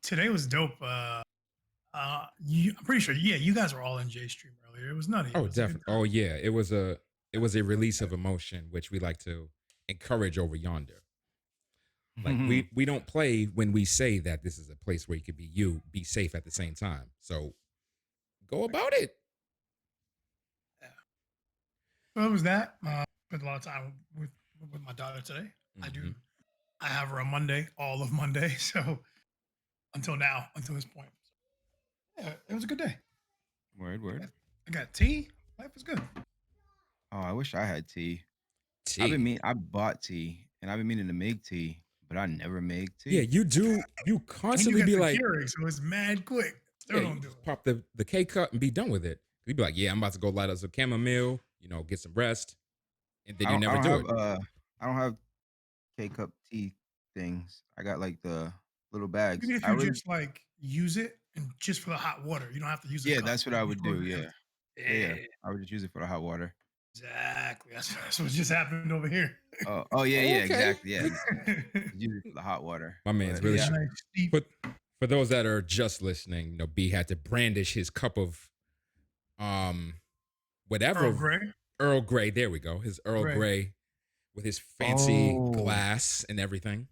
today was dope. I'm pretty sure. Yeah, you guys were all in Jay's stream earlier. It was nutty. It Oh, was a good definitely. time. Oh, yeah. It was a release of emotion, which we like to encourage over yonder. Like we don't play when we say that this is a place where you could be safe at the same time. So go about it. Yeah. So it was that. Spent a lot of time with my daughter today. I do. Mm-hmm. I have her on Monday, all of Monday. So until now, until this point. Yeah, it was a good day. Word, word. I got tea. Life is good. Oh, I wish I had tea. Tea. I bought tea, and I've been meaning to make tea, but I never make Yeah, tea. you do. You And you constantly got be the like, Keurig, so it's mad quick. yeah, Still you don't do just it. pop the K cup and be done with it. You'd be like, yeah, I'm about to go light up some chamomile, get some rest, and then I you don't I never don't do have it. I don't have K cup tea things. I got like the little bags. Even if I you really just like use it and just for the hot water, you don't have to use a Yeah, cup that's what like I would before do. the Yeah. empty. Yeah, yeah. Yeah, I would just use it for the hot water. exactly. That's what just happened over here. Oh yeah, yeah, Okay. exactly. Yeah. Use it for the hot water. My man's But really yeah. Nice steep But for those that are just listening, B had to brandish his cup of um Earl whatever Grey. Earl Grey. There we go. His Earl Grey. Grey with his fancy Oh, glass and everything.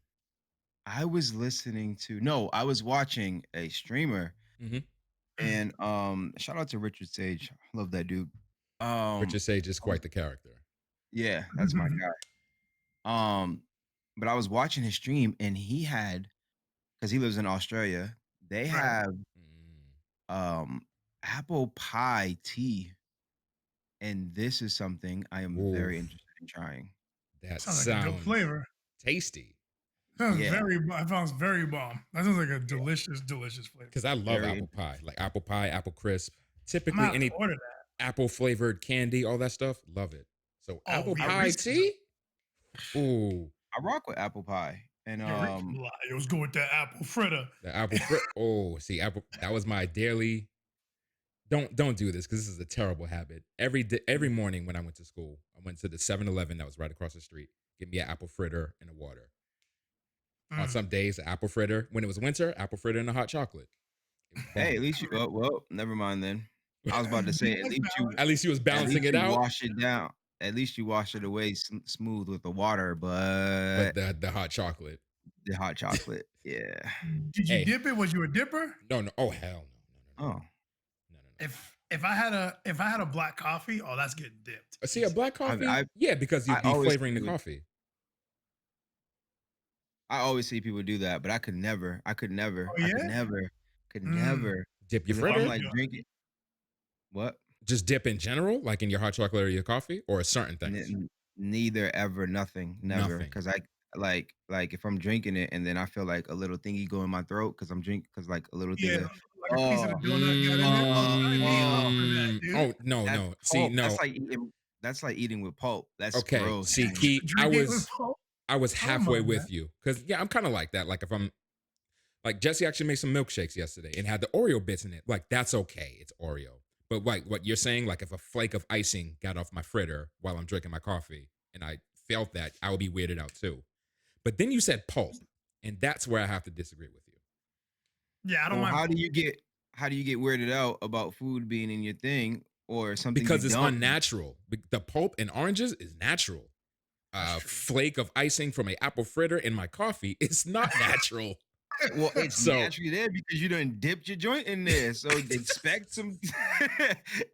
I was listening to no, I was watching a streamer Mm-hmm. Mm. and shout out to Richard Sage. Love that dude. Richard Sage is I was quite the character. Yeah, that's my guy. Um, but I was watching his stream and he had because he lives in Australia, they Right. have Mm, apple pie tea. And this is something I am very oof, interested in trying. that Sounds like a dope sounds flavor. tasty. Sounds Yeah, very. I found it's very bomb. That sounds like a yeah, delicious, delicious flavor. Because I love very apple interesting. pie, like apple pie, apple crisp. I'm gonna Typically, have to any order that. apple flavored candy, all that stuff, love it. So Oh apple I yeah, pie Reese's. tea. Ooh, I rock with apple pie. And Yeah, Reese's. Let's go with that apple fritter. the apple frit. Oh, see, apple. That was my daily. Don't do this because this is a terrible habit. Every morning when I went to school, I went to the 7-Eleven that was right across the street. Give me an apple fritter and a water. On Mm. some days, apple fritter. When it was winter, apple fritter and a hot chocolate. It was Hey, at bomb. least you well, never mind then. I was about to say That's valid. At least he was at balancing least it you out. wash it down. At least you wash it away smooth with the water, But but the hot chocolate. the hot chocolate, yeah. Did you Hey, dip it? Was you a dipper? no. Oh hell no. Oh, No. If I had a black coffee, oh, that's getting dipped. See, a Easy. black coffee? Yeah, because I you'd be always see flavoring the people coffee. I always see people do that, but I could never. Oh I could yeah. never, could Mm. never. Dip your Because if Oh, I'm you fritter? like do. drinking what? Just dip in general, like in your hot chocolate or your coffee, or certain N- things? neither, ever, nothing, never. Nothing. Because I like if I'm drinking it and then I feel like a little thingy go in my throat because I'm drink because like a little thing Yeah, of like a piece of the oh donut got in there. Oh, sign me up for that, dude. Oh no, that's no. See, pulp. no. That's like eating with pulp. That's Okay. gross, See, man. Key, I Drink it with was Coke. I was I don't halfway mind that. with you. Cause yeah, I'm kind of like that. Like if I'm like Jesse actually made some milkshakes yesterday and had the Oreo bits in it. Like that's okay. It's Oreo. But like what you're saying, like if a flake of icing got off my fritter while I'm drinking my coffee and I felt that, I would be weirded out too. But then you said pulp, and that's where I have to disagree with you. Yeah, I don't Well, mind. how do you get weirded out about food being in your thing or something you Because it's don't eat? unnatural. The pulp in oranges is natural. That's A true. flake of icing from an apple fritter in my coffee is not natural. Well, it's So naturally there because you done dipped your joint in there. So expect some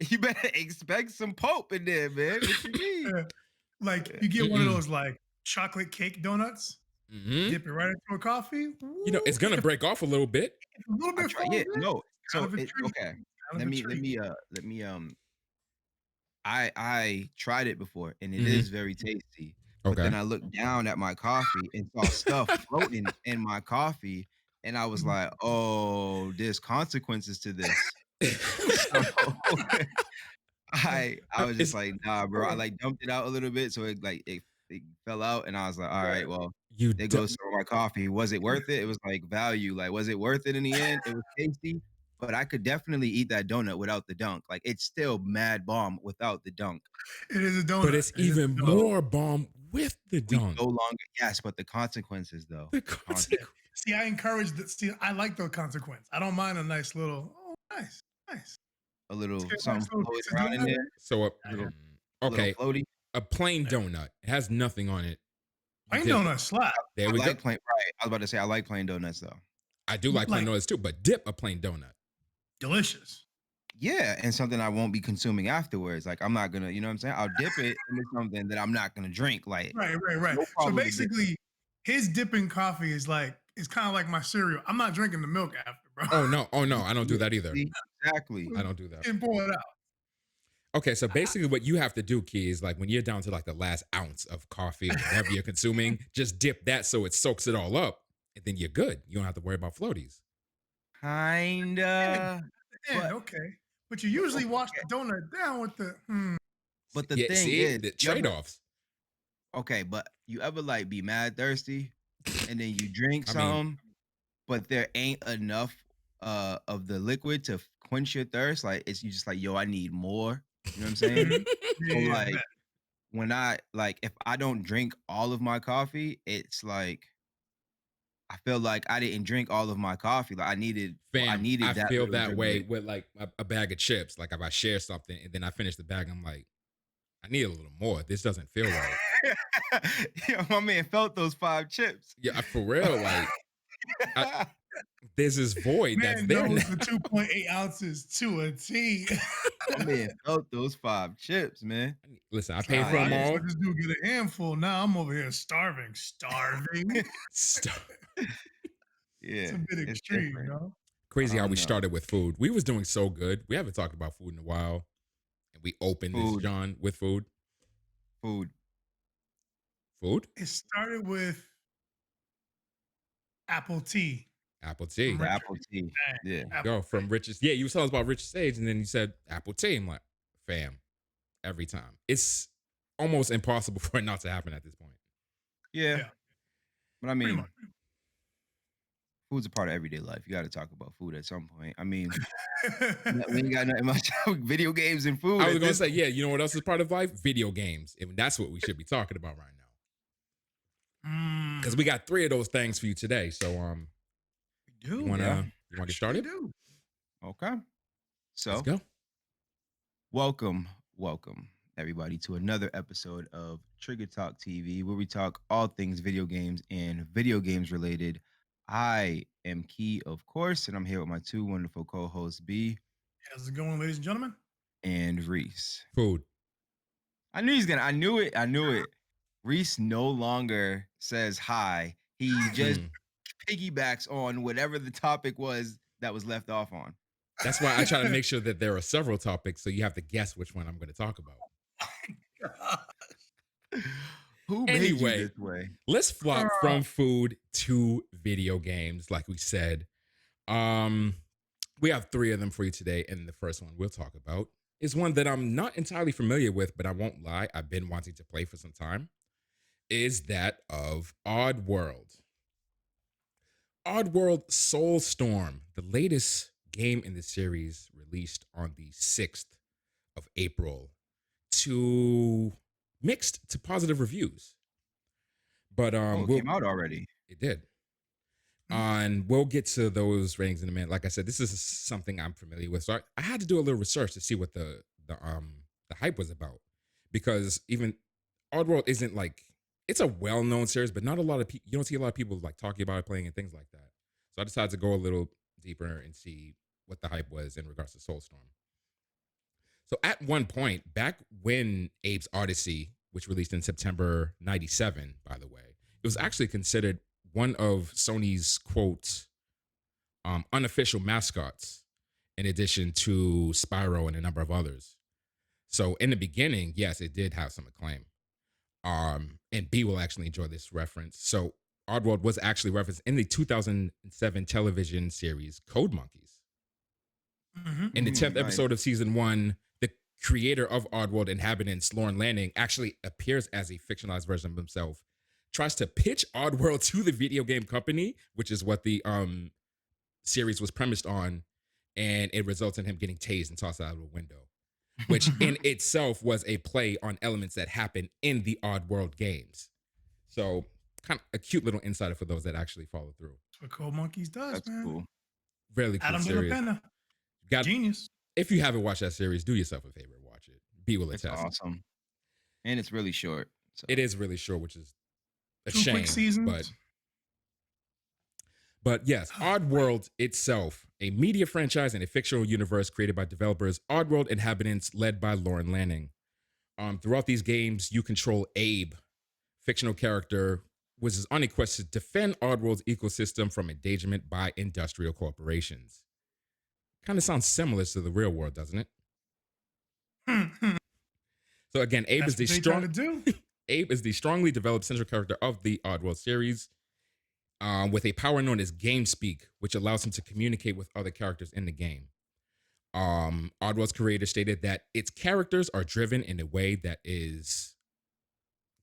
you better expect some pulp in there, man. What you mean? Yeah. Like you get one of those like chocolate cake donuts, mhm. dip it right into a coffee. It's Woo, gonna if break off a little bit. a little I bit try falls yeah, in, no. kind So of a it treat. okay. Kind of a treat. Let me I tried it before and it Mhm. is very tasty. But Okay. then I looked down at my coffee and saw stuff floating in my coffee and I was like, "Oh, there's consequences to this." So I was just It's like, "Nah, bro." I like dumped it out a little bit so it fell out and I was like, "All right, well, you there d- goes some of my coffee. Was it worth it?" It was like value. Like, was it worth it in the end? It was tasty, but I could definitely eat that donut without the dunk. Like, it's still mad bomb without the dunk. It is a but donut. it's It is even a donut. So more bomb with the we dunk. no longer yes, but the consequences though. The The consequences. consequence. See, I encourage that. See, I like the consequence. I don't mind a nice little, oh, nice, nice. A Let's little get a nice something little floating piece of around in donut. there. So, Little, little okay, floaty. a plain donut. It has nothing on it. You Plain dip it. donut slap. There I we go. like plain. Right. I was about to say I like plain donuts though. I do like plain Like donuts too, but dip a plain donut. delicious. Yeah, and something I won't be consuming afterwards. Like I'm not gonna, you know what I'm saying? I'll dip it into something that I'm not gonna drink. Like Right. no So problem with dip. basically, his dipping coffee is kind of like my cereal. I'm not drinking the milk after, bro. Oh no, I don't do that either. See? Exactly. I don't do that. And pour it out. Okay, so basically what you have to do, Key, is like when you're down to like the last ounce of coffee or whatever you're consuming, just dip that so it soaks it all up, and then you're good. You don't have to worry about floaties. Kinda. But Okay. But you usually wash the donut down with the but the Yeah, thing see is, the you ever, trade-offs. okay, but you ever like be mad thirsty and then you drink I mean, some, but there ain't enough of the liquid to quench your thirst. Like it's you just like, yo, I need more. You know what I'm saying? Mhm. So Yeah, like bet. when I like if I don't drink all of my coffee, it's like I feel like I didn't drink all of my coffee. Like I needed fam, I that feel little that drip way bit. with like a bag of chips. Like if I share something and then I finish the bag, I'm like, I need a little more. This doesn't feel right. Yo, my man felt those 5 chips. Yeah, for real. Like there's this void that's Man there knows now. the 2.8 ounces to a T. My man felt those 5 chips, man. Listen, I paid God, for them yeah. all. Let this dude get a handful. Now I'm over here starving. Starving. Stop. It's Yeah, a bit it's extreme, different. no? Crazy I how don't we know. started with food. We was doing so good. We haven't talked about food in a while. And we opened this, Food, John, with food. food. Food? It started with apple tea Apple from tea. The Richard. apple tea. Dang, Yeah. apple Go from tea. Rich's. Yeah, you was telling us about Rich's Sage, and then you said Apple tea. I'm like, fam, every time. It's almost impossible for it not to happen at this point. Yeah. Yeah, But I pretty mean, much. food's a part of everyday life. You got to talk about food at some point. I mean, we ain't got nothing much video games and food. I was At gonna this say, yeah, you know what else is part of life? Video games. And that's what we should be talking about right now. Because we got 3 of those things for you today. So We do. you wanna Yeah. get Actually started? do. Okay. Let's So, go. welcome, everybody to another episode of Trigger Talk TV, where we talk all things video games and video games related. I am Key, of course, and I'm here with my 2 wonderful co-hosts, B How's it going, ladies and gentlemen? and Reese. Food. I knew he's gonna. I knew it. I knew it. Reese no longer says hi. He just Mm. piggybacks on whatever the topic was that was left off on. That's why I try to make sure that there are several topics, so you have to guess which one I'm going to talk about. Who made you Anyway, this way? let's flop from food to video games, like we said. We have 3 of them for you today, and the first one we'll talk about is one that I'm not entirely familiar with, but I won't lie, I've been wanting to play for some time. Is that of Oddworld. Oddworld Soulstorm, the latest game in the series, released on the 6th of April to mixed to positive reviews. But Oh, it came out already. it did. And we'll get to those ratings in a minute. Like I said, this is something I'm familiar with. So I had to do a little research to see what the hype was about. Because even Oddworld isn't like, it's a well-known series, but not a lot of people, you don't see a lot of people like talking about it, playing and things like that. So I decided to go a little deeper and see what the hype was in regards to Soulstorm. So at one point, back when Abe's Odyssey, which released in September 97, by the way, it was actually considered one of Sony's, quote, unofficial mascots, in addition to Spyro and a number of others. So in the beginning, yes, it did have some acclaim. And B will actually enjoy this reference. So Oddworld was actually referenced in the 2007 television series Code Monkeys. In the 10th Nice. episode of season 1, the creator of Oddworld Inhabitants, Lauren Lanning, actually appears as a fictionalized version of himself, tries to pitch Oddworld to the video game company, which is what the series was premised on, and it results in him getting tased and tossed out of a window, which in itself was a play on elements that happen in the Oddworld games. So kind of a cute little insider for those that actually follow through. That's what Cold Monkeys does, That's man. cool. Really cool Adam De La series. Pena, Got genius. if you haven't watched that series, do yourself a favor and watch it. B will It's attest. awesome. And it's really short. So It is really short, which is a 2 quick shame. seasons. But yes, Oh, Oddworld itself, a media franchise and a fictional universe created by developers Oddworld Inhabitants, led by Lauren Lanning. Throughout these games, you control Abe, fictional character, which is on a quest to defend Oddworld's ecosystem from endangerment by industrial corporations. Kind of sounds similar to the real world, doesn't it? So again, Abe That's is the what they try to do. Abe is the strongly developed central character of the Oddworld series, with a power known as Game Speak, which allows him to communicate with other characters in the game. Oddworld's creator stated that its characters are driven in a way that is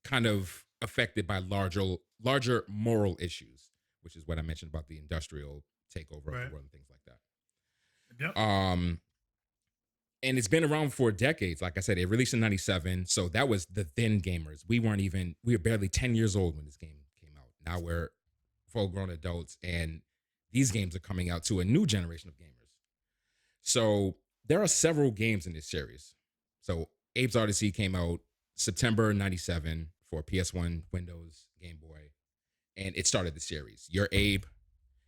kind of affected by larger moral issues, which is what I mentioned about the industrial takeover of Right. the world and things like that. Yep. And it's been around for decades. Like I said, it released in 97. So that was the then gamers. We were barely 10 years old when this game came out. Now we're full grown adults, and these games are coming out to a new generation of gamers. So there are several games in this series. So Abe's Odyssey came out September 97 for PS1, Windows, Game Boy, and it started the series. You're Abe.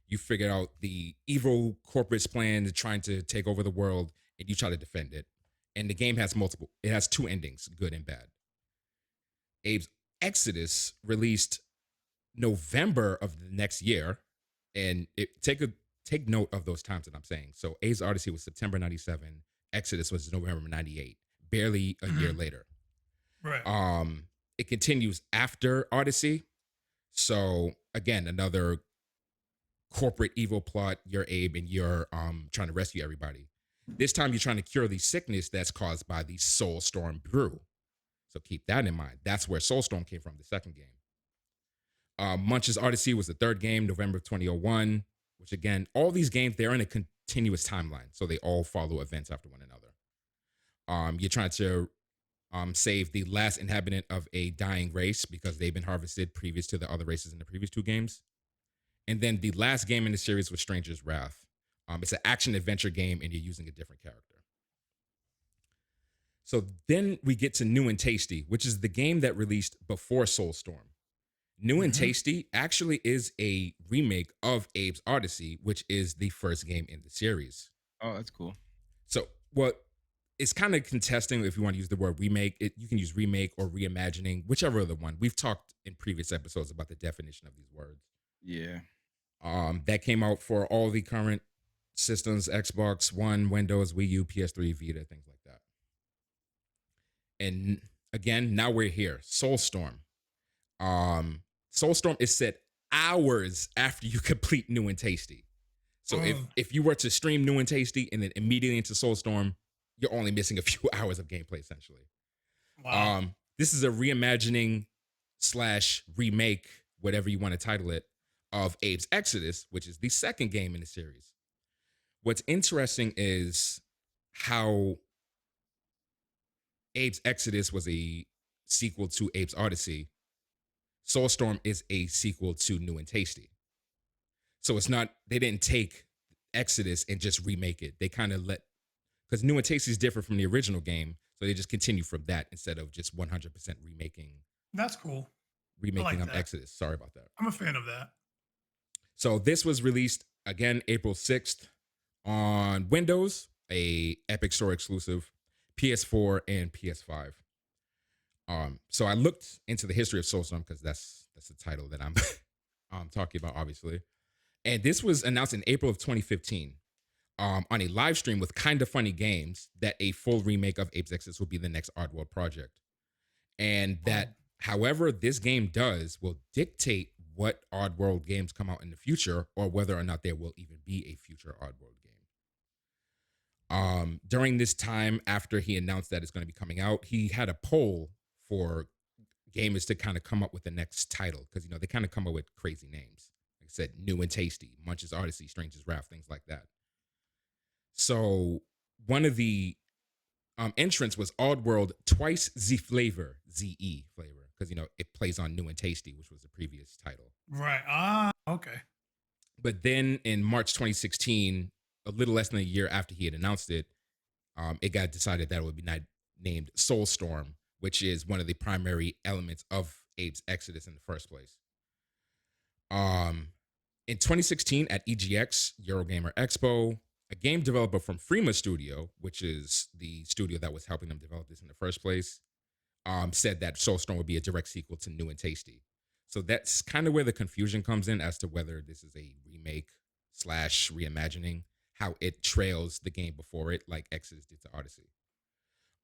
You figure out the evil corporate's plan to trying to take over the world, and you try to defend it. And the game has it has 2 endings, good and bad. Abe's Exodus released November of the next year, and take note of those times that I'm saying. So Abe's Odyssey was September 97, Exodus was November 98, barely a year later. Right. It continues after Odyssey. So again, another corporate evil plot. You're Abe and you're trying to rescue everybody. This time you're trying to cure the sickness that's caused by the Soulstorm brew. So keep that in mind. That's where Soulstorm came from, the second game. Munch's Odyssey was the third game, November 2001, which again, all these games, they're in a continuous timeline. So they all follow events after one another. You're trying to save the last inhabitant of a dying race because they've been harvested previous to the other races in the previous 2 games. And then the last game in the series was Stranger's Wrath. It's an action adventure game, and you're using a different character. So then we get to New and Tasty, which is the game that released before Soulstorm. New and Tasty actually is a remake of Abe's Odyssey, which is the first game in the series. Oh, that's cool. So what it's kind of contesting if you want to use the word remake. You can use remake or reimagining, whichever other one. We've talked in previous episodes about the definition of these words. Yeah. That came out for all the current systems: Xbox One, Windows, Wii U, PS3, Vita, things like that. And again, now we're here. Soulstorm. Soulstorm is set hours after you complete New and Tasty. So if you were to stream New and Tasty and then immediately into Soulstorm, you're only missing a few hours of gameplay, essentially. Wow. This is a reimagining / remake, whatever you want to title it, of Abe's Exodus, which is the second game in the series. What's interesting is how Abe's Exodus was a sequel to Abe's Odyssey. Soulstorm is a sequel to New and Tasty. So it's not, they didn't take Exodus and just remake it. They kind of because New and Tasty is different from the original game. So they just continue from that instead of just 100% remaking. That's cool. Remaking that. Exodus. Sorry about that. I'm a fan of that. So this was released again April 6th on Windows, a Epic Store exclusive, PS4 and PS5. So I looked into the history of Soulstorm because that's the title that I'm talking about, obviously. And this was announced in April of 2015 on a live stream with Kinda Funny Games that a full remake of Ape's Exodus will be the next Oddworld project. And that, however, this game does will dictate what Oddworld games come out in the future or whether or not there will even be a future Oddworld game. During this time, after he announced that it's going to be coming out, he had a poll for gamers to kind of come up with the next title because, they kind of come up with crazy names. Like I said, New and Tasty, Munch's Odyssey, Stranger's Wrath, things like that. So one of the entrants was Oddworld Twice Z Flavor, ZE flavor, because, it plays on New and Tasty, which was the previous title. Right. Ah, okay. But then in March 2016, a little less than a year after he had announced it, it got decided that it would be named Soulstorm, which is one of the primary elements of Abe's Exodus in the first place. In 2016 at EGX, Eurogamer Expo, a game developer from Frema Studio, which is the studio that was helping them develop this in the first place, said that Soulstorm would be a direct sequel to New and Tasty. So that's kind of where the confusion comes in as to whether this is a remake / reimagining, how it trails the game before it, like Exodus did to Odyssey.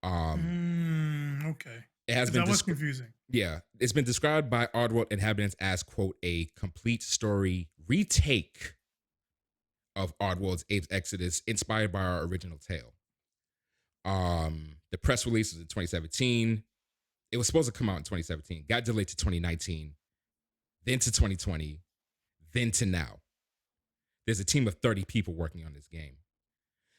Okay. It has been That was confusing. Yeah, it's been described by Oddworld Inhabitants as, quote, a complete story retake of Oddworld's Abe's Exodus, inspired by our original tale. The press release was in 2017. It was supposed to come out in 2017, got delayed to 2019, then to 2020, then to now. There's a team of 30 people working on this game.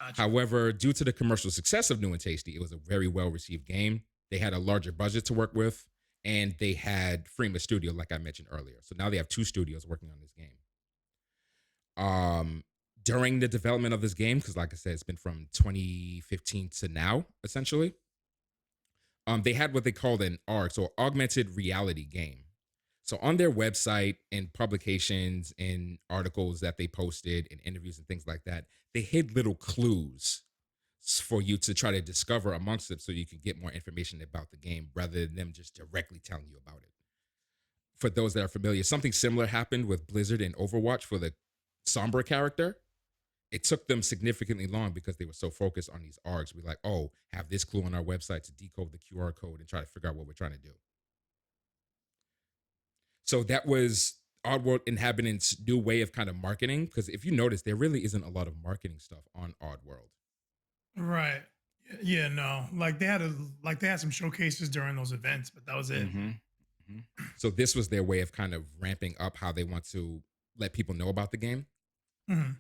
Gotcha. However, due to the commercial success of New and Tasty, it was a very well-received game. They had a larger budget to work with, and they had Frema Studio, like I mentioned earlier. So now they have 2 studios working on this game. During the development of this game, because like I said, it's been from 2015 to now, essentially, they had what they called an ARG, so augmented reality game. So on their website and publications and articles that they posted and interviews and things like that, they hid little clues for you to try to discover amongst them so you can get more information about the game rather than them just directly telling you about it. For those that are familiar, something similar happened with Blizzard and Overwatch for the Sombra character. It took them significantly long because they were so focused on these ARGs. We're like, oh, have this clue on our website to decode the QR code and try to figure out what we're trying to do. So that was Oddworld Inhabitants' new way of kind of marketing. Because if you notice, there really isn't a lot of marketing stuff on Oddworld. Right. Yeah. No. Like they had some showcases during those events, but that was it. Mm-hmm. Mm-hmm. So this was their way of kind of ramping up how they want to let people know about the game. Mm-hmm.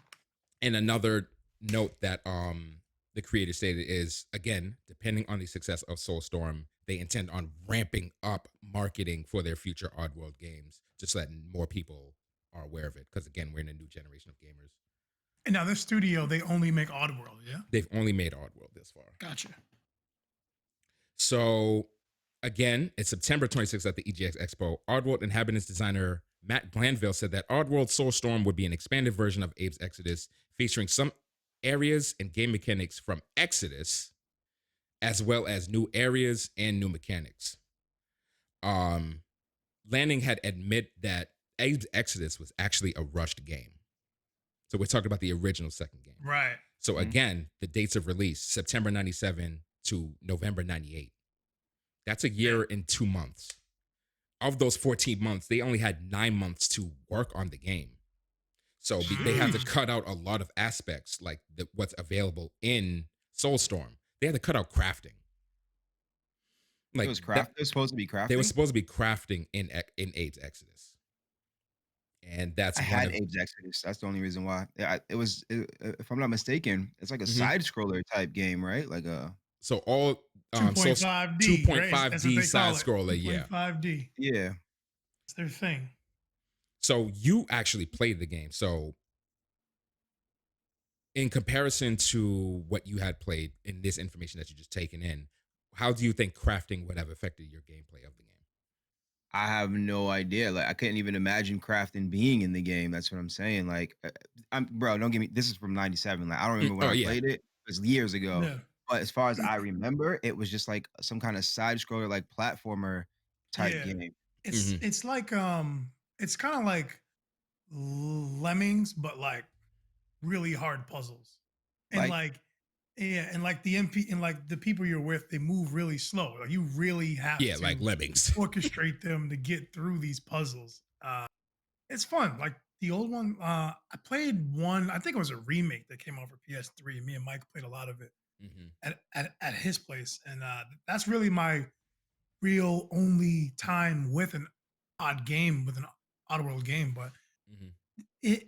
And another note that the creator stated is, again, depending on the success of Soulstorm, they intend on ramping up marketing for their future Oddworld games, just letting more people are aware of it. Because again, we're in a new generation of gamers. And now this studio, they only make Oddworld, yeah? They've only made Oddworld this far. Gotcha. So again, it's September 26th at the EGX Expo. Oddworld Inhabitants designer Matt Glanville said that Oddworld Soulstorm would be an expanded version of Abe's Exodus, featuring some areas and game mechanics from Exodus, as well as new areas and new mechanics. Lanning had admitted that Abe's Exodus was actually a rushed game. So we're talking about the original second game. Right. So again, the dates of release, September 97 to November 98. That's a year and 2 months. Of those 14 months, they only had 9 months to work on the game. So they had to cut out a lot of aspects, like what's available in Soulstorm. They had to cut out crafting. Like it was supposed to be crafting. They were supposed to be crafting in Abe's Exodus, and that's I had Abe's Exodus. That's the only reason why. If I'm not mistaken, it's like a side scroller type game, right? Like a so all 2.5D, 2.5D side scroller, yeah, 2.5D, yeah. It's their thing. So you actually played the game. So in comparison to what you had played in this information that you just taken in, how do you think crafting would have affected your gameplay of the game? I have no idea. Like I couldn't even imagine crafting being in the game. That's what I'm saying. Like, bro, don't get me. This is from '97. Like I don't remember when I played it. It was years ago. Yeah. But as far as I remember, it was just like some kind of side scroller, like platformer type game. It's like it's kind of like Lemmings, but like really hard puzzles, and like and like the MP and like the people you're with, they move really slow. Like you really have to like Lemmings orchestrate them to get through these puzzles. It's fun. Like the old one, I played one. I think it was a remake that came out for PS3. Me and Mike played a lot of it at his place, and that's really my real only time with an Oddworld game. But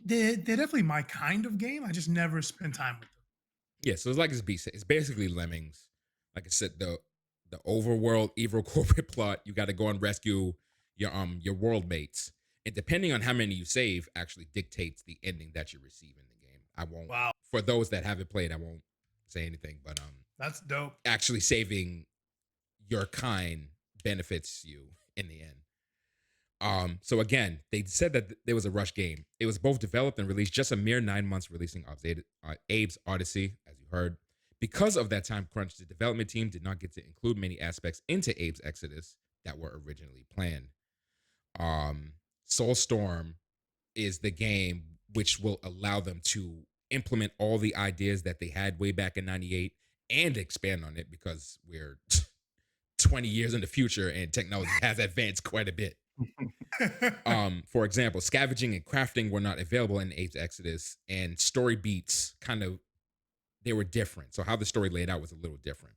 they're definitely my kind of game. I just never spend time with them. Yeah, so it's like it's basically Lemmings. Like I said, the overworld evil corporate plot. You got to go and rescue your world mates, And depending on how many you save, actually dictates the ending that you receive in the game. I won't. Wow, For those that haven't played, I won't say anything. But that's dope. actually saving your kind benefits you in the end. So again, they said that there was a rush game. It was both developed and released just a mere 9 months releasing Abe's Odyssey, as you heard. Because of that time crunch, the development team did not get to include many aspects into Abe's Exodus that were originally planned. Soulstorm is the game which will allow them to implement all the ideas that they had way back in 98 and expand on it because we're 20 years in the future and technology has advanced quite a bit. For example, scavenging and crafting were not available in Abe's Exodus, and story beats they were different. So how the story laid out was a little different.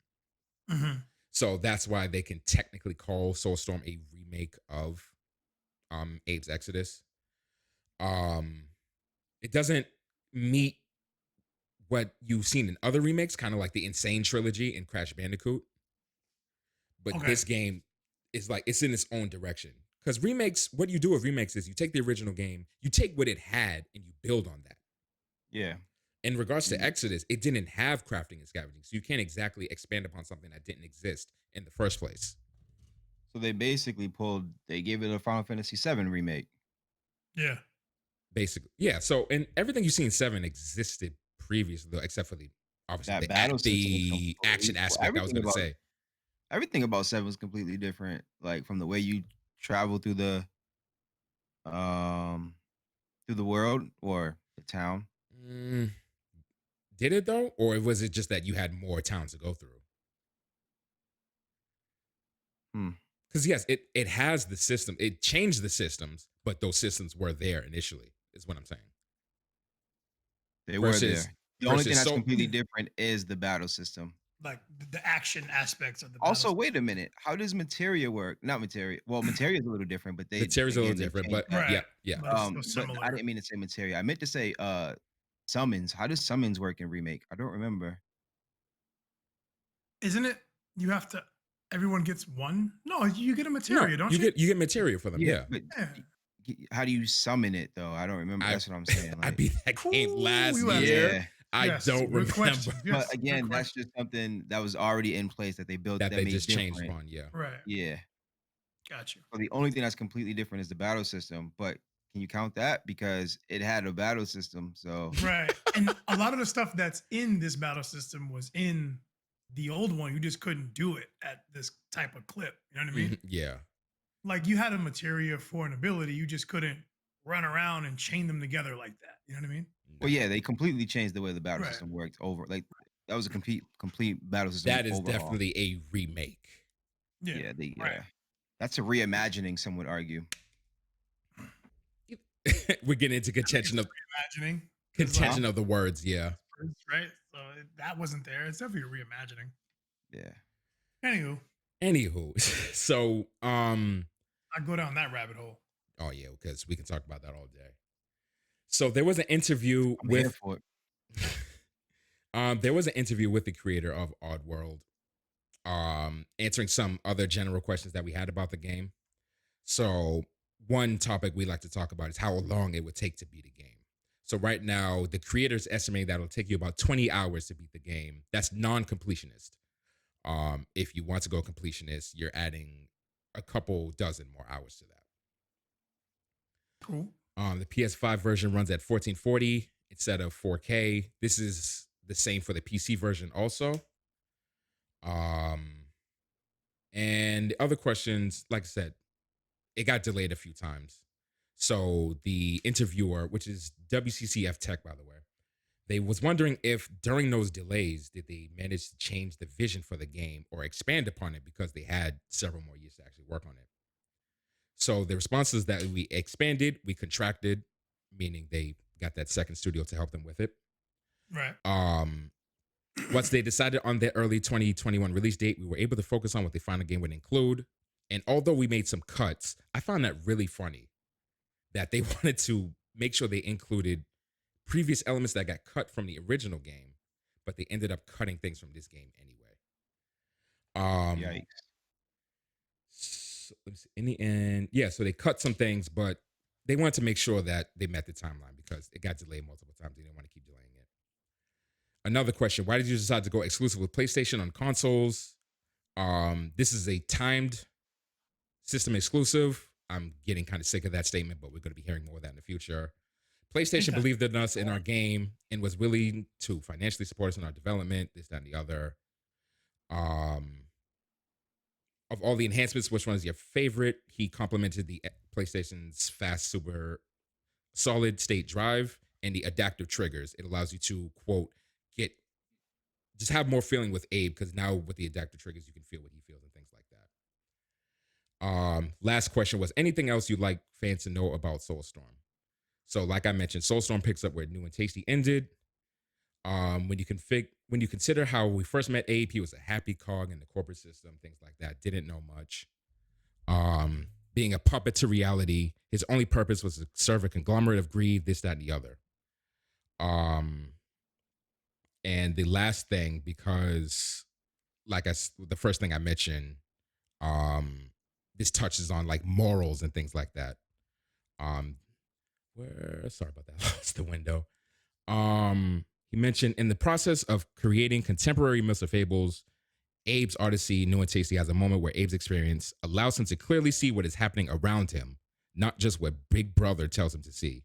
Mm-hmm. So that's why they can technically call Soulstorm a remake of Abe's Exodus. It doesn't meet what you've seen in other remakes, kind of like the Insane trilogy and Crash Bandicoot. But this game is like, it's in its own direction. Because remakes, what you do with remakes is you take the original game, you take what it had, and you build on that. Yeah. In regards to Exodus, it didn't have crafting and scavenging, so you can't exactly expand upon something that didn't exist in the first place. So they basically they gave it a Final Fantasy VII remake. Yeah. Basically, yeah. So, and everything you see in 7 existed previously, though, except for obviously That battle system the action aspect. I was going to say everything about 7 was completely different. Like from the way you travel through the world or the town. Did it though, or was it just that you had more towns to go through? Because yes, it has the system. It changed the systems, but those systems were there initially. Is what I'm saying. They were there. The only thing that's completely different is the battle system. Like the action aspects of the also battle wait a minute, how does materia work? Not materia, well, materia is a little different, but materia's a little different, but right. yeah. But I didn't mean to say materia. I meant to say summons. How does summons work in remake? I don't remember. Isn't it you have to everyone gets one? No, you get a materia, don't you? You get materia for them, yeah. But how do you summon it though? I don't remember. That's what I'm saying. I beat that game last year. I don't remember. But again, that's just something that was already in place that they built that they just changed on. Yeah. Right. Yeah. Got you. So the only thing that's completely different is the battle system. But can you count that? Because it had a battle system. So right. And a lot of the stuff that's in this battle system was in the old one. You just couldn't do it at this type of clip. You know what I mean? Yeah. Like you had a materia for an ability, you just couldn't run around and chain them together like that. You know what I mean? Well, yeah, they completely changed the way the battle system worked over. Like that was a complete battle system. That is definitely a remake. Yeah. That's a reimagining, some would argue. We're getting into contention of reimagining. Of the words, yeah. Right? So that wasn't there. It's definitely a reimagining. Yeah. Anywho. So I go down that rabbit hole. Oh yeah, because we can talk about that all day. So there was an interview with there was an interview with the creator of Oddworld, answering some other general questions that we had about the game. So one topic we like to talk about is how long it would take to beat a game. So right now, the creators estimate that it'll take you about 20 hours to beat the game. That's non-completionist. If you want to go completionist, you're adding a couple dozen more hours to that. Cool. The PS5 version runs at 1440 instead of 4K. This is the same for the PC version also. And other questions, like I said, it got delayed a few times. So the interviewer, which is WCCF Tech, by the way, they was wondering if during those delays, did they manage to change the vision for the game or expand upon it because they had several more years to actually work on it. So the response is that we expanded, we contracted, meaning they got that second studio to help them with it. Right. Once they decided on their early 2021 release date, we were able to focus on what the final game would include. And although we made some cuts, I found that really funny that they wanted to make sure they included previous elements that got cut from the original game, but they ended up cutting things from this game anyway. Yikes. So, in the end, yeah, so they cut some things, but they wanted to make sure that they met the timeline because it got delayed multiple times. They didn't want to keep delaying it. Another question: why did you decide to go exclusive with PlayStation on consoles? This is a timed system exclusive. I'm getting kind of sick of that statement, but we're going to be hearing more of that in the future. PlayStation believed in us in our game and was willing to financially support us in our development, this, that, and the other. Of all the enhancements, which one is your favorite? He complimented the PlayStation's fast, super solid state drive and the adaptive triggers. It allows you to, quote, just have more feeling with Abe, because now with the adaptive triggers, you can feel what he feels and things like that. Last question was, anything else you'd like fans to know about Soulstorm? So, like I mentioned, Soulstorm picks up where New and Tasty ended. When you consider how we first met Abe, he was a happy cog in the corporate system, things like that. Didn't know much. Being a puppet to reality, his only purpose was to serve a conglomerate of greed, this, that, and the other. And the last thing, because the first thing I mentioned, this touches on like morals and things like that. Sorry about that. That's the window. He mentioned in the process of creating contemporary Mr. Fables, Abe's Odyssey, New and Tasty has a moment where Abe's experience allows him to clearly see what is happening around him, not just what Big Brother tells him to see.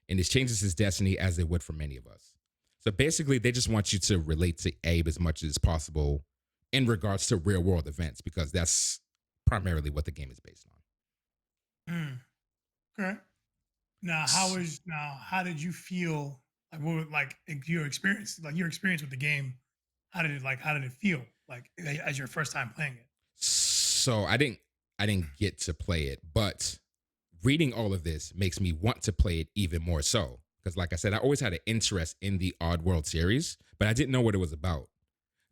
And this changes his destiny as it would for many of us. So basically, they just want you to relate to Abe as much as possible in regards to real world events, because that's primarily what the game is based on. Okay. Now, how did you feel? Like, your experience? Like your experience with the game? How did it feel? Like as your first time playing it? So I didn't get to play it, but reading all of this makes me want to play it even more so. Because like I said, I always had an interest in the Oddworld series, but I didn't know what it was about.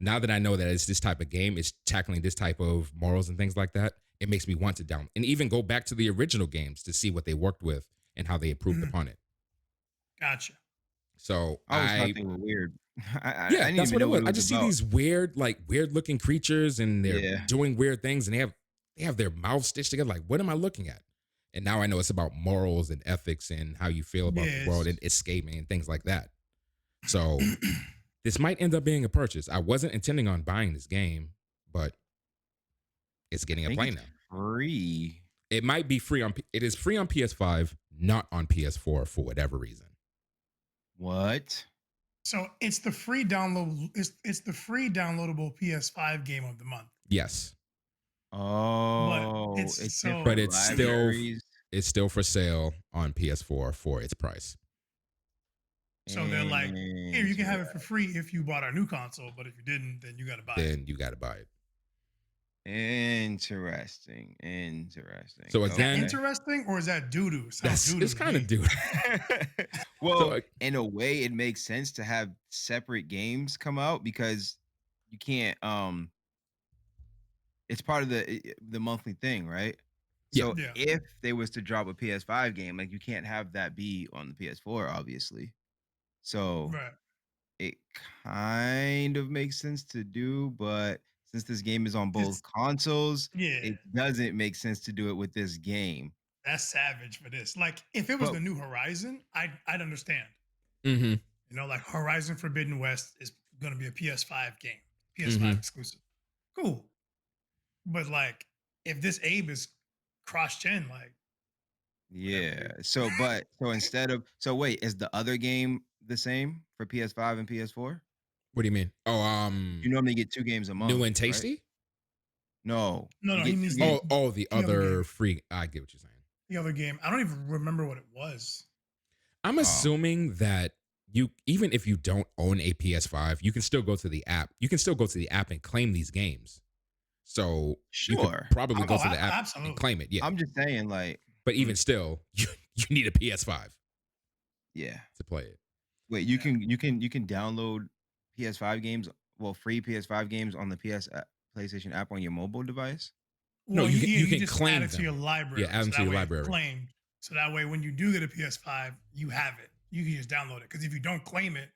Now that I know that it's this type of game, it's tackling this type of morals and things like that, it makes me want to down and even go back to the original games to see what they worked with and how they improved upon it. Gotcha. So I always thought they were weird. I didn't that's even know what it was. what it was I just about. see these weird looking creatures, and they're doing weird things, and they have their mouths stitched together. Like, what am I looking at? And now I know it's about morals and ethics and how you feel about the world and escaping and things like that. So this might end up being a purchase. I wasn't intending on buying this game, but it's getting a play now. Free. It might be free it is free on PS5, not on PS4 for whatever reason. What? So it's the free download. It's the free downloadable PS5 game of the month. Yes. Oh, it's still for sale on PS4 for its price. So they're like, here, you can have it for free if you bought our new console, but if you didn't, then you got to buy it. Then you got to buy it. Interesting. So is that interesting, or is that doo-doo? It's kind of doo-doo. Well, so, in a way, it makes sense to have separate games come out because you can't. It's part of the monthly thing, right? So if they was to drop a PS5 game, like you can't have that be on the PS4, obviously. So it kind of makes sense to do, but since this game is on both consoles, it doesn't make sense to do it with this game. That's savage for this. Like, if it was the new Horizon, I'd understand. Mm-hmm. You know, like Horizon Forbidden West is going to be a PS5 game, PS5 exclusive. Cool. But like, if this Abe is cross-gen, like, So wait, is the other game the same for PS5 and PS4? What do you mean? You normally get 2 games a month. New and Tasty? Right? No. He means the other free. I get what you're saying. The other game. I don't even remember what it was. I'm assuming that even if you don't own a PS5, you can still go to the app. You can still go to the app and claim these games. So you could probably go to the app and claim it. Yeah. I'm just saying, like, but even still, you need a PS5. Yeah. To play it. Wait, you can download PS5 games, free PS5 games on the PlayStation app on your mobile device? Well, you can just claim add it to your library. Yeah, add them to your library. Claimed. So that way, when you do get a PS5, you have it. You can just download it. Because if you don't claim it,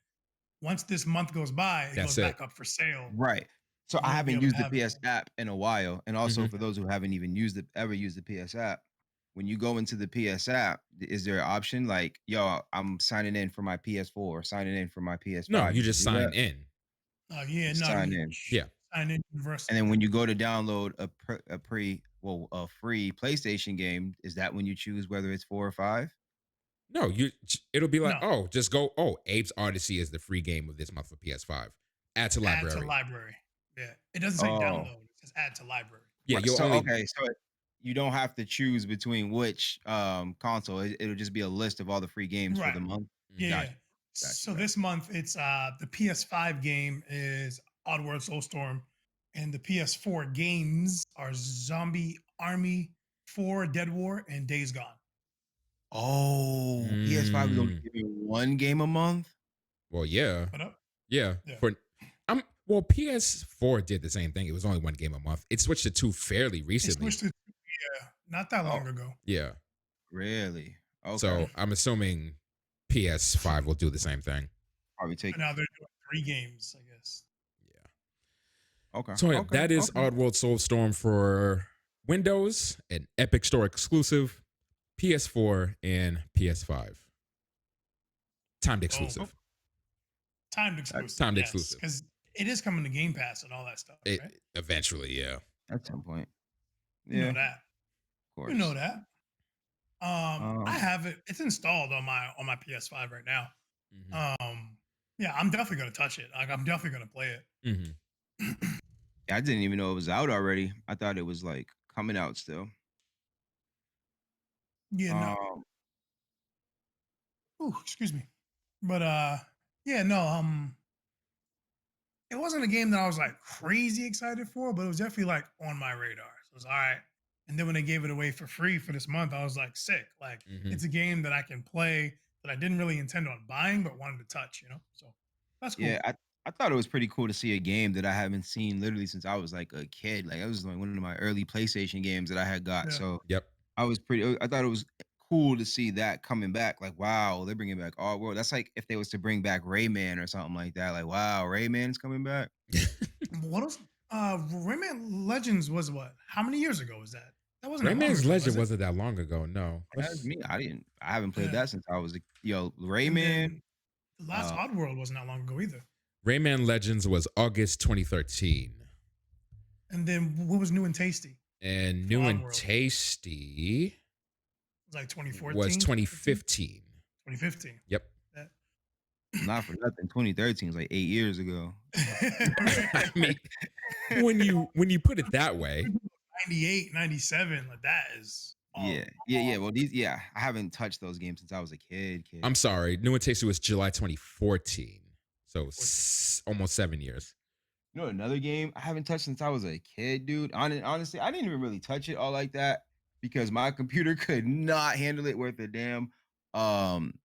once this month goes by, it goes back up for sale. Right. So I haven't used the PS app in a while. And also for those who haven't even ever used the PS app, when you go into the PS app, is there an option like, yo, I'm signing in for my PS4 or signing in for my No, PS5? you You can just do that. sign in. Oh yeah, Just no, sign you in, Yeah. sign in and universally. then when you go to download a free PlayStation game, is that when you choose whether it's 4 or 5? No, it'll be like, No, oh, just go, oh, Abe's Odyssey is the free game of this month for PS5. Add to add to library. library. Yeah, it doesn't say Oh, download. It says add to library. Yeah, right. you'll So only okay, so you don't have to choose between which console. It'll just be a list of all the free games for Right. the month. Yeah, Mhm. yeah. Gotcha, gotcha, So gotcha. this month it's the PS5 game is Oddworld Soulstorm, and the PS4 games are Zombie Army 4 Dead War and Days Gone. Oh, PS5 is only Mm. giving one game a month? Well, yeah. What up? Yeah. Yeah. Well, PS4 did the same thing. It was only one game a month. It switched to two fairly It recently. switched to yeah, not that Oh, long ago. Yeah. really? Okay. So I'm assuming PS5 will do the same thing. Probably But take now they're doing 3 games, I guess. Yeah. okay, So yeah, okay, that is okay. Oddworld Soulstorm for Windows, an Epic Store exclusive, PS4 and PS5. Timed Oh, exclusive. timed exclusive. Timed Yes, exclusive. because it is coming to Game Pass and all that stuff, It right? eventually, yeah. At some point. You Yeah, know of that. course. You know that. I Um, have it. It's installed on my PS5 right now. Mm-hmm. Yeah, I'm definitely gonna touch it. Like I'm definitely gonna play it. Mm-hmm. I didn't even know it was out already. I thought it was like coming out still. Yeah, no. Um, Ooh, excuse me. But yeah, no. It wasn't a game that I was like crazy excited for, but it was definitely like on my radar. So it was all right. And then when they gave it away for free for this month, I was like sick. Like Mm-hmm. it's a game that I can play that I didn't really intend on buying, but wanted to touch. So that's cool. yeah, I thought it was pretty cool to see a game that I haven't seen literally since I was like a kid. Like it was like one of my early PlayStation games that I had got. Yeah. So Yep. I thought it was cool to see that coming back. Like, wow, they're bringing back All World. That's like if they was to bring back Rayman or something like that. Like, wow, Rayman's coming back. What else? Rayman Legends was what? How many years ago was that? That wasn't that long Rayman's ago, was Legend it? wasn't that long ago. No. That's me. I haven't played Yeah. that since I was a And Rayman. then the last Uh, Oddworld wasn't that long ago either. Rayman Legends was August 2013. And then what was new and tasty? And For New and Oddworld. Tasty It was like 2014. was 2015. 2015. Yep. not for nothing. 2013 was like 8 years ago. I mean, when you put it that way, 98, 97, like that is Yeah. Well, I haven't touched those games since I was a kid. I'm sorry, New and Tasty was July 2014. So almost 7 years. You know, another game I haven't touched since I was a kid, dude. Honestly, I didn't even really touch it all like that because my computer could not handle it worth a damn. Um,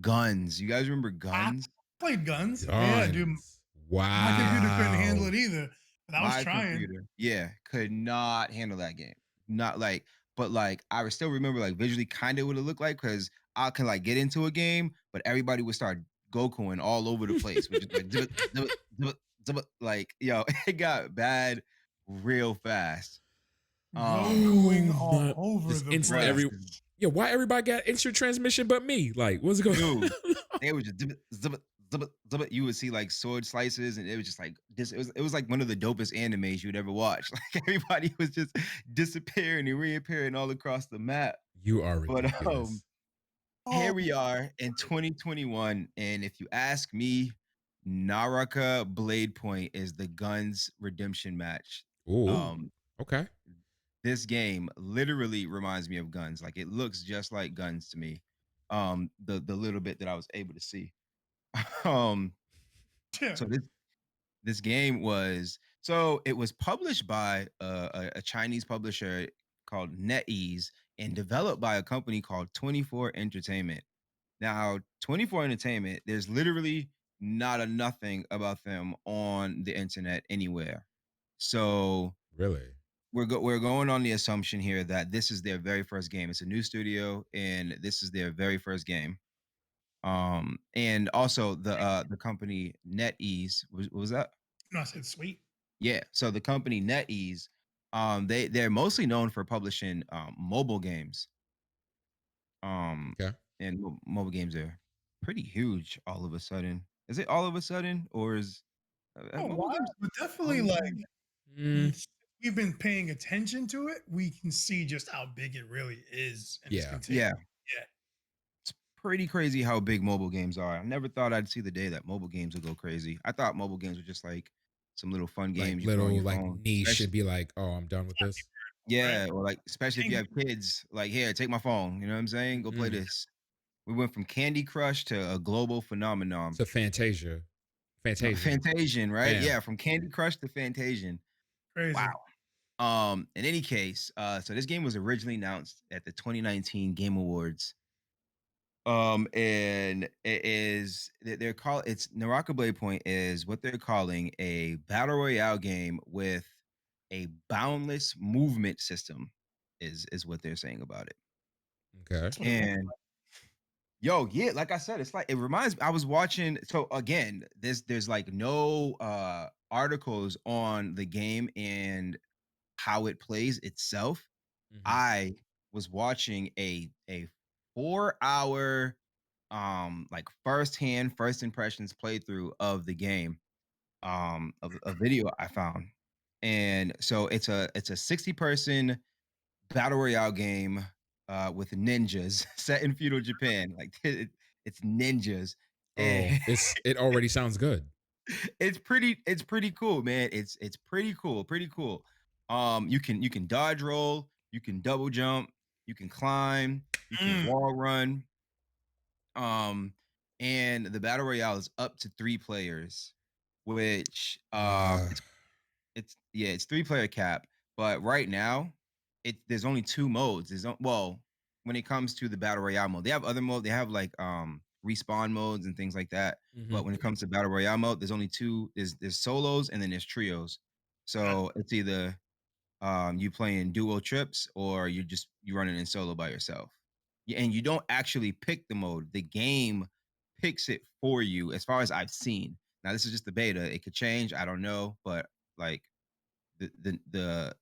Guns. You guys remember I Guns? played Guns. Yeah, dude. Guns. My computer couldn't handle Wow. it either. But I was My trying. computer, yeah, could not handle that game. Not like, but like I would still remember like visually kind of what it looked like because I can like get into a game, but everybody would start Gokuing all over the place, which is like like yo, it got bad real fast. Gokuing Oh all my! over Just the instant Bruh, place. yeah, why everybody got instant transmission but me? Like, what's going on? dude, they would just you would see like sword slices, and it was just like this. It was like one of the dopest animes you would ever watch. Like everybody was just disappearing and reappearing all across the map. You are But ridiculous. here Oh, we are in 2021, and if you ask me, Naraka Bladepoint is the Guns redemption match. Oh, Um, okay. this game literally reminds me of Guns. Like it looks just like Guns to me. The little bit that I was able to see. Um, yeah. so this game was it was published by a Chinese publisher called NetEase and developed by a company called 24 Entertainment. Now, 24 Entertainment, there's literally not a nothing about them on the internet anywhere. So Really? we're going on the assumption here that this is their very first game. It's a new studio, and this is their very first game. And also the company NetEase what was that? No, I said sweet. Yeah. So the company NetEase, they're mostly known for publishing mobile games. Um, Okay. and mobile games are pretty huge all of a sudden. Is it all of a sudden, or is A mobile games while, but definitely always like been? Mm, we've been paying attention to it. We can see just how big it really is, and it's yeah. continuing. Yeah, Yeah, it's pretty crazy how big mobile games are. I never thought I'd see the day that mobile games would go crazy. I thought mobile games were just like some little fun Like games you put on little your like phone. niche and be like, oh, I'm done with this. right. Yeah, or like especially if you And have kids, like, here, take my phone. You know what I'm saying? Go play Mm-mm. this. We went from Candy Crush to a global phenomenon. To Fantasia. Fantasian. Fantasian, right? Bam. Yeah, from Candy Crush to Fantasian. Wow. crazy. In any case, so this game was originally announced at the 2019 Game Awards. And it is they're call it's Naraka Bladepoint is what they're calling a battle royale game with a boundless movement system is what they're saying about it. Okay. That's what it looks And yo, yeah, like I said, it's like it reminds me. I was watching. So again, there's like no articles on the game and how it plays itself. Hmm. I was watching a 4 hour like first impressions playthrough of the game, of a video I found. And so it's a 60 person battle royale game with ninjas set in feudal Japan. Like it's ninjas, and Oh, it already sounds good. it's pretty cool, man. It's pretty cool, pretty cool. You can dodge roll, you can double jump, you can climb, you like. can wall run. Um, and the battle royale is up to 3 players, which Uh, it's yeah, it's 3 player cap, but right now, there's only 2 modes. Well, when it comes to the battle royale mode, they have other mode. They have like respawn modes and things like that. mhm. But when it comes to battle royale mode, there's only 2. There's solos and then there's trios. Got So it's either you playing duo trips or you running in solo by yourself. And you don't actually pick the mode. The game picks it for you, as far as I've seen. Now this is just the beta. It could change. I don't know, but like the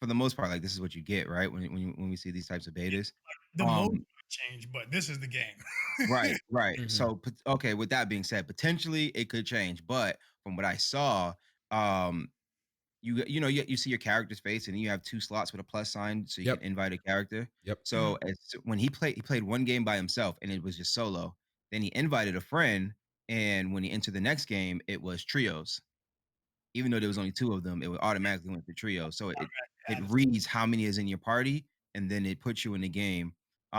for the most part, like this is what you get, right? When we see these types of betas. the mode Um, might change, but this is the game. right, right. Mhm. So okay, with that being said, potentially it could change, but from what I saw, um, you see your character's face, and then you have 2 slots with a plus sign, so you can Yep. invite a character. Yep. So when he played one game by himself, and it was just solo. Then he invited a friend, and when he entered the next game, it was trios. Even though there was only 2 of them, it would automatically went to trio. So it Added reads how many is in your party, and then it puts you in the game.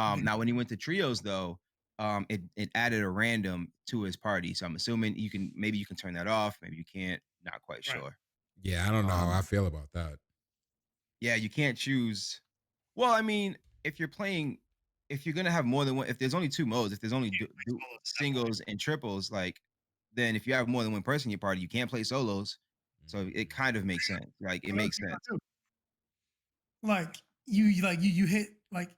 to Now when he went to trios though, it added a random to his party. So I'm assuming you can turn that off, maybe you can't, not quite right. sure. Yeah, I don't know how I Um, feel about that. yeah, you can't choose. Well, I mean, if you're playing, if you're gonna have more than one, if there's only 2 modes, if there's only Solos at that point. singles and triples, like then if you have more than one person in your party, you can't play solos. So it Mm. kind of makes sense. Like it What else makes you sense. gonna do? Like you hit like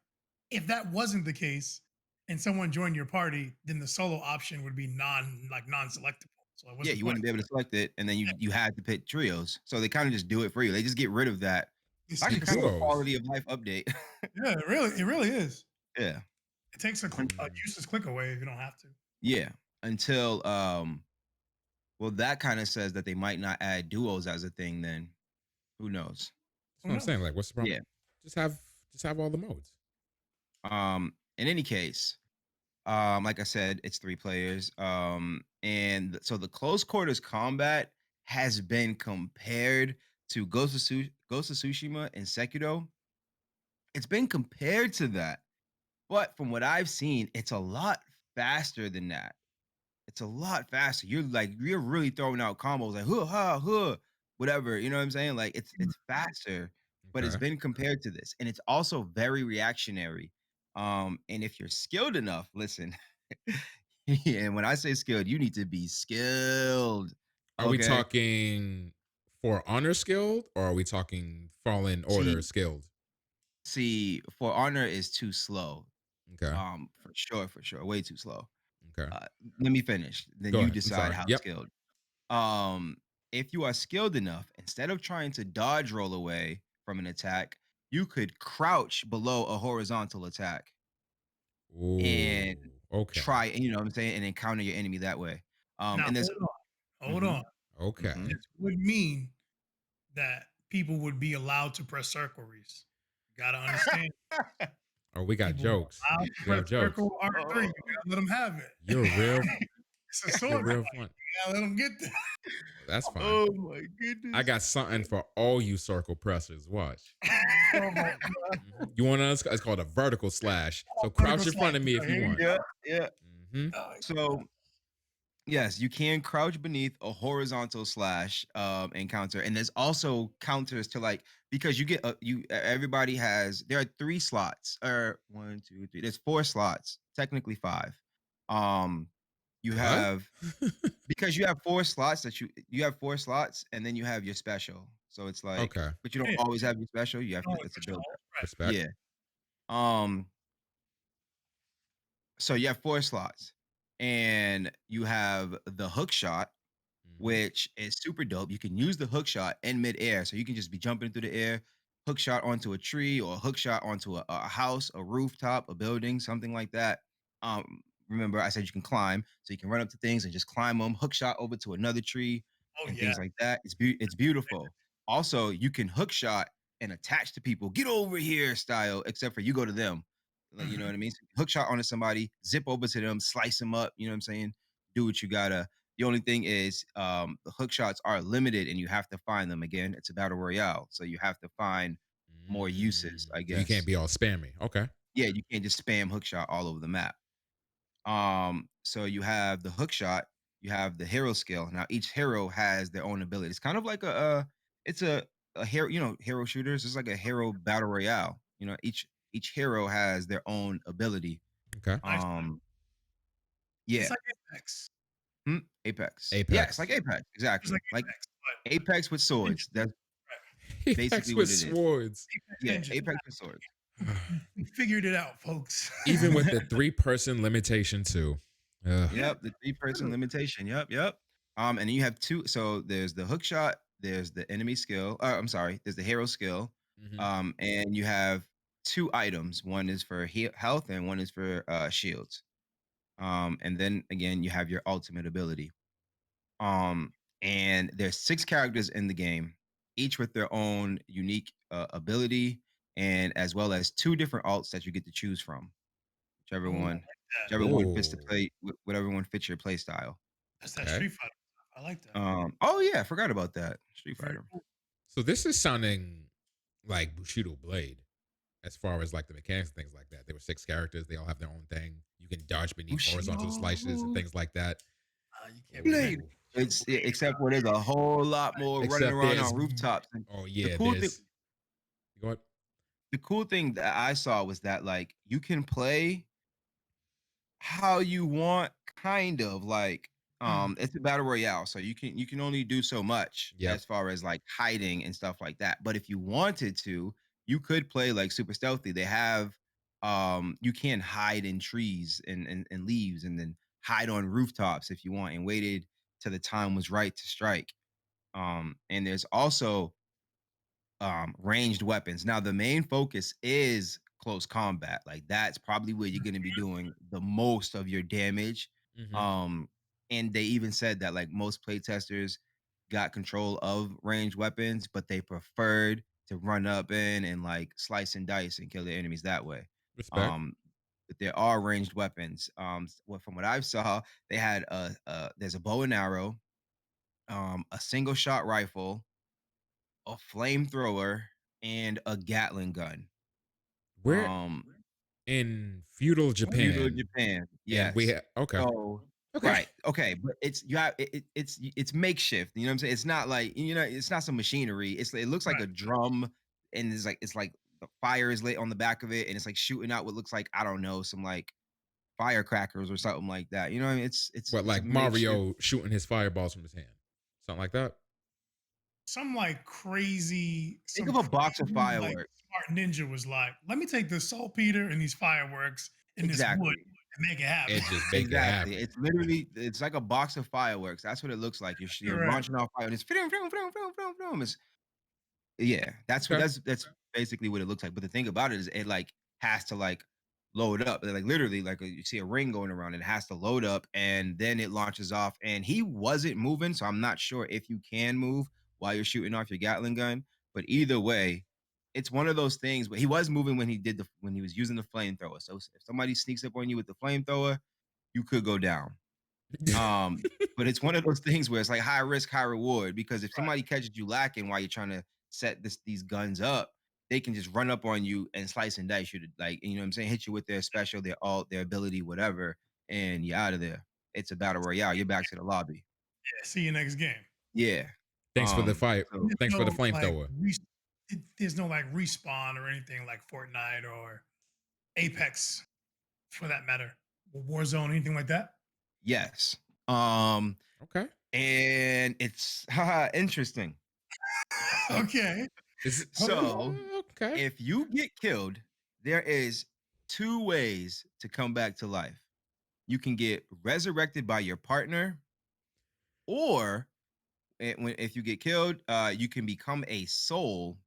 if that wasn't the case and someone joined your party, then the solo option would be non-selectable. So like, what's Yeah, the you point? wouldn't be able to select it, and then Yeah, you had to pick trios. So they kind of just do it for you. They just get rid of that. it's The Actually, super kind of a simple. duos. quality of life update. Yeah, it really is. Yeah. It takes a Mm. useless click away if you don't have to. Yeah. Until well, that kind of says that they might not add duos as a thing then. Who knows? That's Who what I'm saying. knows? Like, what's the problem? Yeah. Just have just have all the modes. In any case, like I said, it's 3 players. And so the close quarters combat has been compared to Ghost of Tsushima and Sekiro. It's been compared to that. But from what I've seen, it's a lot faster than that. It's a lot faster. You're really throwing out combos like huh ha huh, whatever. You know what I'm saying? Like it's faster, but it's Okay. been compared to this, and it's also very reactionary. And if you're skilled enough, listen. And when I say skilled, you need to be skilled. Are we Okay. talking For Honor skilled or are we talking Fallen Order See, skilled? For honor is too slow. Okay. For sure, way too slow. Okay. Uh, Let me finish. Then Go you ahead. I'm decide sorry. how Yep. skilled. If you are skilled enough, instead of trying to dodge roll away from an attack, you could crouch below a horizontal attack. and Ooh. Okay. try, and you know what I'm saying, and encounter your enemy that way. Now And there's hold mhm, on. mhm. Okay. This would mean that people would be allowed to press circle, Reese. You gotta understand. Oh, we got People jokes. are allowed to We press have jokes. circle R3. Oh, You gotta let them have it. You're real. It's a You're sword real fight. fun. You gotta let them get there. That's fine. oh my I goodness. got something for all you circle pressers. Watch. Oh my god. You want to? It's called a vertical slash. Oh, So vertical crouch in front slash. of me if you Here you want. go. Yeah, yeah. Hmm. Oh, So yes, you can crouch beneath a horizontal slash encounter, and there's also counters to like because you get everybody has there are 3 slots or 1, 2, 3. There's 4 slots, technically 5. Um, you What? have because you have 4 slots you have 4 slots, and then you have your special. So it's like, Okay. but you don't yeah. always have your special. You have No, to it's a but you build up. right. Respect. Yeah. Um, so you have 4 slots, and you have the hook shot, Hmm. which is super dope. You can use the hook shot in midair. So you can just be jumping through the air, hook shot onto a tree or hook shot onto a house, a rooftop, a building, something like that. Remember, I said you can climb, so you can run up to things and just climb them, hook shot over to another tree Oh and yeah. things like that. It's beautiful. Also, you can hook shot and attach to people, get over here style, except for you go to them. Like, you know Mhm. what I mean? So hook shot onto somebody, zip over to them, slice them up, you know what I'm saying? Do what you gotta. The only thing is, the hook shots are limited, and you have to find them. Again, it's a battle royale, so you have to find more uses, I So you can't guess. be all spammy. Okay. Yeah, you can't just spam hook shot all over the map. So you have the hook shot, you have the hero skill. Now each hero has their own ability. It's kind of like it's a hero, hero shooters. It's like a hero battle royale. Each hero has their own ability. Okay. Nice. Um, It's yeah. like Apex. Apex. Yeah, it's like Apex. Apex, It's like exactly. Like Apex, but Apex with ninja. swords. That's Right. basically Apex with what it is. swords. Apex Yeah, ninja. Apex with swords. We figured it out, folks. Even with the 3-person limitation too. Ugh. Yeah. Yep, the 3-person Literally. limitation. Yep, yep. And then you have two. So there's the hook shot, there's the enemy skill. I'm sorry, there's the hero skill. Hmm. And you have 2 items. One is for health, and one is for shields. And then again, you have your ultimate ability. Um, and there's 6 characters in the game, each with their own unique ability, and as well as 2 different alts that you get to choose from. Whichever Oh, I one, like that. whichever one fits the Oh. play, whatever one fits your play style. That's that Okay. Street Fighter stuff. I like that. Oh yeah, I forgot about that. Street Very Fighter. cool. So this is sounding like Bushido Blade as far as like the mechanics and things like that. There were 6 characters. They all have their own thing. You can dodge beneath horizontal slices and Bushido things like that. You can't be mad. Blade. Oh. It's Blade. except where there's a whole lot more running Except around there's on rooftops. And oh the yeah, cool thing, there's you go ahead. the cool thing that I saw was that like you can play how you want, kind of like Mm. it's a battle royale, so you can only do so much Yep. as far as like hiding and stuff like that. But if you wanted to, you could play like super stealthy. They have you can hide in trees and leaves, and then hide on rooftops if you want, and waited till the time was right to strike. And there's also ranged weapons. Now the main focus is close combat. Like that's probably where you're going to be doing the most of your damage. Hmm. Um, and they even said that like most playtesters got control of ranged weapons, but they preferred to run up in and like slice and dice and kill their enemies that way. Respect. Um, but there are ranged weapons. From what I saw, they had there's a bow and arrow, a single shot rifle, a flamethrower, and a Gatling gun. We're Um, in feudal feudal Japan, Japan, and we yes. okay, So okay. right, okay, but it's you have it's makeshift. You know what I'm saying? It's not like it's not some machinery. It looks like Right. a drum, and it's like the fire is lit on the back of it, and it's like shooting out what looks like, I don't know, some like firecrackers or something like that. You know what I mean? What It's a like makeshift. Mario shooting his fireballs from his hand, something like that. Some like crazy, Think some of a box of crazy like fireworks. smart ninja was like, let me take this saltpeter and these fireworks in this wood Exactly. and make it happen. And just make it Exactly. happen. It's literally it's like a box of fireworks. That's what it looks like. You're You're right. launching off fire, and it's vroom, vroom, vroom, vroom, vroom, vroom. Yeah, that's what Okay. that's basically what it looks like. But the thing about it is it like has to like load up. Like literally, like you see a ring going around, and it has to load up, and then it launches off. And he wasn't moving, so I'm not sure if you can move while you're shooting off your Gatling gun. But either way, it's one of those things. But he was moving when he was using the flamethrower. So if somebody sneaks up on you with the flamethrower, you could go down. Um, but it's one of those things where it's like high risk, high reward, because if Right. somebody catches you lacking while you're trying to set these guns up, they can just run up on you and slice and dice you to, like, you know what I'm saying, hit you with their special, their ability, whatever, and you're out of there. It's a battle royale. You're back to the lobby. Yeah, see you next game. Yeah. Thanks for the fight. So There's Thanks for the no like flamethrower. there's no like respawn or anything like Fortnite or Apex for that matter. Warzone, anything like that. yes. Okay. And it's interesting. Okay. Is it So okay? if you get killed, there is two ways to come back to life. You can get resurrected by your partner, or if you get killed, you can become a soul,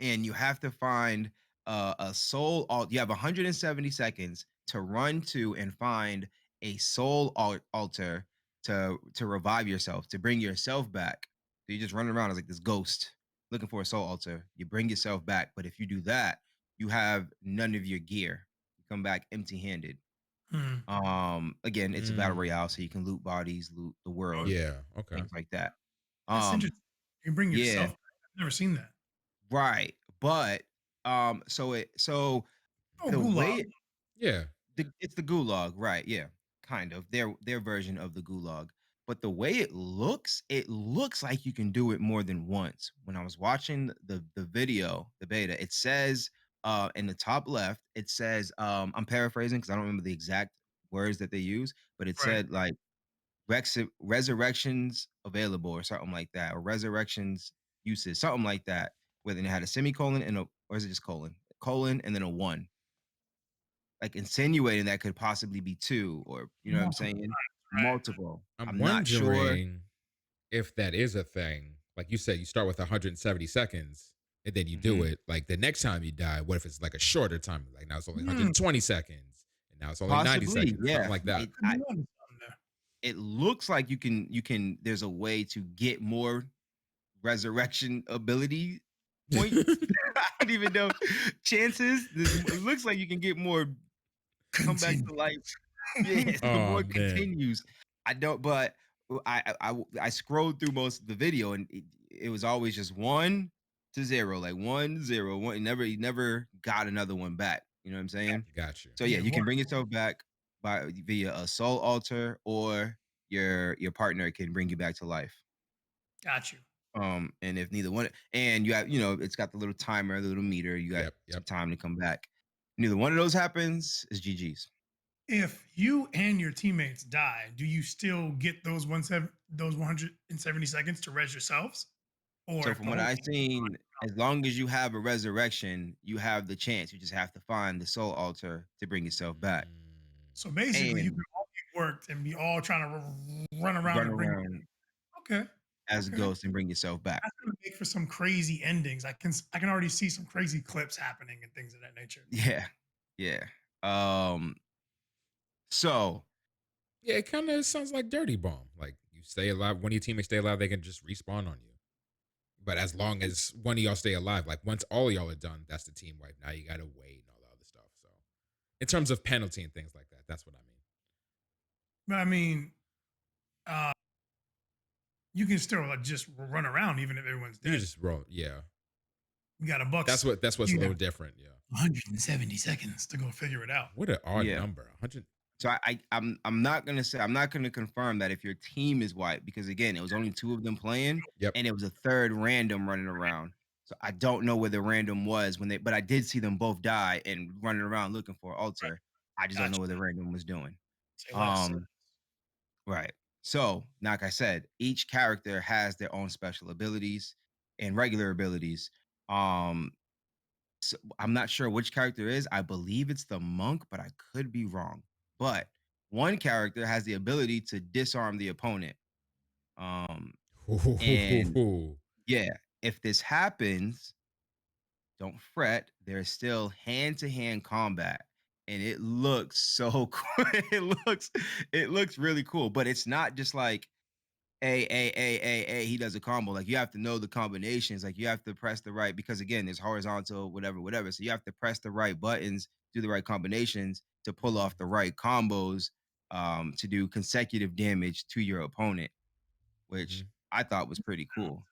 and you have to find a soul. You have 170 seconds to run to and find a soul altar to revive yourself, to bring yourself back. So you just run around as like this ghost looking for a soul altar. You bring yourself back, but if you do that, you have none of your gear. You come back empty-handed. Hmm. Again, it's a battle Mm, royale, so you can loot bodies, loot the world, Okay. yeah. Okay. things like that. That's Um, interesting. You can bring yeah, yourself back. I've never seen that. right. But so Oh, the gulag. way Yeah. it's the gulag, right? Yeah, kind of their version of the gulag. But the way it looks like you can do it more than once. When I was watching the video, the beta, it says in the top left, it says I'm paraphrasing because I don't remember the exact words that they use, but it Right. said like resurrections available or something like that, or resurrections uses, something like that, where then it had a semicolon and a, or is it just colon and then a one, like insinuating that could possibly be two, or you know what I'm Multiple saying, times. Right. multiple. I'm I'm not sure. wondering if that is a thing. Like you said, you start with 170 seconds and then you do Mhm. it. Like the next time you die, what if it's like a shorter time? Like now it's only Hmm. 120 seconds and now it's only 90 Possibly, seconds, something yeah. like that. Could be onto something there. It looks like you can. There's a way to get more resurrection ability points. I don't even know chances. It looks like you can get more come back Continue. to life. Yes, the Oh more man. continues. I don't, but I scrolled through most of the video, and it was always just 1 to 0, like 1 0 1. He never got another one back. You know what I'm saying? Got you. So yeah, Yeah, you one. can bring yourself back by via a soul altar, or your partner can bring you back to life. Got you. And if neither one, and you have, it's got the little timer, the little meter, you got Yep. some Yep. time to come back. Neither one of those happens is GG's. If you and your teammates die, do you still get those 170 seconds to res yourselves? Or So if from the what whole I've team, seen, as long as you have a resurrection, you have the chance. You just have to find the soul altar to bring yourself back Mm, so basically you and can all be worked and be all trying to run around run and bring. around Okay, as a okay. ghost and bring yourself back. That's gonna make for some crazy endings. I can already see some crazy clips happening and things of that nature. Yeah. Yeah. Um, so yeah, it kind of sounds like Dirty Bomb. Like you stay alive. One of your teammates stay alive, they can just respawn on you. But as long as one of y'all stay alive, like once all y'all are done, that's the team wipe. Now you gotta wait and all the other stuff. So in terms of penalty and things like that, that's what I mean. But I mean, uh, you can still just run around even if everyone's You can dead. just roll. Yeah. You got a bucks. That's what's a You got little different. Yeah. 170 seconds to go figure it out. What an odd yeah. number. 100. So I'm not gonna say, I'm not gonna confirm that if your team is white, because again, it was only two of them playing, Yep. and it was a third random running around. So I don't know where the random was when but I did see them both die and running around looking for an Right. altar. I just don't know Gotcha. what the random was doing. Say less. Um, right. So, like I said, each character has their own special abilities and regular abilities. Um, so I'm not sure which character is. I believe it's the monk, but I could be wrong. But one character has the ability to disarm the opponent. Um, and yeah, if this happens, don't fret. There's still hand-to-hand combat. and it looks so cool. It looks really cool, but it's not just like a he does a combo. Like you have to know the combinations. Like you have to press the right, because again, there's horizontal, whatever. So you have to press the right buttons, do the right combinations to pull off the right combos, to do consecutive damage to your opponent, which Mhm. I thought was pretty cool.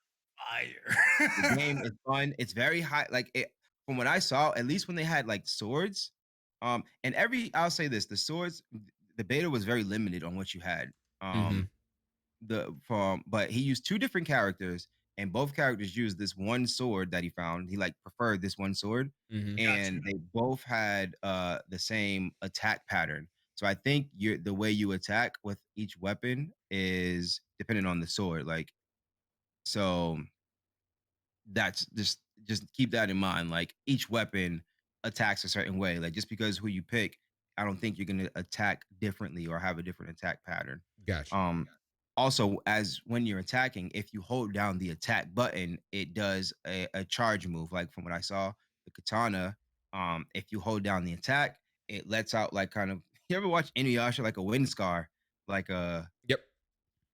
The Fire. game is fun. It's very high. Like it, from what I saw, at least when they had like swords, and I'll say this: the swords, the beta was very limited on what you had. Mhm. But he used two different characters, and both characters used this one sword that he found. He like preferred this one sword, Mhm. Got you. and they both had the same attack pattern. So I think the way you attack with each weapon is dependent on the sword. Like so that's just keep that in mind. Like each weapon attacks a certain way. Like just because who you pick, I don't think you're gonna attack differently or have a different attack pattern. Got you. Um Also, as when you're attacking, if you hold down the attack button, it does a charge move. Like from what I saw, the katana, if you hold down the attack, it lets out like kind of you ever watch Inuyasha like a wind scar, like a Yep.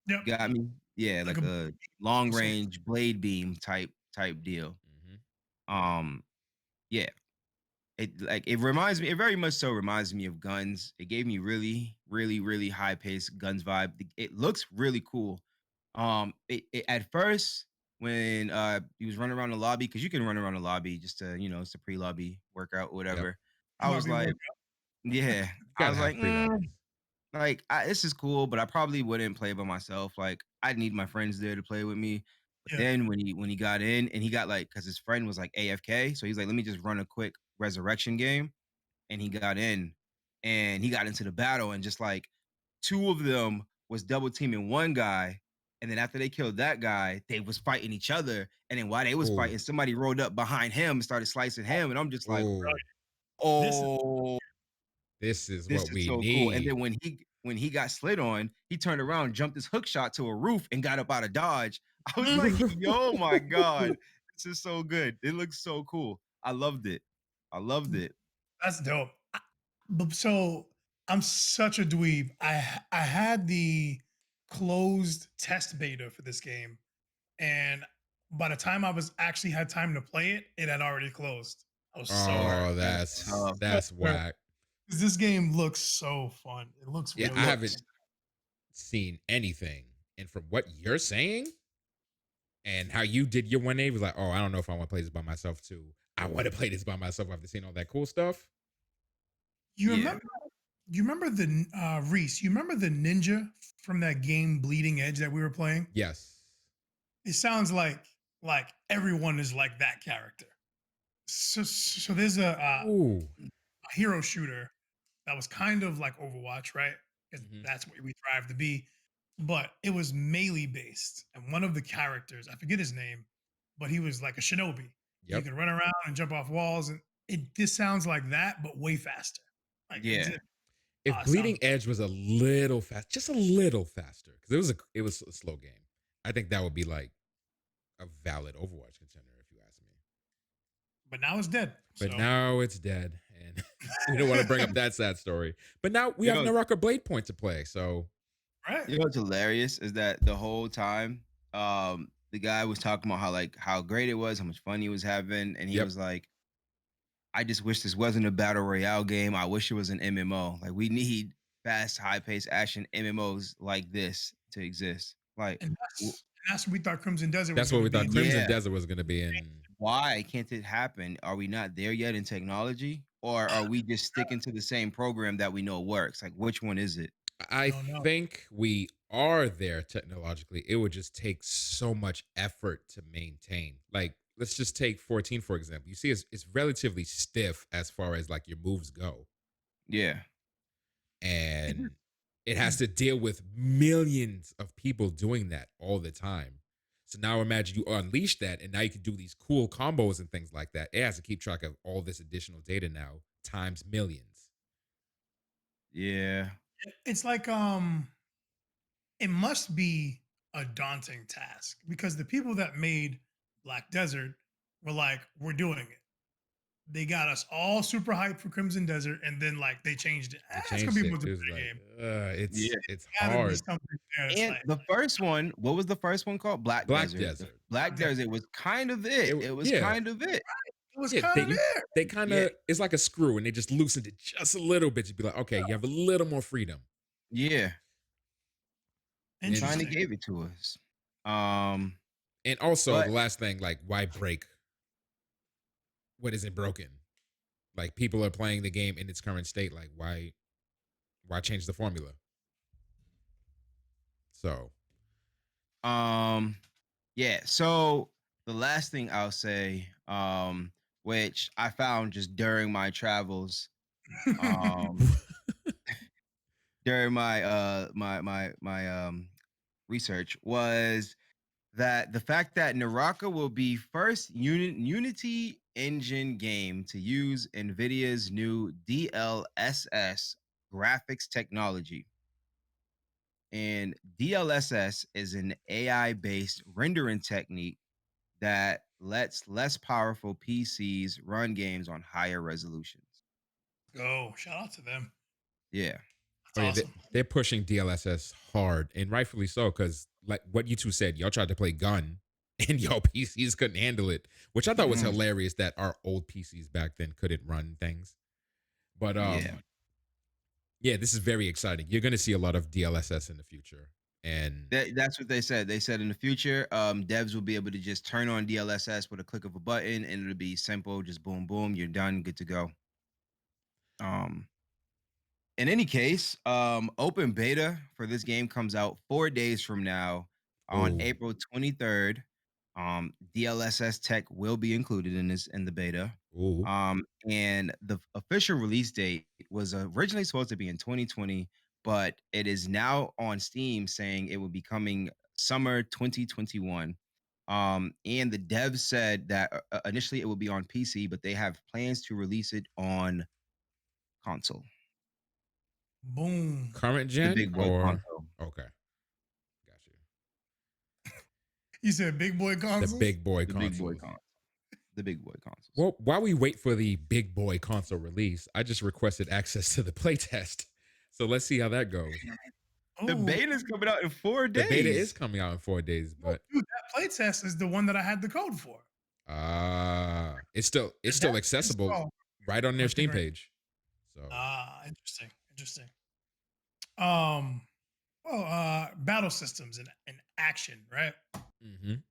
Yep. got me? Yeah, Like like a a long so range blade beam type deal. Mhm. Um, yeah, it reminds me. It very much so reminds me of Guns. It gave me really high paced Guns vibe. It looks really cool. At first when he was running around the lobby, because you can run around the lobby just to it's a pre lobby workout, Yep. whatever. I was lobby like, workout. yeah, I Gotta was have like, pre-lobbies. like this is cool, but I probably wouldn't play by myself. Like I'd need my friends there to play with me. But Yeah. then when he got in and he got like because his friend was like AFK, so he's like, let me just run a quick resurrection game, and he got in and he got into the battle and just like two of them was double teaming one guy. And then after they killed that guy, they was fighting each other. And then while they was Oh. fighting, somebody rolled up behind him and started slicing him. And I'm just like, Bro, Oh. this is oh, This is this what is we so cool. And need. then when he got slid on, he turned around, jumped his hook shot to a roof, and got up out of dodge. I was like, yo, my God, this is so good. It looks so cool. I loved it. I loved it. that's dope. But so I'm such a dweeb. I had the closed test beta for this game, and by the time I was actually had time to play it, it had already closed. I was so Oh, Oh, that's that's tough. that's whack. because this game looks so fun. It looks Yeah, It really I good. looks haven't seen anything. And from what you're saying and how you did your 1A was like, oh, I don't know if I want to play this by myself too. I want to play this by myself after seeing all that cool stuff. You yeah. remember? You remember the Reese? You remember the ninja from that game Bleeding Edge that we were playing? Yes. It sounds like everyone is like that character. So there's Ooh. a hero shooter that was kind of like Overwatch, right? Because Mhm. that's what we thrive to be. But it was melee based, and one of the characters, I forget his name, but he was like a shinobi. He Yep. could run around and jump off walls, and it this sounds like that, but way faster. Like it Yeah. just If sounds Bleeding Edge was a little fast, just a little faster, because it was a slow game. I think that would be like a valid Overwatch contender, if you ask me. but now it's dead. But So now it's dead, and we don't want to bring up that sad story. But now we You have know, Naraka Bladepoint to play, so right. you know what's hilarious is that the whole time, the guy was talking about how great it was, how much fun he was having, and he yep. was like, "I just wish this wasn't a battle royale game. I wish it was an MMO. Like we need fast, high paced action MMOs like this to exist. Like, And that's what we thought Crimson Desert was That's what going to we be. thought Crimson yeah, Desert was going to be in. why can't it happen? Are we not there yet in technology, or are we just sticking to the same program that we know works? Like, which one is it? I No, no. think we are there technologically. It would just take so much effort to maintain. Like, let's just take 14 for example. You see, it's relatively stiff as far as like your moves go, Yeah, It and it has is. to deal with millions of people doing that all the time. So now imagine you unleash that, and now you can do these cool combos and things like that. It has to keep track of all this additional data now times millions. yeah, It's like it must be a daunting task because the people that made Black Desert were like, we're doing it. they got us all super hyped for Crimson Desert, and then like they changed it. They It's gonna changed be a it. It was multiplayer like, game. Yeah. it's Gotta be hard. something there. It's And like the first one, what was the first one called? Black Black Desert. The Desert. Black Desert was kind of it. It was Yeah, kind of it. it was yeah. kind of there. They kind Yeah. of it's like a screw, and they just loosened it just a little bit to be like, okay, you have a little more freedom. Yeah. Kind of Interesting. gave it to us. And also But the last thing, like, why break what isn't broken? Like, people are playing the game in its current state. Like, why change the formula? So, yeah. So the last thing I'll say, which I found just during my travels, um, during my research was that the fact that Naraka will be first Unity engine game to use NVIDIA's new DLSS graphics technology. And DLSS is an AI based rendering technique that lets less powerful PCs run games on higher resolutions. Go. Shout out to them. Yeah. That's oh yeah, awesome. they're pushing DLSS hard, and rightfully so, because like what you two said, y'all tried to play Gun, and y'all PCs couldn't handle it, which I thought was Mhm. hilarious that our old PCs back then couldn't run things. But Yeah. yeah, this is very exciting. You're going to see a lot of DLSS in the future, and That's what they said. They said in the future, devs will be able to just turn on DLSS with a click of a button, and it'll be simple. Just boom, boom, you're done, good to go. Um, in any case, open beta for this game comes out 4 days from now on oh, April 23rd. DLSS tech will be included in the beta. oh, And the official release date was originally supposed to be in 2020, but it is now on Steam saying it will be coming summer 2021. And the devs said that initially it will be on PC, but they have plans to release it on console, Boom. current the gen big boy or console, okay, got you. You said big boy The consoles? big boy the big boy consoles. console, the big boy consoles. Well, while we wait for the big boy console release, I just requested access to the playtest. So let's see how that goes. The Oh, beta is coming out in 4 days. The beta is coming out in 4 days, but dude, that playtest is the one that I had the code for. it's still accessible Oh, right on their first thing Steam right. page. So Interesting. Interesting. Well, battle systems and action, right? mhm.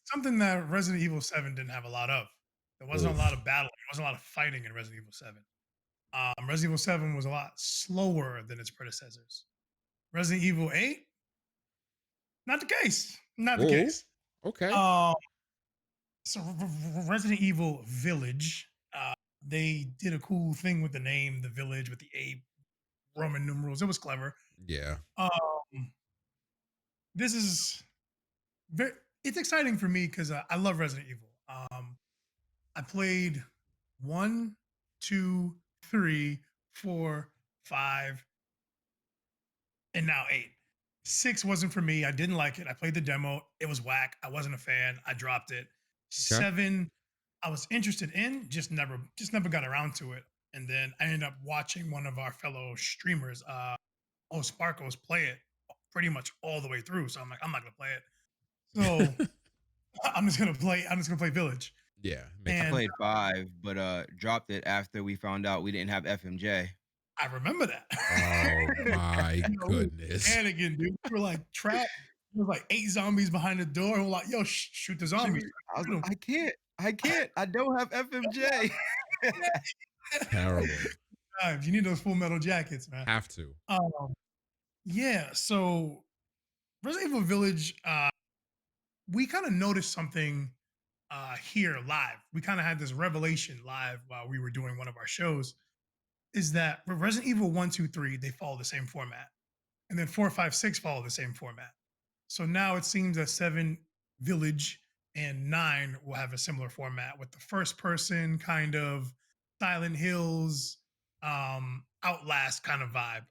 Something that Resident Evil 7 didn't have a lot of. There wasn't a lot Oof. of battling. There wasn't a lot of fighting in Resident Evil 7. Resident Evil 7 was a lot slower than its predecessors. Resident Evil 8, not the case. Not the Oh, case. okay. Um, so Resident Evil Village, they did a cool thing with the name, the village with the A Roman numerals. It was clever. Yeah. Um, this is very. It's exciting for me because I love Resident Evil. I played 1, 2, 3, 4, 5, and now 8. 6 wasn't for me. I didn't like it. I played the demo. It was whack. I wasn't a fan. I dropped it. Okay. 7, I was interested in, just never got around to it. And then I ended up watching one of our fellow streamers, Sparkles, play it pretty much all the way through. So I'm like, I'm not gonna play it. So I'm just gonna play Village. Yeah, makes I sense. And played 5, but dropped it after we found out we didn't have FMJ. I remember that. Oh my You know, we were goodness. panicking, dude. We were like trapped. There was like 8 zombies behind the door. We're like, yo, shoot the zombies. I was Shoot like, 'em. I can't. I don't have FMJ. Terrible. Times. You need those full metal jackets, man. Have to. Yeah, so Resident Evil Village, we kind of noticed something here live. We kind of had this revelation live while we were doing one of our shows. Is that Resident Evil 1, 2, 3, they follow the same format. And then 4, 5, 6 follow the same format. So now it seems that 7 Village and 9 will have a similar format with the first person kind of Silent Hills, Outlast kind of vibe.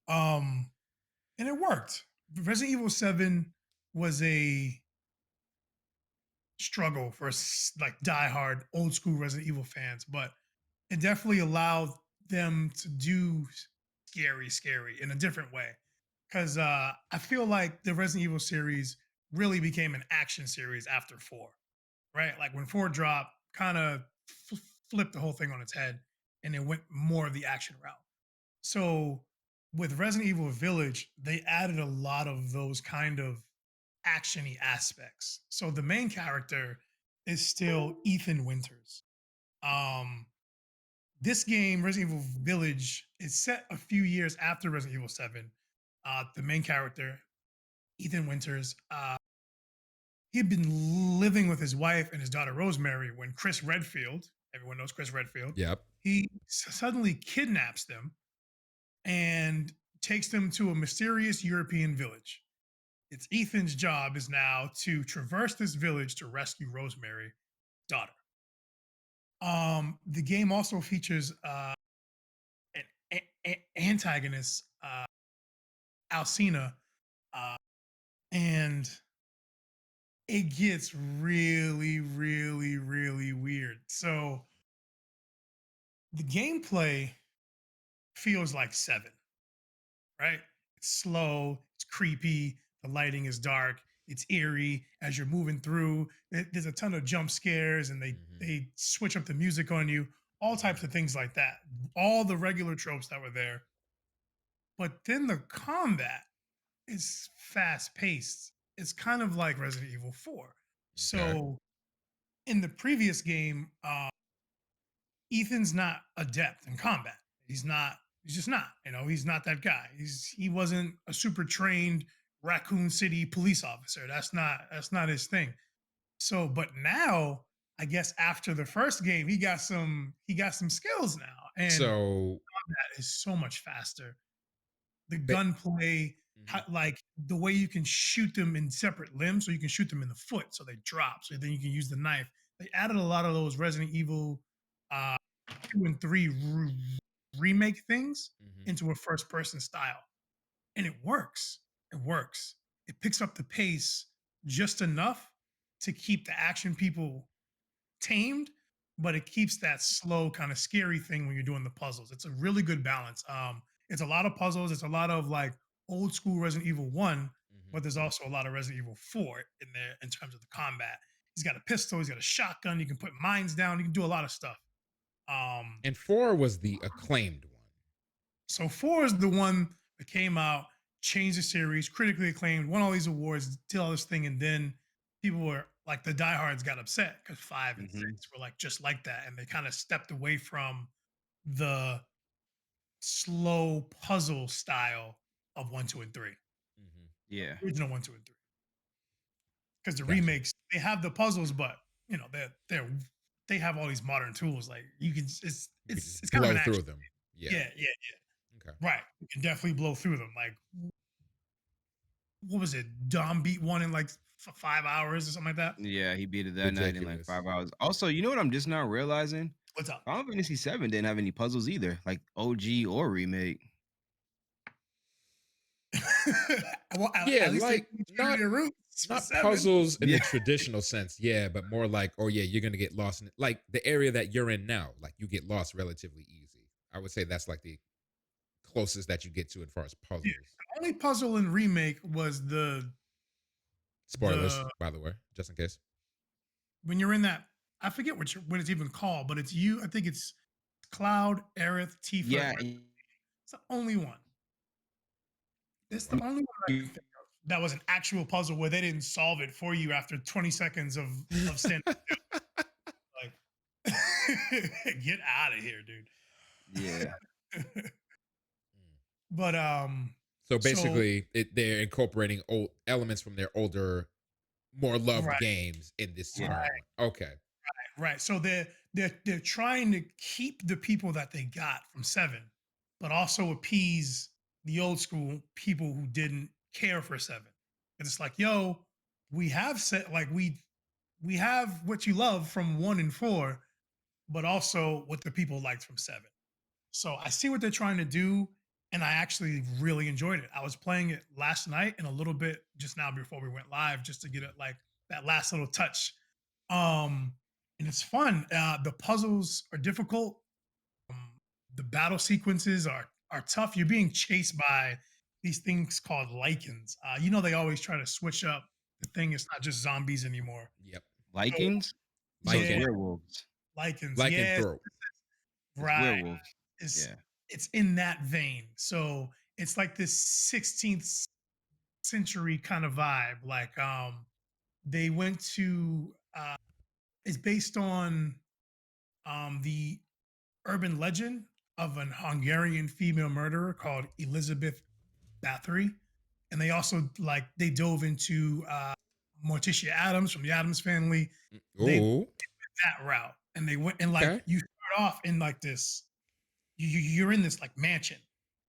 And it worked. Resident Evil 7 was a struggle for like diehard old school Resident Evil fans, but it definitely allowed them to do scary in a different way. Because I feel like the Resident Evil series really became an action series after four, right? Like when four dropped, kind of flipped the whole thing on its head and it went more of the action route. So with Resident Evil Village, they added a lot of those kind of actiony aspects. So the main character is still Ethan Winters. Um, this game, Resident Evil Village, is set a few years after Resident Evil 7. The main character, Ethan Winters, he had been living with his wife and his daughter Rosemary when Chris Redfield, everyone knows Chris Redfield, Yep. he suddenly kidnaps them and takes them to a mysterious European village. It's Ethan's job is now to traverse this village to rescue Rosemary, daughter. The game also features an antagonist, Alcina, uh, and it gets really weird. So the gameplay feels like seven, right? It's slow, it's creepy, the lighting is dark, it's eerie as you're moving through. There's a ton of jump scares, and they switch up the music on you, all types of things like that. All the regular tropes that were there. But then the combat is fast paced. It's kind of like Resident Evil 4. Okay. So in the previous game, Ethan's not adept in combat. He's not. He's just not. You know, he's not that guy. He wasn't a super trained Raccoon City police officer. That's not his thing. So, but now I guess after the first game, he got some skills now, and So, that is so much faster. The ba- gunplay, mhm. like the way you can shoot them in separate limbs, so you can shoot them in the foot, so they drop. So then you can use the knife. They added a lot of those Resident Evil uh, 2 and 3 remake things Mhm. into a first person style. And it works. It works. It picks up the pace just enough to keep the action people tamed, but it keeps that slow, kind of scary thing when you're doing the puzzles. It's a really good balance. It's a lot of puzzles. It's a lot of like old school Resident Evil 1, Mhm. but there's also a lot of Resident Evil 4 in there in terms of the combat. He's got a pistol, he's got a shotgun, you can put mines down, you can do a lot of stuff. Um, And 4 was the acclaimed one. So 4 is the one that came out, changed the series, critically acclaimed, won all these awards, did all this thing, and then people were like the diehards got upset because 5 and 6 Hmm. were like just like that, and they kind of stepped away from the slow puzzle style of 1, 2, and 3, Mhm. Yeah. original 1, 2, and 3. Because the Gotcha. remakes they have the puzzles, but you know they have all these modern tools. Like you can, it's You could it's just it's kind of blow an through action. them. Yeah. Yeah, Okay. right. You can definitely blow through them. Like what was it? Dom beat one in like 5 hours or something like that. Yeah, he beat it that night in like Ridiculous. 5 hours. Also, you know what I'm just now realizing? What's up? Final Fantasy 7 didn't have any puzzles either, like OG or remake. Well, Yeah, at least they like stayed true to not their roots for not seven. puzzles in the Yeah. traditional sense, yeah, but more like, oh yeah, you're gonna get lost in it. Like the area that you're in now, like you get lost relatively easy. I would say that's like the closest that you get to as far as Yeah. puzzles. The only puzzle in remake was Spoilers, the by the way, just in case. when you're in that. I forget what it's even called, but it's you. I think it's Cloud, Aerith, Tifa, and Yeah. it's the only one. It's the only one I can think of that was an actual puzzle where they didn't solve it for you after 20 seconds of standing like get out of here, Yeah. dude. But So so basically, they're incorporating old elements from their older, more loved right, games in this Yeah. current one. Okay. right. So they're trying to keep the people that they got from seven, but also appease the old school people who didn't care for seven. And it's like, yo, we have set like we have what you love from 1 and 4, but also what the people liked from seven. So I see what they're trying to do, and I actually really enjoyed it. I was playing it last night and a little bit just now before we went live, just to get it like that last little touch. Um, and it's fun. The puzzles are difficult. Um, the battle sequences are tough. You're being chased by these things called lichens. They always try to switch up the thing. It's not just zombies anymore. Yep. So Lycans? So it's yeah, Lycan. werewolves. lichens. Lycan Yes, throat. It's right. werewolves. It's Yeah. it's in that vein. So it's like this 16th century kind of vibe. Like they went to it's based on the urban legend of an Hungarian female murderer called Elizabeth Bathory. And they also they dove into Morticia Adams from the Adams family. They Oh, that route. And they went and okay. you start off in this you're in this mansion,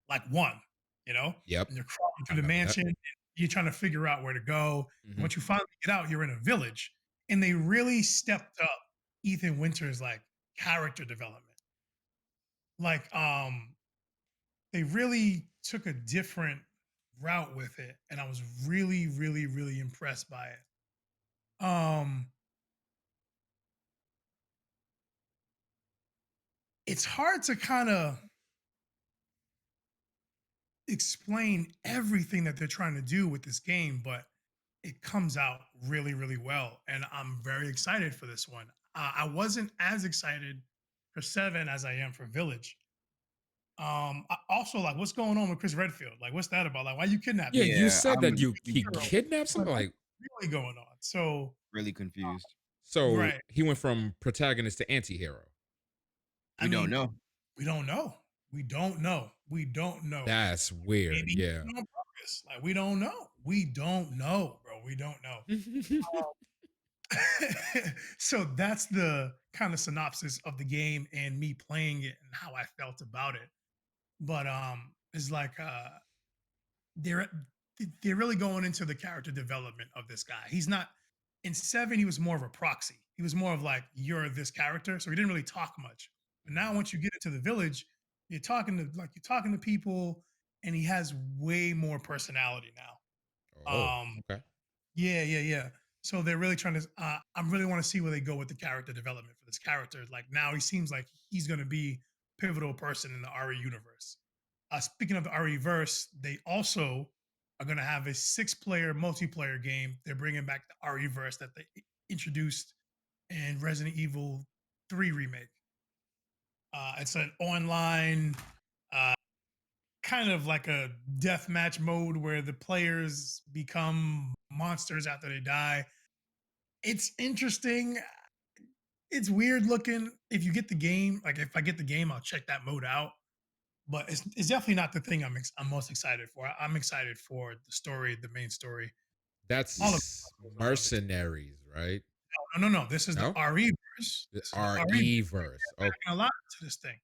like one, Yep. and you're crawling I through the remember that. mansion. And you're trying to figure out where to go. And Hmm. once you finally get out, you're in a village, and they really stepped up Ethan Winter's character development. Like, they really took a different route with it, and I was really, really, really impressed by it. It's hard to kind of explain everything that they're trying to do with this game, but it comes out really, really well. And I'm very excited for this one. I wasn't as excited for Seven as I am for Village. Also, what's going on with Chris Redfield? Like, what's that about? Like, why you kidnap Yeah, him? you Yeah, said that I'm he kidnapped Like, something. what's Like, really going on? So, really confused. so right. he went from protagonist to anti-hero. I We don't mean, know. we don't know. We don't know. We don't know. That's weird. Maybe Yeah. on purpose. Like, we don't know. We don't know, bro. We don't know. So that's the kind of synopsis of the game and me playing it and how I felt about it. But it's they're they're really going into the character development of this guy. He's not in Seven. He was more of a proxy. He was more of you're this character, so he didn't really talk much. But now once you get into the village, you're talking to people, and he has way more personality now. Oh, okay. Yeah, yeah, yeah. So they're really trying to. I really want to see where they go with the character development for this character. Like now, he seems like he's going to be a pivotal person in the RE universe. Speaking of the RE verse, they also are going to have a six-player multiplayer game. They're bringing back the RE verse that they introduced in Resident Evil 3 remake. It's an online uh, kind of like a deathmatch mode where the players become monsters after they die. It's interesting. It's weird looking. If you get the game, if I get the game, I'll check that mode out. But it's definitely not the thing I'm most excited for. I'm excited for the story, the main story, all of That's it goes on, obviously. mercenaries, right? No, no, no. This is the No, RE verse. the This is the RE RE verse. verse. They're Oh, adding a lot to this thing.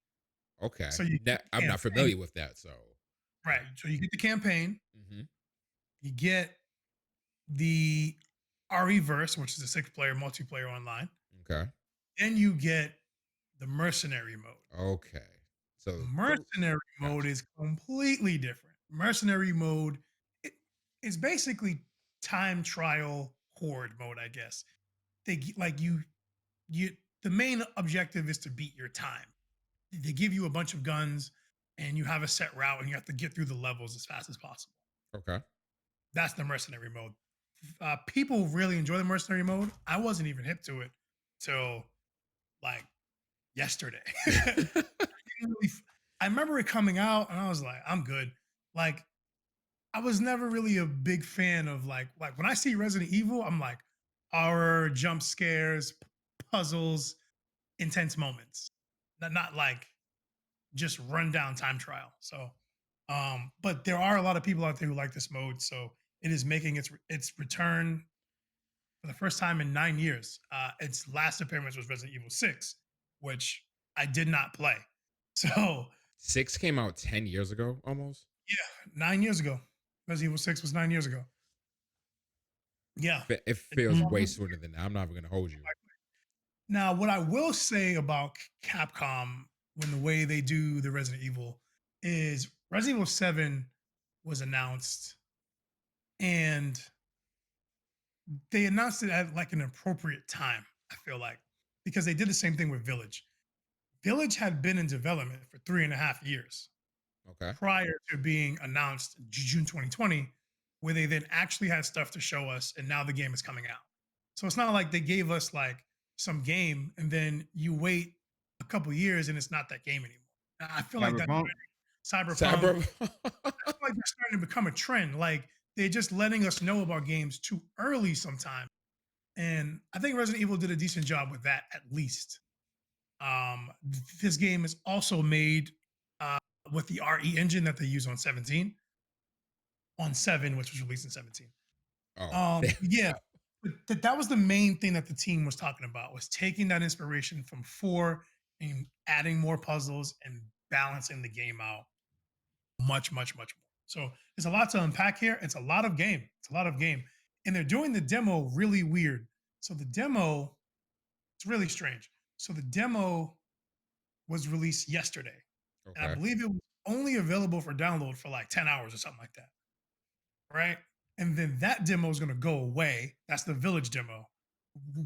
okay. So you get That the I'm not campaign, familiar with that. So, right? So you get the campaign. hmm, You get the RE verse, which is a six-player multiplayer online. okay, Then you get the mercenary mode. okay. So, Mercenary mode gotcha. is completely different. Mercenary mode is basically time trial horde mode, I guess. You the main objective is to beat your time. They give you a bunch of guns and you have a set route and you have to get through the levels as fast as possible. Okay. That's the mercenary mode. People really enjoy the mercenary mode. I wasn't even hip to it till like yesterday. I remember it coming out and I was like, I'm good. Like, I was never really a big fan of when I see Resident Evil, I'm like horror, jump scares, puzzles, intense moments. Not like just run down time trial. So but there are a lot of people out there who like this mode. So it is making its return for the first time in 9 years. Its last appearance was Resident Evil 6, which I did not play. So 6 came out 10 years ago almost. yeah, 9 years ago. Resident Evil 6 was 9 years ago. Yeah. It feels way sooner than that. I'm not even going to hold you. Now, what I will say about Capcom when the way they do the Resident Evil is Resident Evil 7 was announced and they announced it at an appropriate time. I feel like, because they did the same thing with Village. Village had been in development for 3.5 years Okay. prior to being announced June 2020, where they then actually had stuff to show us, and now the game is coming out. So it's not like they gave us like some game and then you wait a couple years and it's not that game anymore. I feel like that Cyberpunk. Cyberpunk, Cyber. I feel like they're starting to become a trend. Like they're just letting us know about games too early sometimes. And I think Resident Evil did a decent job with that at least. Um, this game is also made uh, with the RE engine that they use on 17, on 7, which was released in 17. Oh, Yeah, but that was the main thing that the team was talking about, was taking that inspiration from 4 and adding more puzzles and balancing the game out much, much, much more. So there's a lot to unpack here. It's a lot of game. It's a lot of game. And they're doing the demo really weird. So the demo, it's really strange. So the demo was released yesterday. And I okay. believe it was only available for download for like 10 hours or something like that. Right. And then that demo is going to go away. That's the Village demo.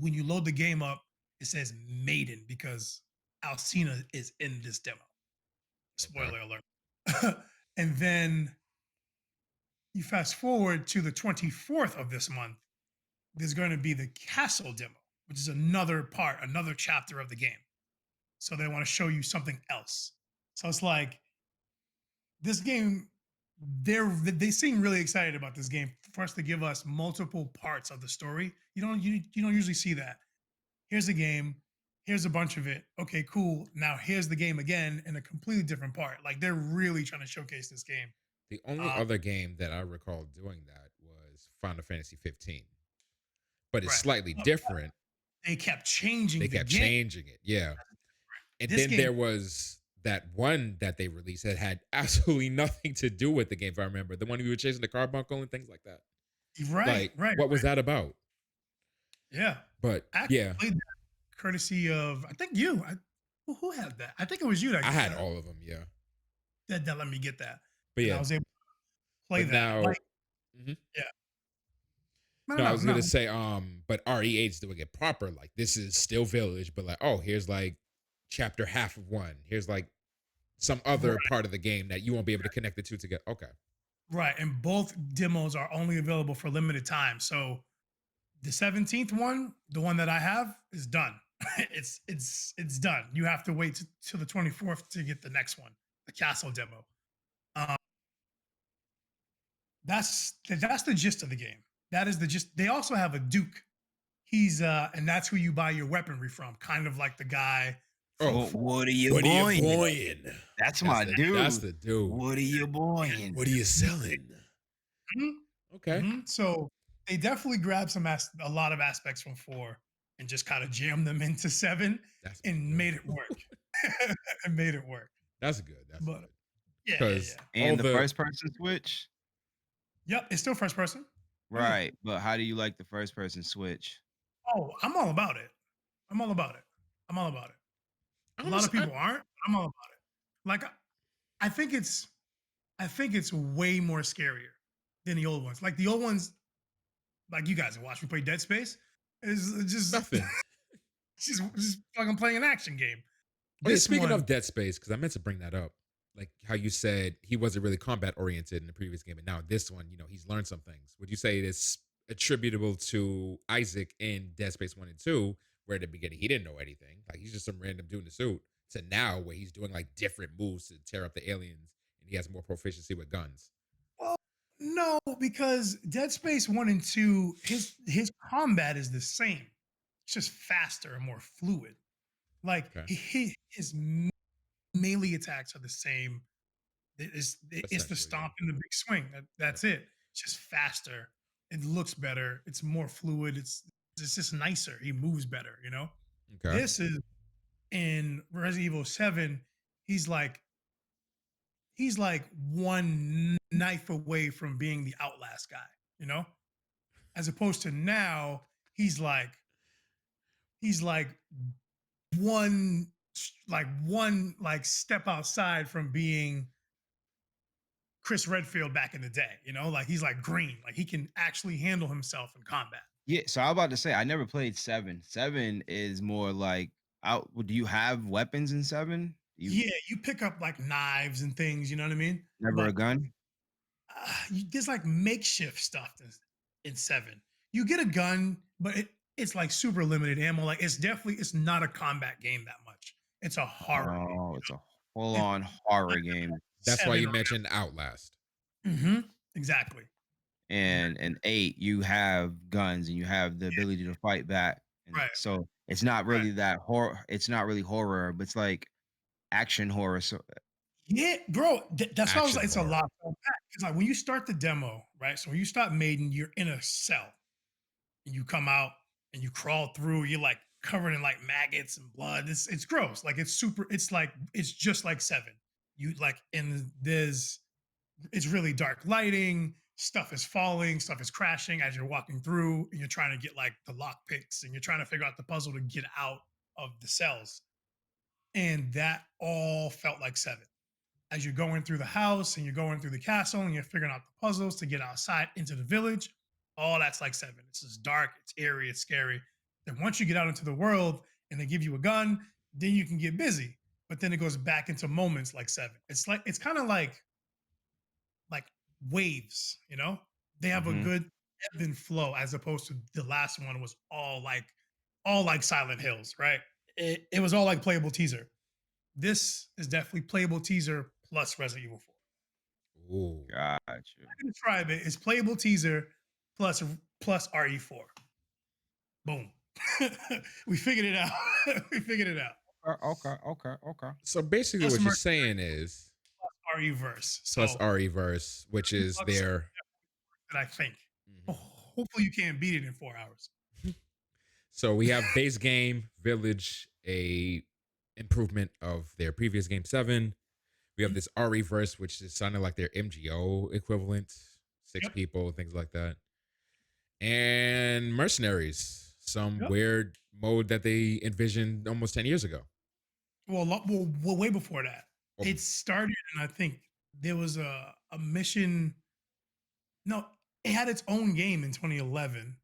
When you load the game up, it says Maiden because Alcina is in this demo. Okay. Spoiler alert. And then you fast forward to the 24th of this month, there's going to be the Castle demo, which is another part, another chapter of the game. So they want to show you something else. So it's like this game, they seem really excited about this game for us to give us multiple parts of the story. You don't usually see that. Here's a game, here's a bunch of it. Okay, cool. Now here's the game again in a completely different part. Like they're really trying to showcase this game. The only other game that I recall doing that was Final Fantasy 15, but it's Right. slightly different. They kept changing They the kept game. changing it, yeah. And This then game, there was that one that they released that had absolutely nothing to do with the game, if I remember. The one we were chasing the carbuncle and things like that. right, Like, right, what was that about? yeah. But I actually yeah, played that courtesy of, I think you. Who had that? I think it was you that I had all of them, yeah. that let me get that. But And I yeah, was able to play but that. now, Like, mhm. yeah. No, I was No. gonna say, but RE8's doing it proper. Like this is still Village, but like, oh, here's like chapter half of one. Here's like some other Right, part of the game that you won't be able to connect the two together. Okay. right. And both demos are only available for limited time. So the 17th one, the one that I have, is done. It's done. You have to wait till the 24th to get the next one, the Castle demo. Um, that's the gist of the game. That is the gist. They also have a Duke. He's and that's who you buy your weaponry from, kind of like the guy. Oh, What are you what are you buying? buying? That's my dude. That's the dude. What are you buying? What are you selling? Okay. So they definitely grabbed a lot of aspects from 4 and just kind of jammed them into 7 That's and good. made it work. And made it work. That's good. That's But good. yeah. Because And the first person switch? Yep, it's still first person. Yeah. Right. But how do you like the first person switch? Oh, I'm all about it. I'm all about it. I'm all about it. A lot of people aren't. I'm all about it. Like I think it's way more scarier than the old ones. Like the old ones, like you guys have watched me play Dead Space, is just nothing. just fucking playing an action game. Okay, speaking of Dead Space, because I meant to bring that up, like how you said he wasn't really combat oriented in the previous game, and now this one, he's learned some things. Would you say it's attributable to Isaac in Dead Space 1 and 2, where at the beginning he didn't know anything, like he's just some random dude in a suit, to now where he's doing like different moves to tear up the aliens, and he has more proficiency with guns? Well, no, because Dead Space 1 and 2, his combat is the same. It's just faster and more fluid. Like Okay. his melee attacks are the same. It's the Essentially, stomp and the big swing. That's it. It's just faster. It looks better. It's more fluid. It's just nicer. He moves better. Okay. This is in Resident Evil 7. He's like one knife away from being the Outlast guy. As opposed to now, he's like one step outside from being Chris Redfield back in the day. Like he's like green. Like he can actually handle himself in combat. Yeah, so I was about to say I never played 7. 7 is more like out. Do you have weapons in 7? You Yeah, you pick up like knives and things, you know what I mean? never a But gun? there's like makeshift stuff in 7. You get a gun, but it's like super limited ammo. Like it's not a combat game that much. It's a horror game. Oh, it's a It's full-on horror game. That's why 7 you or mentioned Outlast. exactly. And 8, you have guns and you have the Yeah, ability to fight back. And right, so it's not right. really that horror. It's not really horror, but it's like action horror. So Yeah, bro. That's why I was Action like, it's a horror. lot to unpack. Because like when you start the demo, right? So when you start Maiden, you're in a cell and you come out and you crawl through, you're like covered in like maggots and blood. It's gross. Like it's super, it's like it's just like 7. You like and there's it's really dark lighting, stuff is falling, stuff is crashing as you're walking through, and you're trying to get like the lock picks and you're trying to figure out the puzzle to get out of the cells. And that all felt like 7 as you're going through the house and you're going through the castle and you're figuring out the puzzles to get outside into the village, all that's like 7. It's just dark, it's eerie, it's scary. Then once you get out into the world and they give you a gun, then you can get busy. But then it goes back into moments like 7. It's kind of like waves, you know? They have a mhm. good ebb and flow as opposed to the last one was all like Silent Hills, right? It was all like playable teaser. This is definitely playable teaser plus Resident Evil 4. Ooh. Gotcha. I can describe it. It's playable teaser plus RE4. Boom. We figured it out. We figured it out. Okay. So basically Plus what you're saying is RE verse. plus So RE-verse, which is bucks their that I think. Mhm. Hopefully you can't beat it in 4 hours. So we have base game, Village, a improvement of their previous game 7. We have this RE-verse, which is sounding like their MGO equivalent, 6 Yep. people, things like that. And Mercenaries, some Yep. weird mode that they envisioned almost 10 years ago. Well, way before that. Oh, It started, and I think there was a mission. No, it had its own game in 2011.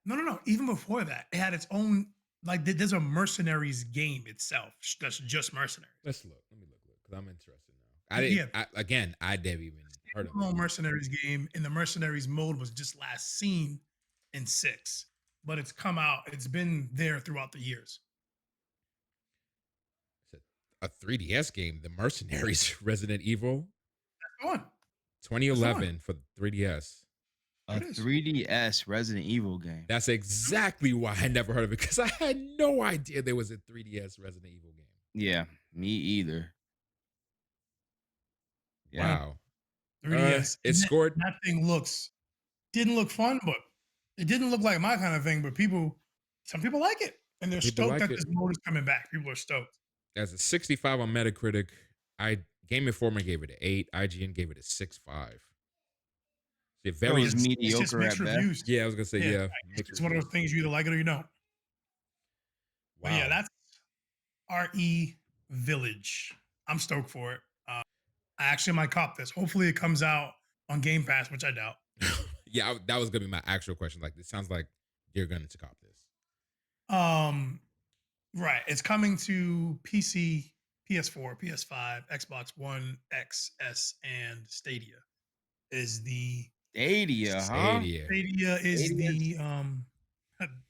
No. Even before that, it had its own. Like there's a Mercenaries game itself that's just Mercenaries. let's look. Let me look because I'm interested now. I didn't. Yeah, I never even heard of own it. Mercenaries game, and the Mercenaries mode was just last seen in 6, but it's come out. It's been there throughout the years. It's a 3DS game, The Mercenaries, Resident Evil, Go on. 2011 for 3DS. A It is. 3DS Resident Evil game. That's exactly why I never heard of it because I had no idea there was a 3DS Resident Evil game. Yeah, me either. Yeah. Wow. 3DS. It scored. That thing didn't look fun, but it didn't look like my kind of thing. But some people like it, and they're People stoked like that it. this mode is coming back. People are stoked. As a 65 on Metacritic, Game Informer gave it an 8. IGN gave it a 6.5. So It very. was It's just mediocre mixed at best. reviews. Yeah, I was gonna say yeah. It's one of those things you either like it or you don't. But yeah, Wow. that's RE Village. I'm stoked for it. I actually might cop this. Hopefully, it comes out on Game Pass, which I doubt. Yeah, that was gonna be my actual question. Like, this sounds like you're going to cop this. Right. It's coming to PC, PS4, PS5, Xbox One, XS, and Stadia. Is the Stadia, huh? Stadia. Stadia is Stadia's-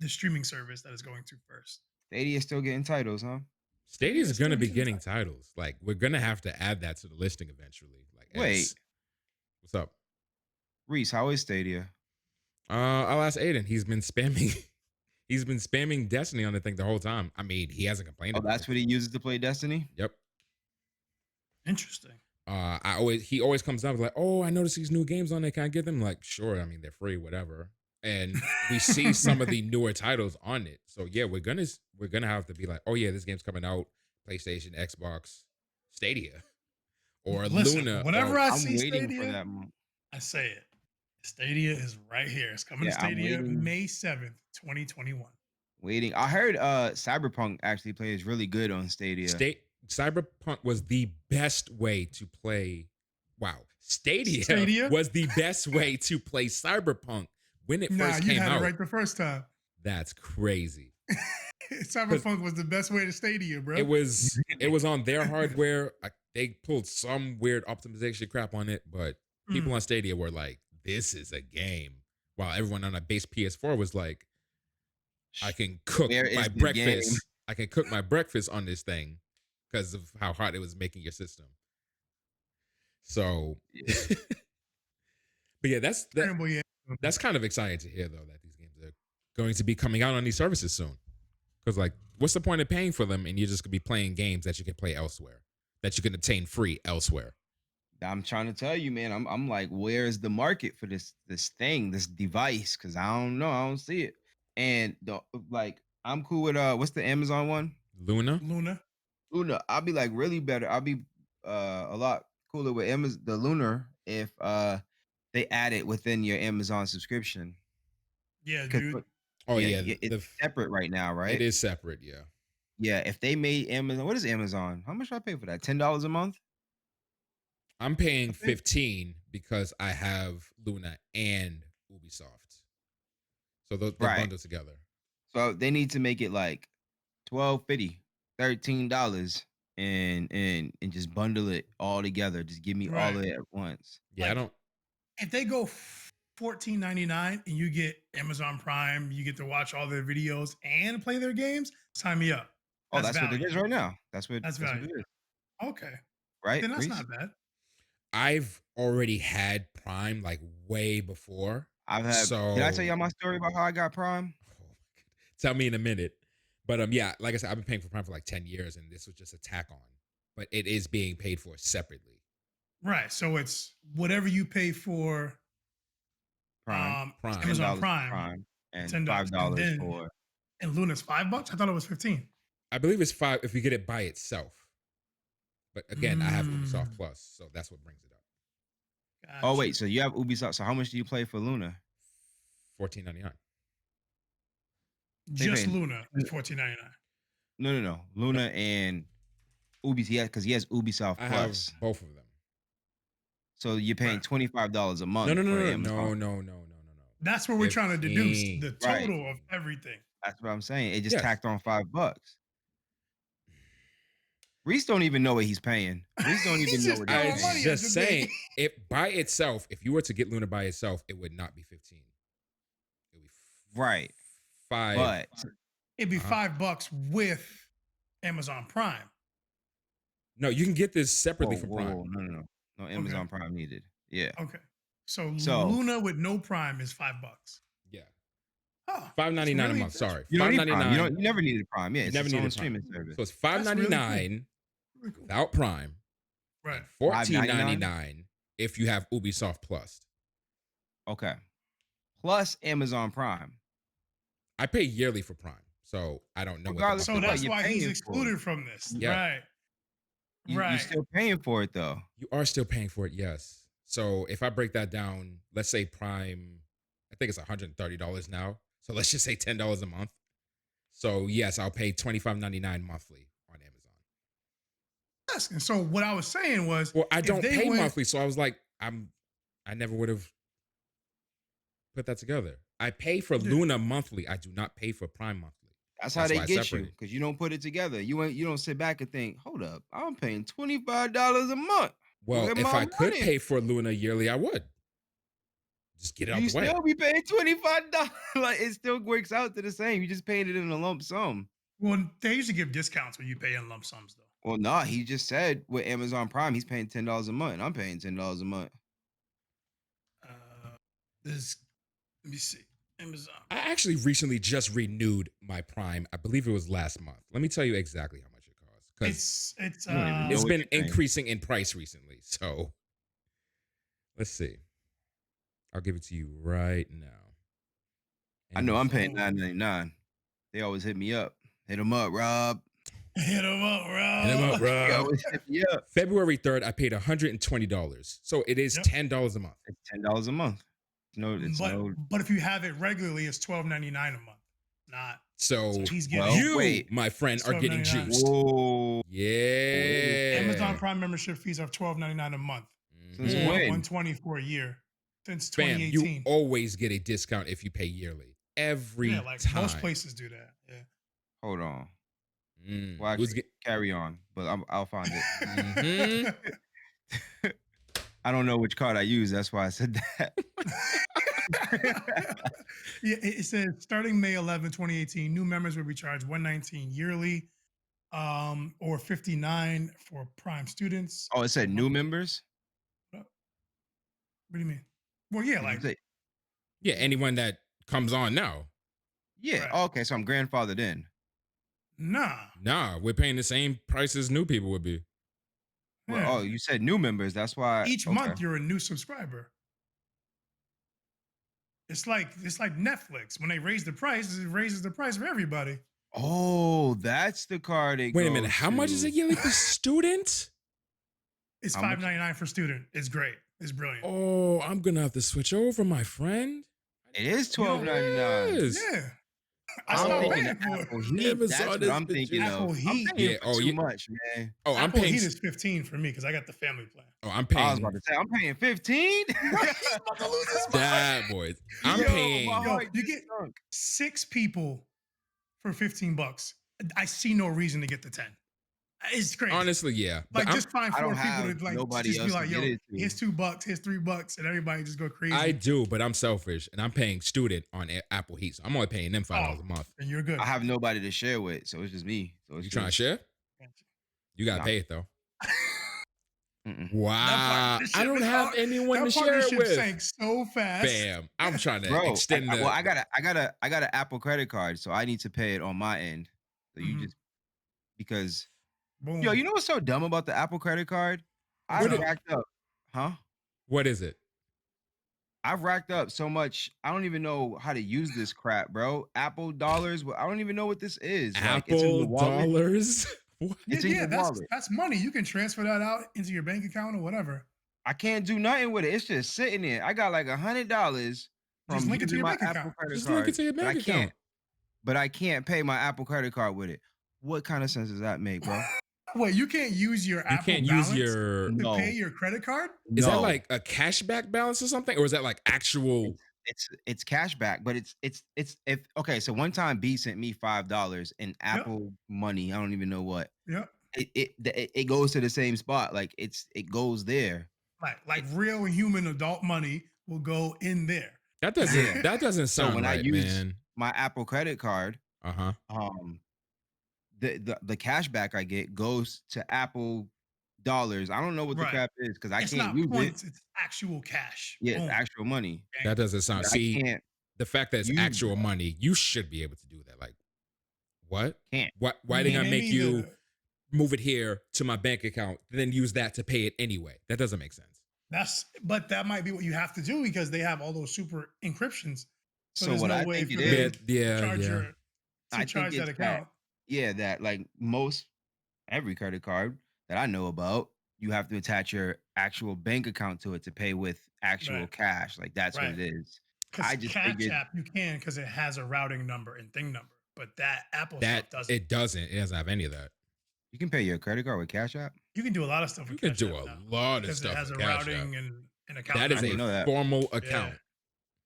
the streaming service that is going to first. Stadia still getting titles, huh? Stadia's Yes, gonna they're be getting getting titles. Like, we're gonna have to add that to the listing eventually. Like, Wait, what's up? Reese, how is Stadia? I'll ask Aiden. He's been spamming. He's been spamming Destiny on the thing the whole time. I mean, he hasn't complained. Oh, about that's it. what he uses to play Destiny? Yep. Interesting. He always comes up like, oh, I noticed these new games on there. Can I get them? Like, sure. I mean, they're free, whatever. And we see some of the newer titles on it. So yeah, we're gonna have to be like, oh yeah, this game's coming out, PlayStation, Xbox, Stadia, or Listen, Luna. whenever or, I I'm see waiting Stadia, for that. I say it. Stadia is right here. It's coming to Yeah, I'm Stadia waiting. May 7th, 2021. Waiting. I heard Cyberpunk actually plays really good on Stadia. Cyberpunk was the best way to play. Wow, Stadia Stadia? was the best way to play Cyberpunk when it Nah, first you came had it out, right the first time. that's crazy. Cyberpunk was the best way to Stadia, bro. It was on their hardware. They pulled some weird optimization crap on it, but people on Stadia were like, "This is a game." While everyone on a base PS4 was like, "I can cook Where is my the game? breakfast. I can cook my breakfast on this thing because of how hot it was making your system." So, Yeah. but yeah, that's kind of exciting to hear though that these games are going to be coming out on these services soon. Because like, what's the point of paying for them and you're just gonna be playing games that you can play elsewhere, that you can obtain free elsewhere? I'm trying to tell you, man. I'm like, where's the market for this device? Because I don't know, I don't see it. And like, I'm cool with what's the Amazon one? Luna. Luna. I'll be like really better. I'll be a lot cooler with Amazon the Lunar if they add it within your Amazon subscription. Yeah, 'Cause dude. Oh yeah, yeah, it's separate right now, it right? is separate. Yeah, Yeah, if they made Amazon, what is Amazon? How much do I pay for that? $10 a month? I'm I paying think 15 because I have Luna and Ubisoft, so they're Right. bundled together. So they need to make it like $12.50, $13 and just bundle it all together. Just give me all Right. of it at once. Yeah, I Like, don't. if they go $14.99 and you get Amazon Prime, you get to watch all their videos and play their games, sign me up. Oh, that's what it value. is right now. That's what That's what value. it is. Okay. Right, Then that's Reese? not bad. I've already had Prime like way before. I've had So did I tell y'all my story about how I got Prime? Oh my God. Tell me in a minute. But yeah, like I said, I've been paying for Prime for like 10 years and this was just a tack on. But it is being paid for separately. Right. So it's whatever you pay for Prime. Amazon $10 Prime, Prime and $10. And $5 then for and Luna's $5. I thought it was 15. I believe it's 5 if you get it by itself. But again, I have Ubisoft Mm, Plus, so that's what brings it up. Oh gotcha. wait, so you have Ubisoft. So how much do you play for Luna? $14.99. Just paying- Luna is $14.99. No. Luna and Ubisoft, yeah, because he has Ubisoft I Plus. have both of them. So you're paying Right. $25 a month No, for Amazon. no. That's what we're trying to deduce 15. the Right. total of everything. That's what I'm saying. It just Yes. tacked on $5. Reese don't even know what he's paying. Reese don't even He's know just what throwing he's I'm money paying. at just the saying, thing. if by itself, if you were to get Luna by itself, it would not be 15. It would be Right. 5. But It'd be $5 with Amazon Prime. No, you can get this separately from Prime. No. No Amazon Prime needed. Yeah. Okay. So So- Luna with no Prime is $5. Yeah. Oh, $5.99 a really- month. Sorry. You don't need Prime. $5.99. You never needed Prime. Yeah, You it's never its needed own Prime. streaming service. So it's That's really cool. $5.99 Very cool. without Prime. Right. And $14.99 if you have Ubisoft Plus. Okay. Plus Amazon Prime. I pay yearly for Prime, so I don't know Regardless So of what that's you're why he's paying excluded for. from this. Yeah. Right. You're Right. still paying for it though. You are still paying for it, yes. So if I break that down, let's say Prime, I think it's $130 now. So let's just say $10 a month. So yes, I'll pay $25.99 monthly on Amazon. Yes. And so what I was saying was, Well, I if don't they pay went- monthly, so I was like, I never would have put that together. I pay for Yeah. Luna monthly. I do not pay for Prime monthly. That's how That's they why I get you separated. because you don't put it together. You don't sit back and think, hold up, I'm paying $25 a month. Well, Where if my I could money? pay for Luna yearly, I would. Just get it out You the way. still be paying $25. Like it still works out to the same. You just paying it in a lump sum. Well, they usually give discounts when you pay in lump sums, though. Well, nah, he just said with Amazon Prime, he's paying $10 a month. And I'm paying $10 a month. This, let me see, Amazon. I actually recently just renewed my Prime. I believe it was last month. Let me tell you exactly how much it costs. Because It's you don't even know it's what been you're paying. increasing in price recently. So let's see. I'll give it to you right now. I know I'm Amazon. paying $9.99. They always hit me up. Hit them up, Rob. hit them up, bro. Hit 'em up, bro. They always hit me up. February 3rd, I paid $120. So it is Yep. $10 a month. It's $10 a month. But if you have it regularly, it's $12.99 a month. Not So he's getting Well, you, wait. my friend, It's are getting $12.99. juiced. Whoa. Yeah. Amazon Prime membership fees are $12.99 a month. Since Mhm. when? $120 for a year. since Fam, you 2018. always get a discount if you pay yearly. Every Yeah, like most time. places do that. Yeah. Hold on. Well, Who's actually, carry on, but I'll find it. mm-hmm. I don't know which card I use. That's why I said that. Yeah, it says starting May 11, 2018, new members will be charged $119 yearly, or $59 for prime students. Oh, it said new members? What do you mean? Well, yeah, Did you like say? Yeah, anyone that comes on now. Yeah. Right. Oh, okay, so I'm grandfathered in. Nah, we're paying the same price as new people would be. Well, Yeah. oh, you said new members. That's why. Each okay. month you're a new subscriber. It's like Netflix. When they raise the price, it raises the price for everybody. Oh, that's the card. It Wait a goes minute, how much is it to. yearly for students? It's How much? $5.99 for student. It's great. It's brilliant. Oh, I'm gonna have to switch over, my friend. It is $12.99. Yes. Yeah. I I'm stopped thinking paying of for Apple it. Heat. Never That's saw what this I'm picture. thinking of. Apple I'm Heat. paying Yeah, for oh, too yeah. much, man. Oh, I'm Apple paying. Heat is 15 for me because I got the family plan. Oh, I'm I was paying about to say I'm paying 15. He's about to lose his mind. that, boys. I'm Yo, paying. my Yo, heart you just get sunk. 6 people for $15. I see no reason to get the 10. It's crazy. Honestly, yeah. But Like, just find I 4 don't people have to like nobody just be else to like, get yo, it to. here's $2, here's $3, and everybody just go crazy. I do, but I'm selfish and I'm paying student on Apple Heat. So I'm only paying them $5 a month. And you're good. I have nobody to share with, so it's just me. So it's You trying to just- share? You gotta Nah. pay it though. Mm-mm. Wow. partnership I don't is have hard. anyone That to share it partnership with. sank so fast. Bam. I'm trying to Bro, extend the. well, I got an Apple credit card, so I need to pay it on my end. So you Mhm. just because Boom. yo, you know what's so dumb about the Apple credit card? What's I've up? racked up, huh? What is it? I've racked up so much. I don't even know how to use this crap, bro. Apple dollars. I don't even know what this is. Like, it's in the Apple wallet. dollars? What? It's in yeah, your wallet. that's money. You can transfer that out into your bank account or whatever. I can't do nothing with it. It's just sitting there. I got like $100 Just from link it to using your my bank Apple account. credit Just card. link it to your but I bank can't. account. But I can't pay my Apple credit card with it. What kind of sense does that make, bro? Wait, you can't use your You Apple can't balance use your. to No. pay your credit card? Is that No. like a cashback balance or something? Or is that like actual. It's cash back, but it's if okay. So one time B sent me $5 in Apple money. I don't even know what. Yep. It goes to the same spot. Like it goes there. Like real human adult money will go in there. That doesn't. Yeah. That doesn't So sound when I right, use man. my Apple credit card, Uh huh. the cash back I get goes to Apple dollars. I don't know what the Right. crap is because I It's can't not use points, it. it's actual cash. Yeah, Boom. it's actual money. That doesn't sound. But See, I can't. the fact that it's use actual that. money, you should be able to do that. Like, what? Can't. Why did I make Maybe you move it here to my bank account, then use that to pay it anyway? That doesn't make sense. But that might be what you have to do because they have all those super encryptions. So, So there's what no I way think for it them is, to Yeah. charge Yeah. your I think charge that it's that. account. Yeah, that like every credit card that I know about, you have to attach your actual bank account to it to pay with actual Right. cash. Like that's what Right. it is. Because I just Cash figured App you can because it has a routing number and thing number, but that Apple That stuff doesn't. it doesn't. It doesn't have any of that. you can pay your credit card with Cash App. You can do a lot of stuff You with can Cash do App a now lot of because it stuff has a with Cash App. routing and an account. That is I didn't know a that. formal Yeah. account.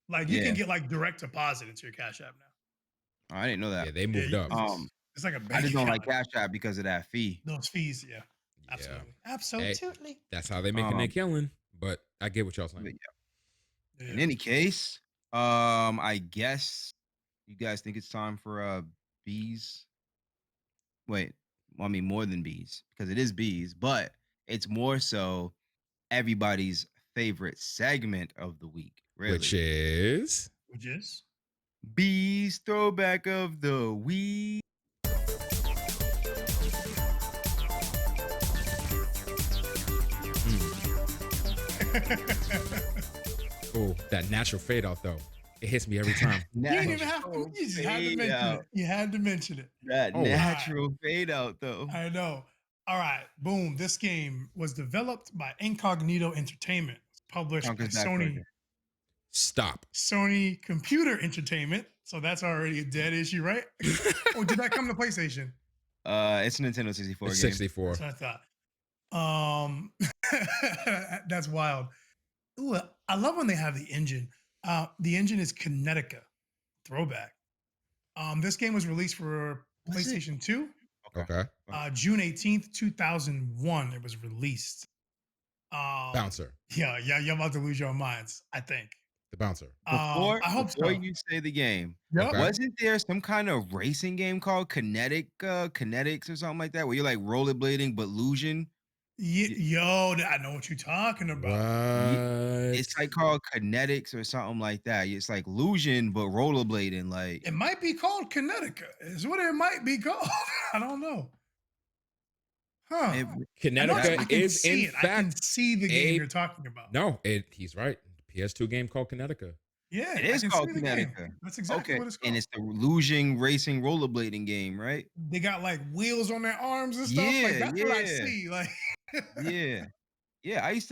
Like you Yeah. can get like direct deposit into your Cash App now. Oh, I didn't know that. Yeah, they moved you up. can it's like a bank I just don't like account. Cash App because of that fee. Those fees, yeah. Yeah. Absolutely. Absolutely. That's how they making their killing. But I get what y'all But saying. yeah. In any case, I guess you guys think it's time for bees. Wait, well, I mean more than bees because it is bees, but it's more so everybody's favorite segment of the week, really. Which is Which is Bees throwback of the week. oh, that natural fade out though. It hits me every time. you didn't even have to. Natural You just had to fade mention out. it. You had to mention it. That Oh, wow. natural fade out though. I know. All right. Boom. This game was developed by Incognito Entertainment. It's published by Conker's back Sony. burger. Stop. Sony Computer Entertainment. So that's already a dead issue, right? Or did that come to PlayStation? It's a Nintendo 64 It's game. 64. That's what I thought. That's wild. Ooh, I love when they have the engine. The engine is Kinetica, throwback. This game was released for Was it? PlayStation 2, Okay. Okay. June 18th, 2001. It was released. Bouncer. Yeah, you're about to lose your minds, I think. The bouncer. I hope Before so. you say the game, Yep. Okay. wasn't there some kind of racing game called Kinetics or something like that, where you're like rollerblading but losing? Yo, I know what you're talking about. What? It's like called Kinetics or something like that. It's like illusion but rollerblading. Like It might be called Kinetica. Is what it might be called. I don't know. Huh. it, I know I Kinetica can is see in it. I can fact see the game a- you're talking about. no. He's right. PS2 game called Kinetica. Yeah, it I is can called see the game. Kinetica. That's exactly Okay, what it's called. and it's the illusion racing rollerblading game, right? They got like wheels on their arms and stuff. Like Yeah, that's what I yeah. see. Like Yeah. Yeah, I used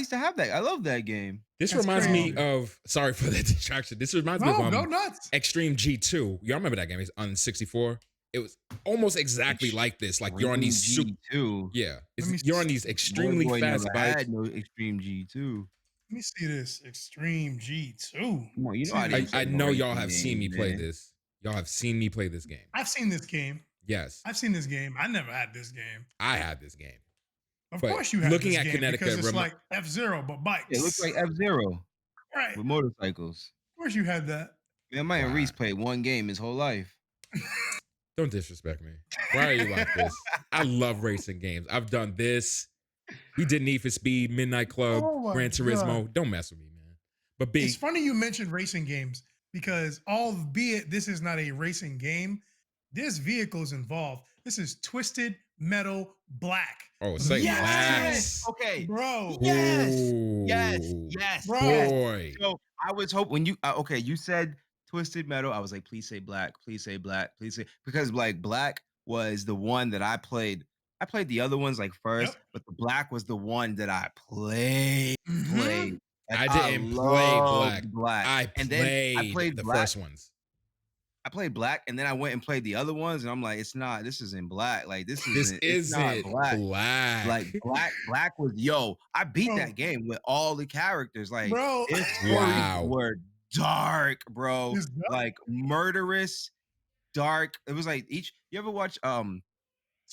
to have that. I love that game. This That's reminds me crazy. of. Sorry for the distraction. This reminds me no, of go nuts. Extreme G2. Y'all remember that game? It's on 64. It was almost exactly like this. Like you're on these super. G2. Yeah, Let me you're on these Boy, extremely boy fast never bikes. had no Extreme G2. Let me see this Extreme G2. Come on, you know I See didn't this. I play no know y'all racing have seen me games, play man. this. Y'all have seen me play this game. I've seen this game. Yes, I've seen this game. I never had this game. I had this game. Of But course you had looking this at game Kinetica because it's remi- like F-Zero but bikes. It looks like F-Zero right. with Of motorcycles. course you had that. Man, my and Reese Wow. played one game his whole life. Don't disrespect me. Why are you like this? I love racing games. I've done this. We did Need for Speed, Midnight Club, Oh my Gran Turismo. God. Don't mess with me, man. But It's funny you mentioned racing games because albeit this is not a racing game, there's vehicles involved. This is Twisted Metal Black. oh, For say the yes. PS2. Okay. Bro. Yes. Ooh. Yes. Bro. Yes. Boy. So I was hoping when you okay, you said Twisted Metal. I was like, please say black, please say black, please say because like black was the one that I played. I played the other ones like first, Yep. but the black was the one that I played. Mhm. Like, I didn't play loved black. I and then I played played the black. first ones. I played black, and then I went and played the other ones, and I'm like, it's not. This isn't black. Like this This isn't. It's not isn't black. black. Like black was yo. I beat Bro. that game with all the characters. Like Bro. its stories Wow. were dark, bro. It's dark. Like murderous, dark. It was like each. You ever watch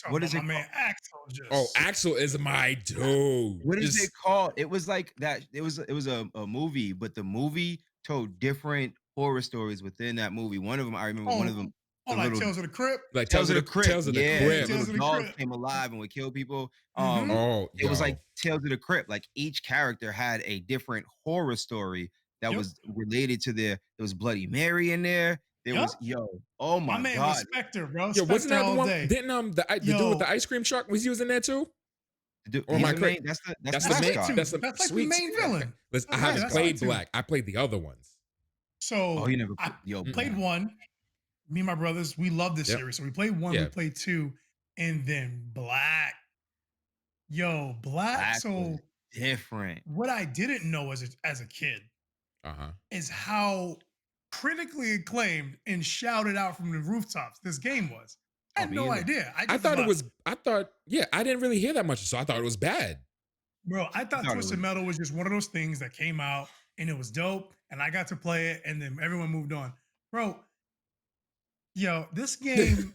what is my it man Axel just. Oh, Axel is my dude. what is Just- it called? It was like that. It was a movie, but the movie told different horror stories within that movie. One of them I remember. One of them. Oh, the like little- Tales of the Crypt. Like Tales of the Crypt. Tales of the Yeah, Crypt. Tales little of the dogs Crypt. came alive and would kill people. Mhm. Oh, It was yo. like Tales of the Crypt. Like each character had a different horror story that Yep. was related to their. There was Bloody Mary in there. There was oh My my man god. was Spectre, bro. Yo, Spectre wasn't that the all one? day. Didn't the dude Yo. with the ice cream truck was using that too? Or He's my the cra- main, that's the That's that's the the main. mascot. That's the That's like the sweet. main villain. Listen, I That's haven't right, played that's right, too. black. I played the other ones. So Oh, you never I yo played one. Me and my brothers, we love this Yep. series. So we played one, Yeah. we played two, and then Black. Yo, Black. Black So was different. what I didn't know as a kid Uh-huh. is how critically acclaimed and shouted out from the rooftops this game was. I had me no either. idea. I thought it was. I didn't really hear that much, so I thought it was bad. Bro, I thought thought it Twisted was- Metal was just one of those things that came out and it was dope, and I got to play it, and then everyone moved on. Bro, yo, this game,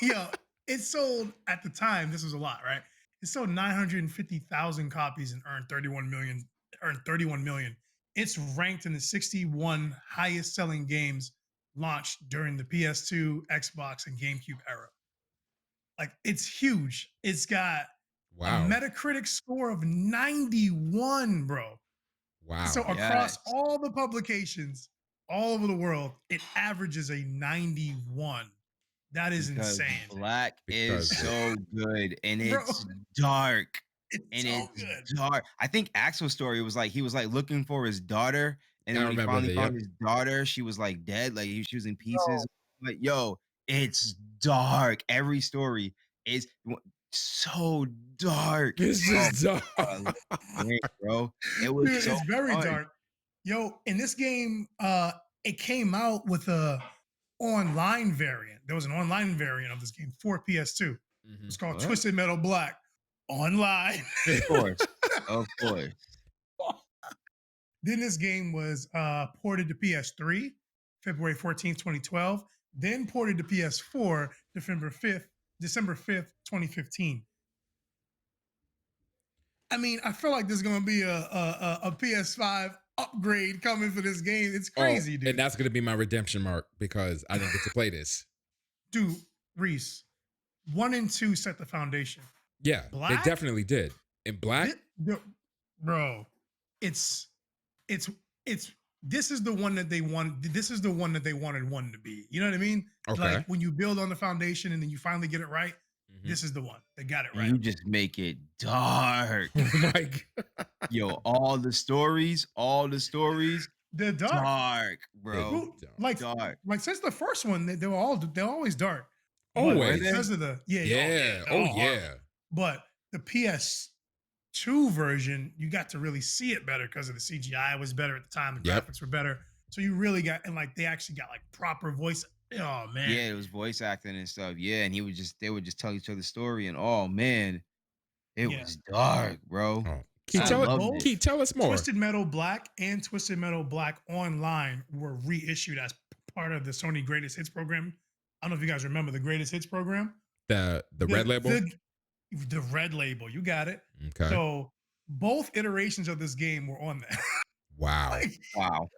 yo, it sold at the time. This was a lot, right? It sold 950,000 copies and earned 31 million. Earned 31 million. It's ranked in the 61 highest selling games launched during the PS2, Xbox, and GameCube era. Like, it's huge. It's got Wow. a Metacritic score of 91, bro. Wow. So across Yes. all the publications all over the world, it averages a 91. That is Because insane. Black Because- is so good and Bro. it's dark. It's And so it's good. dark. I think Axel's story was like he was like looking for his daughter, and I then when he remember finally that, found his daughter, she was like dead, like she was in pieces. Like, yo, it's dark. Every story is so dark. It's just dark. Great, bro. It was Dude, so it's very fun. dark. Yo, in this game, it came out with a online variant. There was an online variant of this game for PS2. Mhm. It's called What? Twisted Metal Black Online. Of course, of course. Then this game was ported to PS3, February 14th, 2012. Then ported to PS4, December 5th, 2015. I mean, I feel like there's gonna be a PS5 upgrade coming for this game. It's crazy, dude. And that's gonna be my redemption mark because I didn't get to play this. Dude, Reese, 1 and 2 set the foundation. Yeah, Black? they definitely did. In Black, bro, it's this is the one that they want. This is the one that they wanted one to be. You know what I mean? Okay. Like when you build on the foundation and then you finally get it right. This is the one. They got it right. You just make it dark. Like, Yo, all the stories, they're dark. Dark, bro. Like, dark. Like since the first one, they're always dark. Always. Because of the yeah. But the PS2 version, you got to really see it better because of the CGI was better at the time. The graphics were better. So you really got, and like they actually got like proper voice. Oh man. Yeah, it was voice acting and stuff. Yeah, and they would just tell each other the story, and oh man, it was dark, bro. Oh. Tell us more. Twisted Metal Black and Twisted Metal Black Online were reissued as part of the Sony Greatest Hits program. I don't know if you guys remember the Greatest Hits program. The red label? The red label. You got it. Okay. So both iterations of this game were on that. Wow. Wow.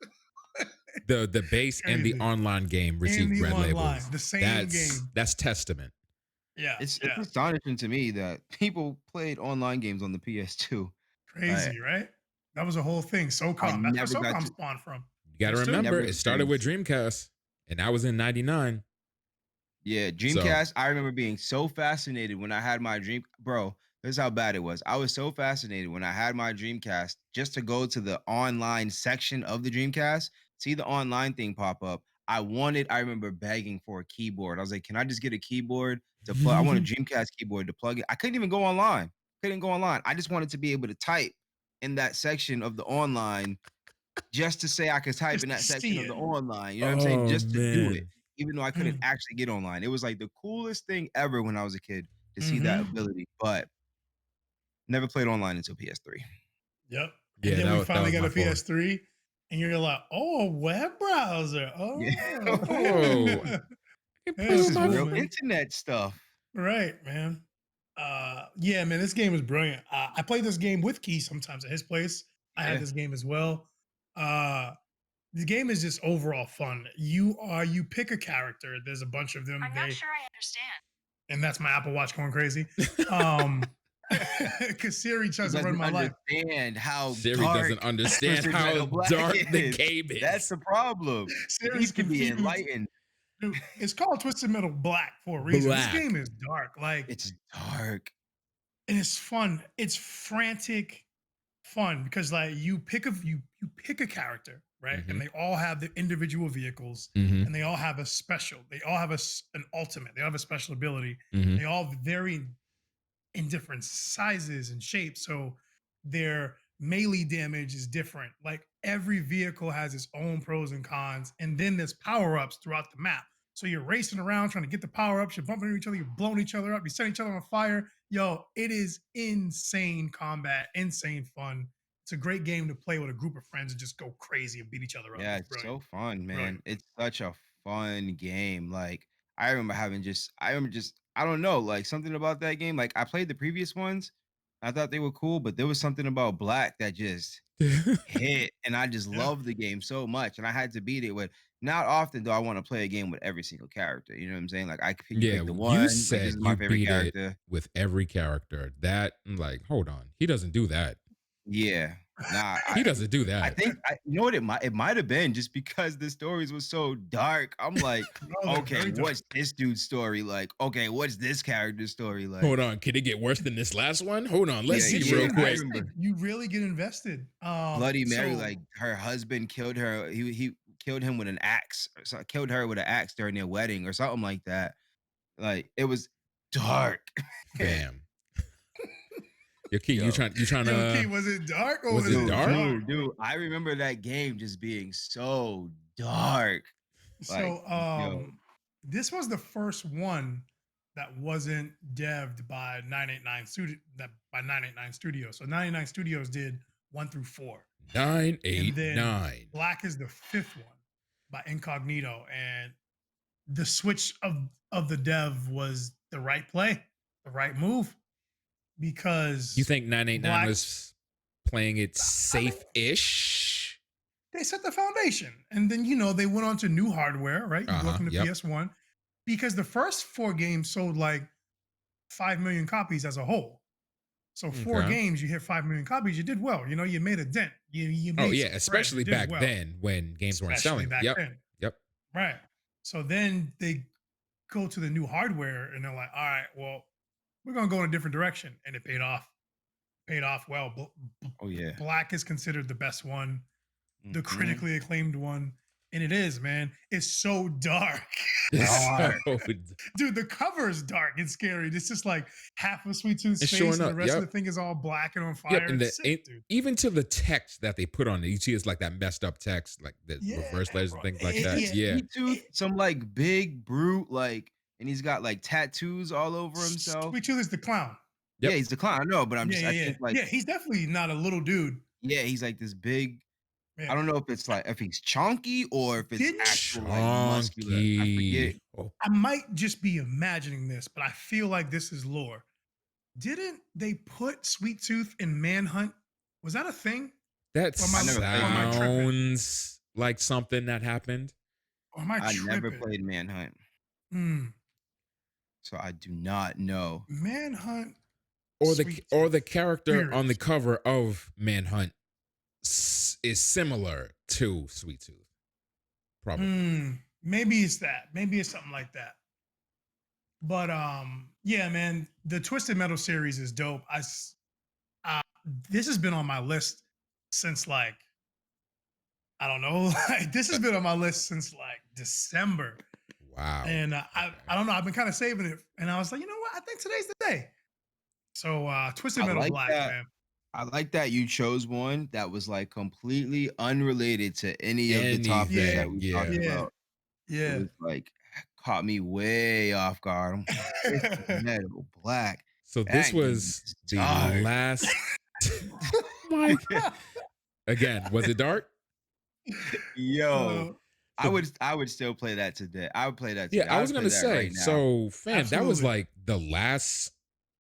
The base and the online game received red labels. The same game. That's testament. Yeah. It's astonishing to me that people played online games on the PS2. Crazy, right? That was a whole thing. SOCOM. That's where SOCOM spawned from. You got to remember, it started with Dreamcast, and that was in 99. Yeah, Dreamcast. I remember being so fascinated when I had my Dream. Bro, this is how bad it was. I was so fascinated when I had my Dreamcast just to go to the online section of the Dreamcast, see the online thing pop up. I remember begging for a keyboard. I was like, can I just get a keyboard to plug? I want a Dreamcast keyboard to plug it. I couldn't even go online. I just wanted to be able to type in that section of the online just to say I could type in that section of the online. You know what I'm saying? Just to do it, even though I couldn't actually get online. It was like the coolest thing ever when I was a kid to see that ability, but never played online until PS3. Yep. And then we finally got a PS3. And you're like, oh, web browser. Oh, This is real internet stuff. Right, man. Yeah, man, this game is brilliant. I play this game with Key sometimes at his place. I had this game as well. The game is just overall fun. You pick a character. There's a bunch of them. I'm not sure I understand. And that's my Apple Watch going crazy. Because Siri tries to run my life. Siri doesn't understand how dark the game is. That's the problem. Siri can be enlightened. Dude, it's called Twisted Metal Black for a reason. This game is dark. Like it's dark. And it's fun. It's frantic fun because like you pick a character, right? And they all have the individual vehicles and they all have a special. They all have an ultimate. They all have a special ability. They all vary in different sizes and shapes. So their melee damage is different. Like every vehicle has its own pros and cons. And then there's power-ups throughout the map. So you're racing around trying to get the power-ups, you're bumping into each other, you're blowing each other up, you're setting each other on fire. Yo, it is insane combat, insane fun. It's a great game to play with a group of friends and just go crazy and beat each other up. Yeah, it's so fun, man. Brilliant. It's such a fun game. Like I remember I don't know, like something about that game. Like I played the previous ones. I thought they were cool, but there was something about Black that just hit. And I just loved the game so much. And I had to beat it with not often do I want to play a game with every single character. You know what I'm saying? Like I pick the one. You said this is my favorite character. With every character. That I'm like, hold on. He doesn't do that. Yeah. Nah, he doesn't do that. I think you know what it might have been just because the stories were so dark. I'm like, okay, what's this dude's story like? Okay, what's this character's story like? Hold on, can it get worse than this last one? Hold on, let's see real quick. You really get invested. Bloody Mary, like her husband killed her. He killed him with an axe. So killed her with an axe during their wedding or something like that. Like it was dark. Damn. Yo, Key, you trying to? Key, was it dark or was it dark? Dude, I remember that game just being so dark. So, this was the first one that wasn't devved by 989 Studios. So 989 Studios did 1 through 4. Nine, and eight, then nine. Black is the fifth one by Incognito, and the switch of the dev was the right play, the right move, You because think 989 Black, was playing it I mean, safe-ish? they set the foundation, and then they went on to new hardware, right? You go from the Yep. PS1, because the first 4 games sold like 5 million copies as a whole. So 4 games, you hit 5 million copies, you did well. You made a dent. You Oh made yeah, some bread. especially You did back well, then when games weren't especially selling. back Yep. then. Yep. Right. So then they go to the new hardware, and they're like, all right, well, we're gonna go in a different direction, and it paid off. Paid off well. Oh yeah. Black is considered the best one, the Mhm. critically acclaimed one, and it is, man. It's so dark. Dark. Dude, the cover is dark and scary. It's just like half of Sweet Tooth's It's face, showing and the up. rest of Yep. the thing is all black and on fire. Yep. And It's sick, dude. even to the text that they put on it, you see it's like that messed up text, like the reverse letters bro. and things like that. Yeah. Sweet Tooth, some like big brute, like, and he's got like tattoos all over himself. Sweet Tooth is the clown. Yep. Yeah, he's the clown. I know, but I think like, yeah, he's definitely not a little dude. yeah, he's like this big. Yeah. I don't know if it's like if he's chunky or if it's Didn't- actual like muscular. I forget. Oh, I might just be imagining this, but I feel like this is lore. Didn't they put Sweet Tooth in Manhunt? Was that a thing? that Or am I tripping? sounds like something that happened. Or am I I tripping? never played Manhunt, Hmm. so I do not know. Manhunt. Or Sweet the character on the Spirits. cover of Manhunt is similar to Sweet Tooth. Probably. Maybe it's that. Maybe it's something like that. But yeah, man, the Twisted Metal series is dope. This has been on my list since like, I don't know. Like, this has been on my list since like December. Wow. And I don't know. I've been kind of saving it, and I was like, you know what? I think today's the day. So Twisted I Metal like Black, that. man. I like that you chose one that was like completely unrelated to any of the topics that we talked about. Yeah. It was like caught me way off guard. I'm like, Twisted Metal Black. So this That game was is the dark. last. My God. Again, was it dark? Yo, I would still play that today. I would play that today. Yeah, I was gonna say. Right now. So, fam, that was Absolutely. like the last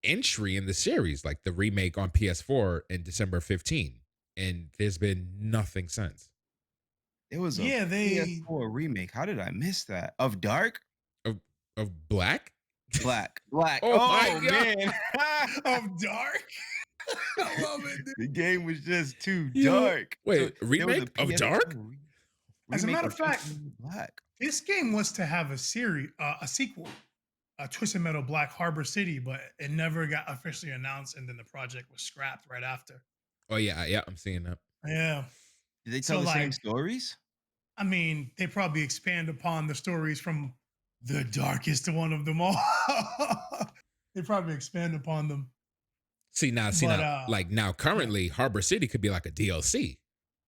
entry in the series, like the remake on PS4 in December 15, and there's been nothing since. It was a they PS4 remake. How did I miss that? Of Dark? Of Black. Black. Oh my God. Man. of Dark. I love it, dude. The game was just too Yo, dark. wait, there was a remake of PS4 Dark? As a remake matter of fact, Twisted Metal Black. This game was to have a series, a sequel, Twisted Metal Black Harbor City, but it never got officially announced, and then the project was scrapped right after. Oh yeah, I'm seeing that. Yeah. Did they tell So, the same like, stories? I mean, they probably expand upon the stories from the darkest one of them all. They probably expand upon them. See now, like now, currently, Harbor City could be like a DLC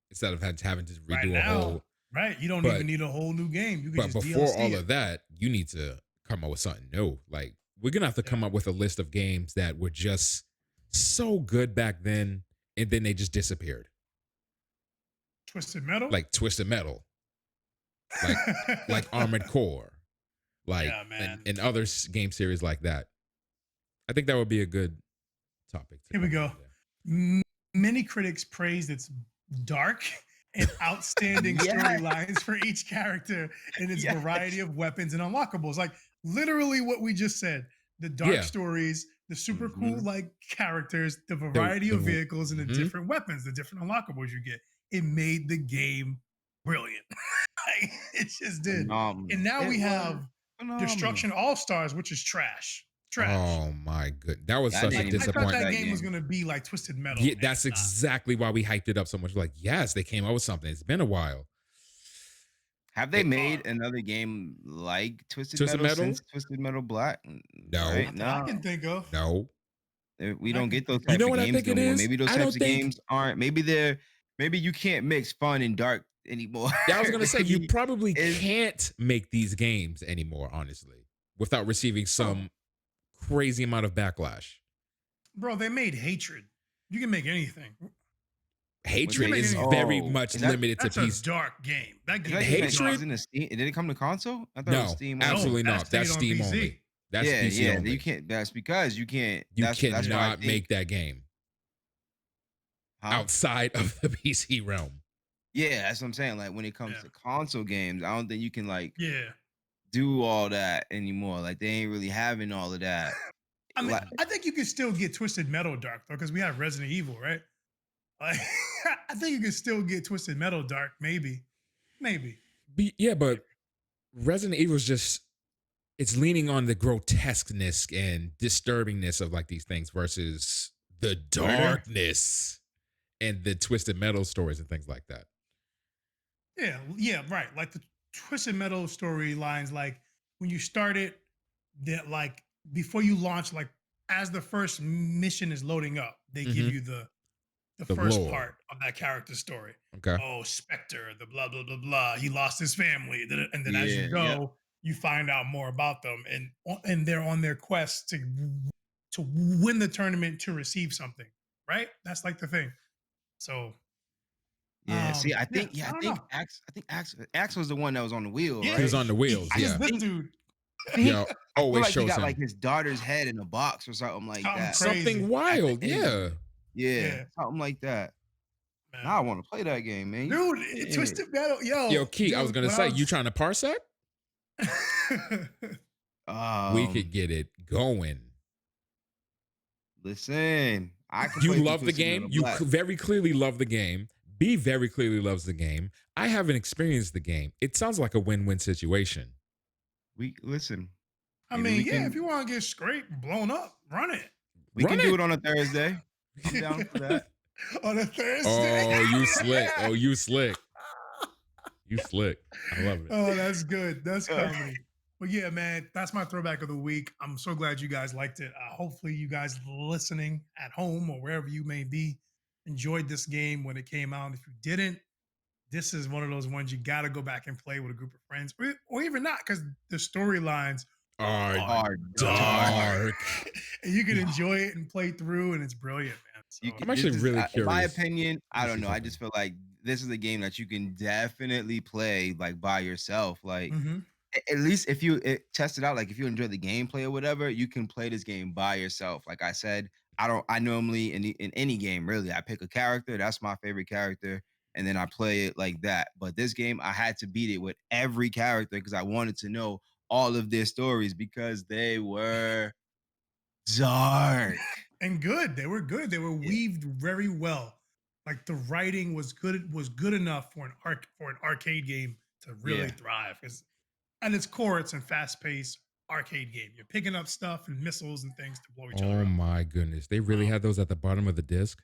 instead of having to redo Right a now, whole. right? You don't But- even need a whole new game. You can But just before DLC all it. of that, you need to come up with something new. Like we're gonna have to come up with a list of games that were just so good back then, and then they just disappeared. Twisted Metal, Like Twisted Metal, like Armored Core, like Yeah, man. and other game series like that. I think that would be a good topic. Here we come go. up with. Many critics praised its dark and outstanding Yes. storylines for each character and its Yes. variety of weapons and unlockables. Like literally what we just said. The dark Yeah. stories, the super cool Mhm. like characters, the variety of the- vehicles, and the mhm. different weapons, the different unlockables you get. It made the game brilliant. Like, it just did. Phenomenal. And now It we was have phenomenal. Destruction All Stars, which is trash. Trash. Oh my good, that was That such a didn't even- I thought disappointment. that That game was game. gonna be like Twisted Metal. Yeah, and that's it's not. exactly why we hyped it up so much. Like, yes, they came out with something. It's been a while. Have they It- made another game like Twisted Twisted Metal, Metal? since Twisted Metal Black? No. Right? That I can think of. No, We don't get those You types know of what I games think it no more. is? Maybe those I types don't of think- games aren't. Maybe you can't mix fun and dark anymore. yeah, I was gonna say you Maybe- probably is- can't make these games anymore, honestly, without receiving some crazy amount of backlash. Bro, they made Hatred. You can make anything. Hatred make is any- very Oh, much is that limited to That's a PC. dark game. That is game that is game Hatred? is in the Steam? Did it come to console? I thought it was No, Steam only. absolutely No, that's not. That's stayed on Steam PC. only. That's Yeah, PC yeah. only. You can't. That's because you can't. You That's what I cannot think. make that game Huh? outside of the PC realm. Yeah, that's what I'm saying. Like when it comes Yeah. to console games, I don't think you can like Yeah. do all that anymore. Like they ain't really having all of that. I mean, Like, I think you could still get Twisted Metal dark though, because we have Resident Evil, right? Like, I think you could still get Twisted Metal dark, maybe. Yeah, but Resident Evil is just, it's leaning on the grotesqueness and disturbingness of like these things versus the darkness and the Twisted Metal stories and things like that. Yeah, right. Like the Twisted Metal storylines, like when you start it, that like before you launch, like as the first mission is loading up, they give Mhm. you the The first lore. part of that character's story. Okay. Oh, Spectre, the blah blah blah blah. He lost his family, and then as you Yeah, go, yeah. you find out more about them, and they're on their quest to win the tournament to receive something. Right? That's like the thing. So yeah. See, I yeah, think I I don't think know. Axe was the one that was on the wheel, Yeah, He was right? on the wheels, I yeah. just This think- dude, Yeah, I feel always like he shows got him like his daughter's head in a box or something like Something that. crazy. something wild. At the end of Yeah. Yeah, something like that. man. Now I want to play that game, man. Dude, Yeah. Twisted Metal, Yo, Key, I was dude, gonna when say, you trying to parsec? We could get it going. Listen. I can You play through love the Twisted game. Metal You Black. very clearly love the game. B very clearly loves the game. I haven't experienced the game. It sounds like a win-win situation. We listen. I Maybe mean, we yeah, can- if you want to get scraped, blown up, run it We Run can do it. it on a Thursday. I'm down for that. on a Thursday. Oh, you slick. Oh, you slick. You slick. I love it. Oh, that's good. That's comedy. But yeah, man, that's my throwback of the week. I'm so glad you guys liked it. Hopefully, you guys listening at home or wherever you may be enjoyed this game when it came out. If you didn't, this is one of those ones you got to go back and play with a group of friends, or even not, because the storylines Are dark. and you can enjoy it and play through, and it's brilliant, man. So, You can- I'm actually this is- really In my curious. opinion, I Let me don't see know. I something. just feel like this is a game that you can definitely play like by yourself. Like mhm. at least if you test it out, like if you enjoy the gameplay or whatever, you can play this game by yourself. Like I said, I normally in any game really, I pick a character, that's my favorite character, and then I play it like that. But this game, I had to beat it with every character because I wanted to know all of their stories because they were dark. And good. They were good. They were weaved very well. Like the writing was good enough for an arcade game to really Yeah. thrive. Because at its core, it's a fast-paced arcade game. You're picking up stuff and missiles and things to blow each other Oh up. my goodness. They really had those at the bottom of the disc.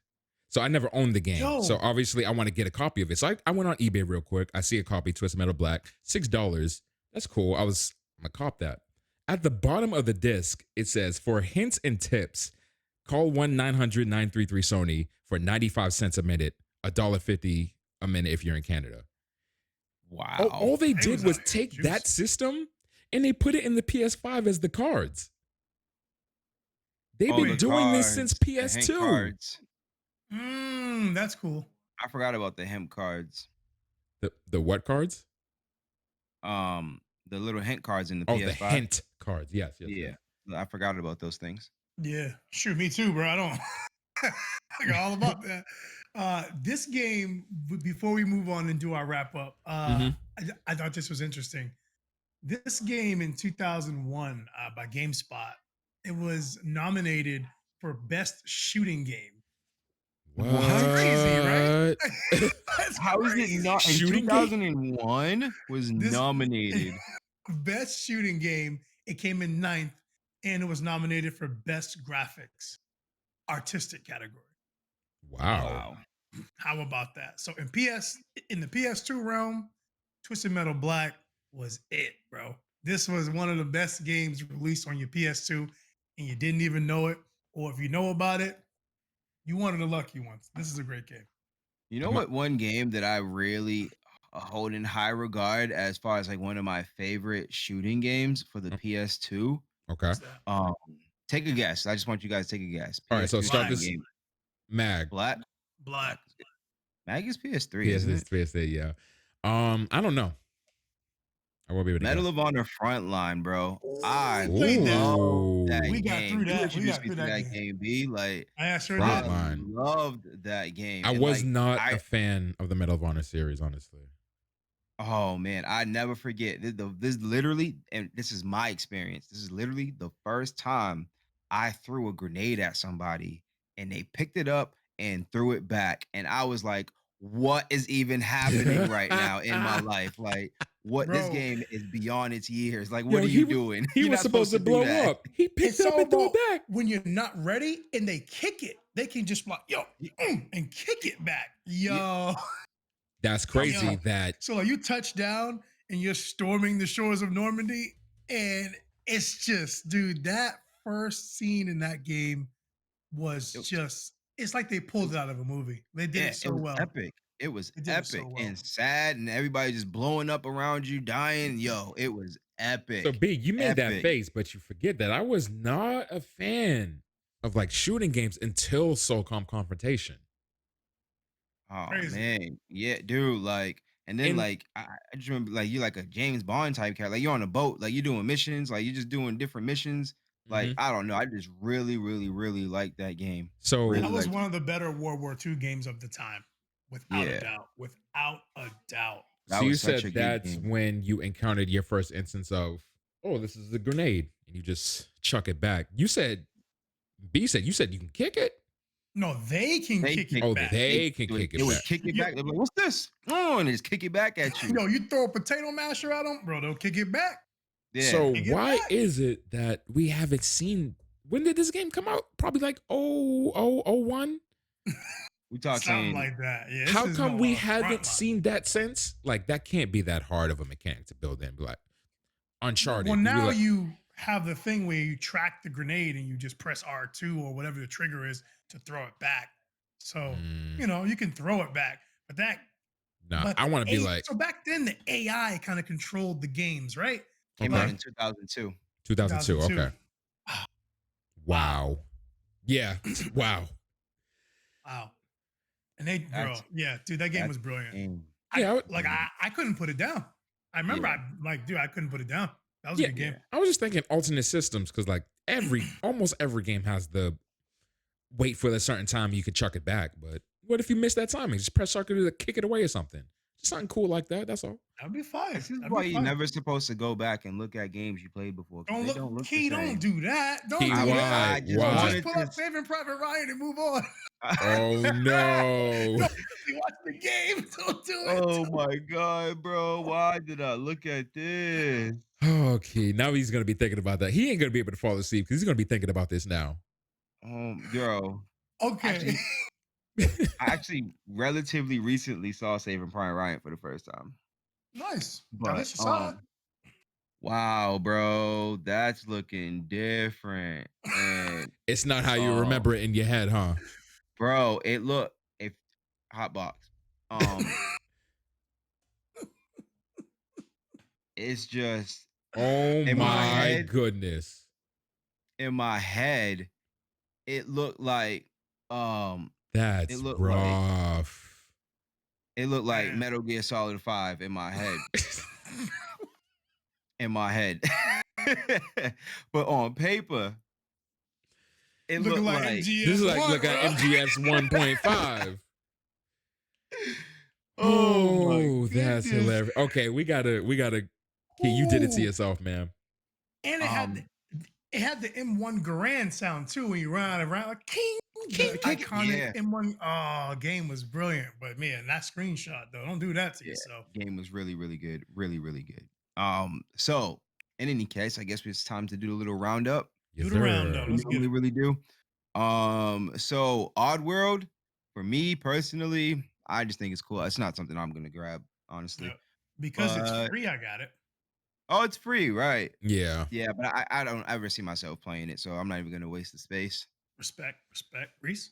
So I never owned the game. Yo. So obviously I want to get a copy of it. So I went on eBay real quick. I see a copy, Twisted Metal Black, $6. That's cool. I'm gonna cop that. At the bottom of the disc, it says, for hints and tips, call 1-900-933-SONY for 95 cents a minute, $1.50 a minute if you're in Canada. Wow. All they They did was was out here take juice. that system and they put it in the PS5 as the cards. They've Oh, been the doing this cards, since the hint PS2. cards. That's cool. I forgot about the hemp cards. The what cards? The little hint cards in the Oh, PS5. the hint cards. Yes. Yeah. I forgot about those things. Yeah, shoot, me too, bro. I don't. I got all about that. This game, before we move on and do our wrap up, I thought this was interesting. This game in 2001 by GameSpot, it was nominated for Best Shooting Game. What? That's crazy, right? That's How is it crazy. not in Shooting game? 2001 was This- nominated? Best Shooting Game. It came in 9th, and it was nominated for Best Graphics, Artistic category. Wow. How about that? So in the PS2 realm, Twisted Metal Black was it, bro. This was one of the best games released on your PS2, and you didn't even know it. Or if you know about it, you one of the lucky ones. This is a great game. You know what? One game that I really hold in high regard as far as like one of my favorite shooting games for the PS2. Okay. What's that? Take a guess. I just want you guys to take a guess. All right, so PS2 start shooting this- game. Mag. Black. Black. Mag is PS3, isn't it? PS3, yeah. I don't know. I won't be able to Medal guess. of Honor Frontline, bro. Ooh, I we played that. love Ooh, that We got game. through You that. We introduced got me through to that that game. game, B. Like, I sure I did. Frontline. loved that game. I And was like, not a fan of the Medal of Honor series, honestly. oh man, I never forget. This literally, and this is my experience. This is literally the first time I threw a grenade at somebody and they picked it up and threw it back. And I was like, what is even happening right now in my life? Like, what this Bro, game is beyond its years. Like, what Yo, are you doing? he You're was not supposed supposed to to do blow that. up. He picked it's it up all and threw it about back. when you're not ready and they kick it. They can just like, yo, and kick it back. Yo. That's I'm crazy Yo. that So like you touch down and you're storming the shores of Normandy, and it's just, dude, that first scene in that game was it was, just, it's like they pulled it out of a movie. They did yeah, it it so was well. epic. It was They did it so epic well. and sad, and everybody just blowing up around you, dying. Yo, it was so epic. big. You made that Epic. face, but you forget that I was not a fan of like shooting games until Soulcom Confrontation. Oh Crazy. man, yeah, dude. Like, and then And like I just remember like you're like a James Bond type character. Like you're on a boat, like you're doing missions, like you're just doing different missions. Like Mhm. I don't know, I just really, really, really like that game. So Really That was like, one of the better World War II games of the time, without a yeah, doubt. Without a doubt. that So you was such a said good that's game. when you encountered your first instance of, oh, this is a grenade, and you just chuck it back. You said you said you can kick it. No, they can They kick kick, it Oh, back. they can they kick would, it they back. would kick it You, back. They're like, "What's this?" Oh, and they just kick it back at you. yo, you throw a potato masher at them, bro, they'll kick it back. Yeah, So Kick it why back. is it that we haven't seen? When did this game come out? Probably like 0001. we Something talking. like that. Yeah, this How is come no we haven't frontline. seen that since? Like that can't be that hard of a mechanic to build in. Like Uncharted. Well, You'd be now like, you have the thing where you track the grenade and you just press R2 or whatever the trigger is to throw it back. So, mm, you can throw it back. But nah. I want to be like, so back then the AI kind of controlled the games, right? Came out okay, in 2002. 2002. 2002. Okay, wow, yeah, wow. Wow. And they, bro, That's yeah, dude, that game that's was brilliant. game. Yeah, I couldn't put it down. I remember Yeah, dude, I couldn't put it down. That was a yeah. good game. yeah. I was just thinking alternate systems because like almost every game has the wait for a certain time you could chuck it back. But what if you miss that timing? Just press circle to kick it away or something. Just something cool like that. That's all. That'd be fire. This is That'd why be you're fire. never supposed to go back and look at games you played before because Don't they look, don't look the Key, don't same. do that. Don't Key, do that. I just Don't why? just wanted pull up to. Saving Private Ryan and move on. Oh no. Don't really watch the game. Don't do it. Oh my god, bro! Why did I look at this? Okay, now he's gonna be thinking about that. He ain't gonna be able to fall asleep because he's gonna be thinking about this now. Bro. Okay. Actually, I actually relatively recently saw Saving Private Ryan for the first time. Nice. At But least you saw it. wow, bro, that's looking different. And It's not how you remember it in your head, huh? bro, it look if Hotbox. It's just Oh in my my head, goodness. it looked like it That's looked like rough. Man. Metal Gear Solid 5 in my head. In my head. But on paper, it Looking looked like like MGS. This is like 1, look at bro. MGS 1.5. oh my That's goodness. hilarious. Okay, we gotta Key, you did it to Ooh. yourself, man. And it had the M1 Garand sound too when you run around like king. The iconic yeah. M1 game was brilliant. But man, that screenshot though, don't do that to Yeah, yourself. game was really, really good. Really, really good. So in any case, I guess it's time to do a little roundup. Yes, Do the round though. sir. We Let's get normally it. really do. So Oddworld, for me personally, I just think it's cool. It's not something I'm gonna grab, honestly. Yeah. Because it's But free, I got it. oh, it's free, right? Yeah. Yeah, but I don't ever see myself playing it, so I'm not even gonna waste the space. Respect. Reese.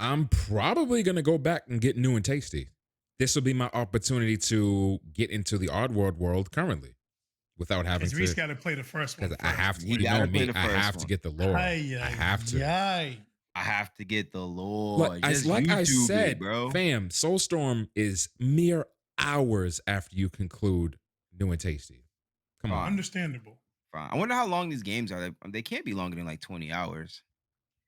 I'm probably gonna go back and get New and Tasty. This will be my opportunity to get into the Oddworld world currently without having Because Reese to. got to play the first one. Because I have to. He You know gotta play me. the I first have to one. get the lore. I have to. Yeah. I have to get the Like lore. I, Just like I YouTube it, said, bro. fam, Soulstorm is mere hours after you conclude New and Tasty. Come on. Fine. Understandable. Fine. I wonder how long these games are. They can't be longer than like 20 hours.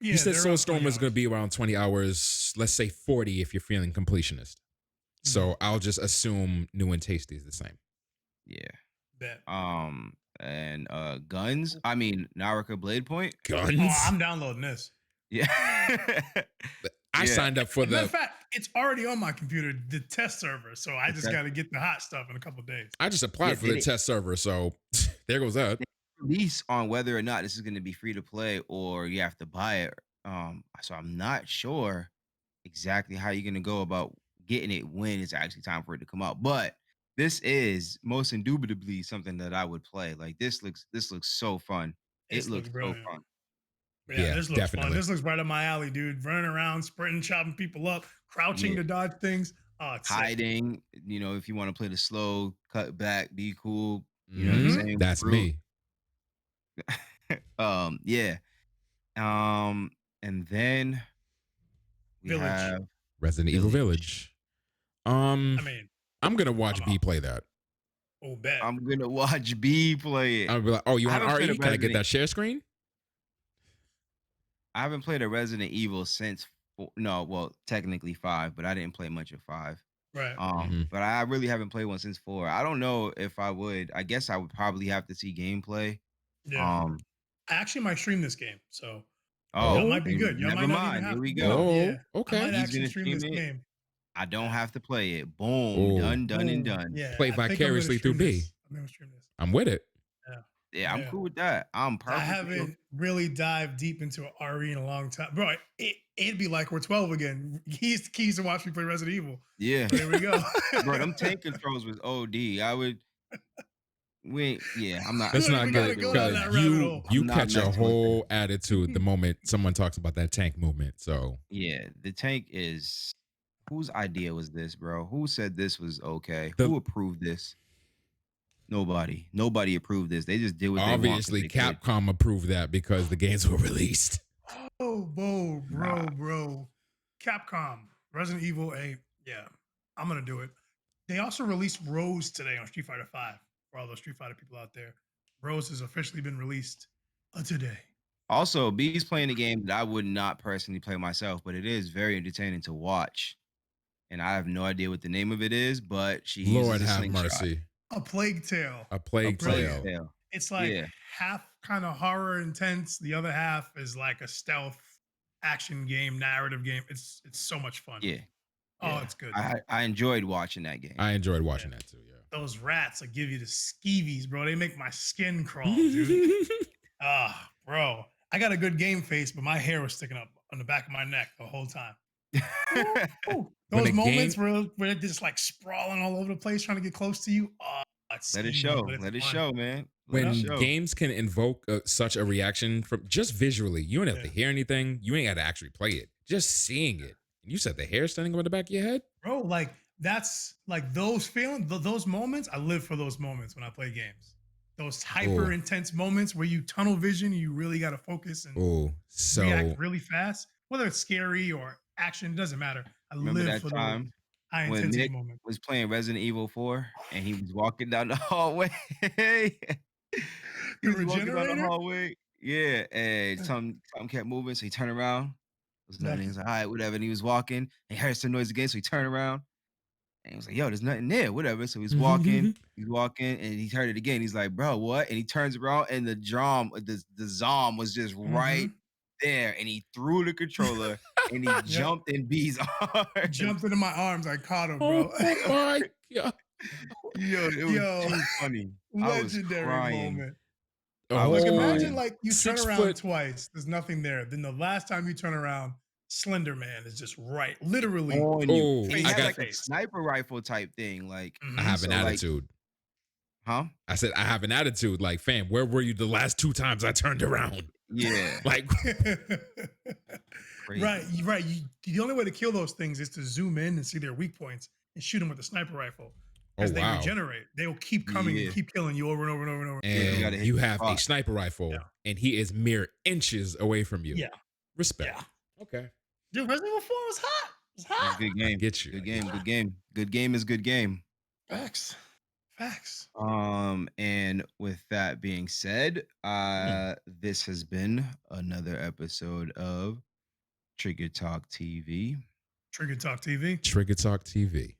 He Yeah, said they're around Soulstorm 20 was going hours. to be around 20 hours, let's say 40 if you're feeling completionist. So I'll just assume New and Tasty is the same. Yeah. Bet. And guns. I mean, Naraka Bladepoint. Guns? Oh, I'm downloading this. Yeah. I Yeah. signed up for Matter the. of fact, it's already on my computer, the test server. So I The just test- got to get the hot stuff in a couple of days. I just applied for the test server, so there goes that. Release on whether or not this is going to be free to play or you have to buy it. So I'm not sure exactly how you're going to go about getting it when it's actually time for it to come out. But this is most indubitably something that I would play. Like this looks so fun. This It looks so brilliant. fun. Yeah, this looks definitely. fun. This looks right up my alley, dude. Running around, sprinting, chopping people up, crouching to dodge things. Oh, it's sick. Hiding, if you want to play the slow, cut back, be cool. You know what I'm saying? That's me. Yeah. And then we Village. have Resident Evil Village. I mean, I'm gonna watch B play that. oh, bet. I'm gonna watch B play it. I'll be like, oh, you I want haven't played RE? a Can I get Resident- that share screen? I haven't played a Resident Evil since technically 5, but I didn't play much of 5. Right. But I really haven't played one since 4. I don't know if I would. I guess I would probably have to see gameplay. Yeah. I actually might stream this game, so Oh, it might be good. Never might not mind. even have Here we to go. Yeah. Okay. I might He's actually gonna stream this stream it. game. I don't have to play it. Boom. Oh. Done Boom. and done. Yeah. Play I think I'm gonna vicariously through stream B. this. I'm gonna stream this. I'm with it. Yeah, I'm cool with that. I'm perfect. I haven't really dived deep into RE in a long time, bro. It'd be like we're 12 again. He used to watch me play Resident Evil. Yeah. There we go. Bro, them tank controls was OD. I'm not. Let's not we get gotta it go down because that rabbit you hole. you I'm not catch a messing with whole attitude the moment someone talks about that tank movement. So Yeah, the tank is. Whose idea was this, bro? Who said this was okay? The- Who approved this? Nobody. Nobody approved this. They just did what obviously they want. 'Cause they could. Capcom approved that because the games were released. Oh, bro. Capcom, Resident Evil 8. Yeah, I'm gonna do it. They also released Rose today on Street Fighter 5 for all those Street Fighter people out there. Rose has officially been released today. Also, B's playing a game that I would not personally play myself, but it is very entertaining to watch. And I have no idea what the name of it is, but she Lord uses a have slingshot. mercy. A Plague Tale. A Plague Brilliant. Tale. It's like Yeah. half kind of horror intense. The other half is like a stealth action game, narrative game. It's so much fun. Yeah. Oh, Yeah. it's good. I enjoyed watching that game. I enjoyed watching that too. Yeah. Those rats will give you the skeevies, bro. They make my skin crawl, dude. Bro. I got a good game face, but my hair was sticking up on the back of my neck the whole time. Ooh. When Those a moments where they're just like sprawling all over the place trying to get close to you. Oh, it's Let it skeevy, show. but it's Let it fun. show, man. Let When it show. games can invoke such a reaction from just visually, you don't have to Yeah. hear anything. You ain't got to actually play it. Just seeing it. You said the hair standing over the back of your head? Bro, like that's like those feelings, those moments. I live for those moments when I play games. Those hyper intense moments where you tunnel vision, you really got to focus and Oh, so react really fast. Whether it's scary or action, it doesn't matter. I Remember live that for those time high when intensity Nick moments. was playing Resident Evil 4 and he was walking down the hallway? He was walking down the regenerator? hallway. Yeah, and something kept moving, so he turned around. There's nothing. He was like, all right, whatever. And he was walking, and he heard some noise again, so he turned around. And he was like, yo, there's nothing there, whatever. So he's walking, and he heard it again. He's like, bro, what? And he turns around, and the Zom was just right there. And he threw the controller, and he jumped in B's arms. Jumped into my arms. I caught him, oh bro. my God. Yo, it was too funny. I was Legendary crying. moment. I was Like crying. imagine like you turn 6 around foot- twice, there's nothing there. Then the last time you turn around, Slender Man is just right, literally. On you. Oh, And he I had got like a sniper rifle type thing. Like, I have an So, like- attitude. huh? I said I have an attitude. Like, fam, where were you the last 2 times I turned around? Yeah. Like, Crazy. right. The only way to kill those things is to zoom in and see their weak points and shoot them with a sniper rifle. oh As they wow. regenerate, they will keep coming Yeah. and keep killing you over and over and over and over. And you gotta hit you the have a spot. sniper rifle, Yeah. and he is mere inches away from you. Yeah. Respect. Yeah. Okay. Dude, Resident Evil 4 was hot. It was It was a hot. good I game. get you. Good I get game. you. Good game. Good game is good game. Facts. Facts. And with that being said, Mm. this has been another episode of Trigger Talk TV. Trigger Talk TV. Trigger Talk TV.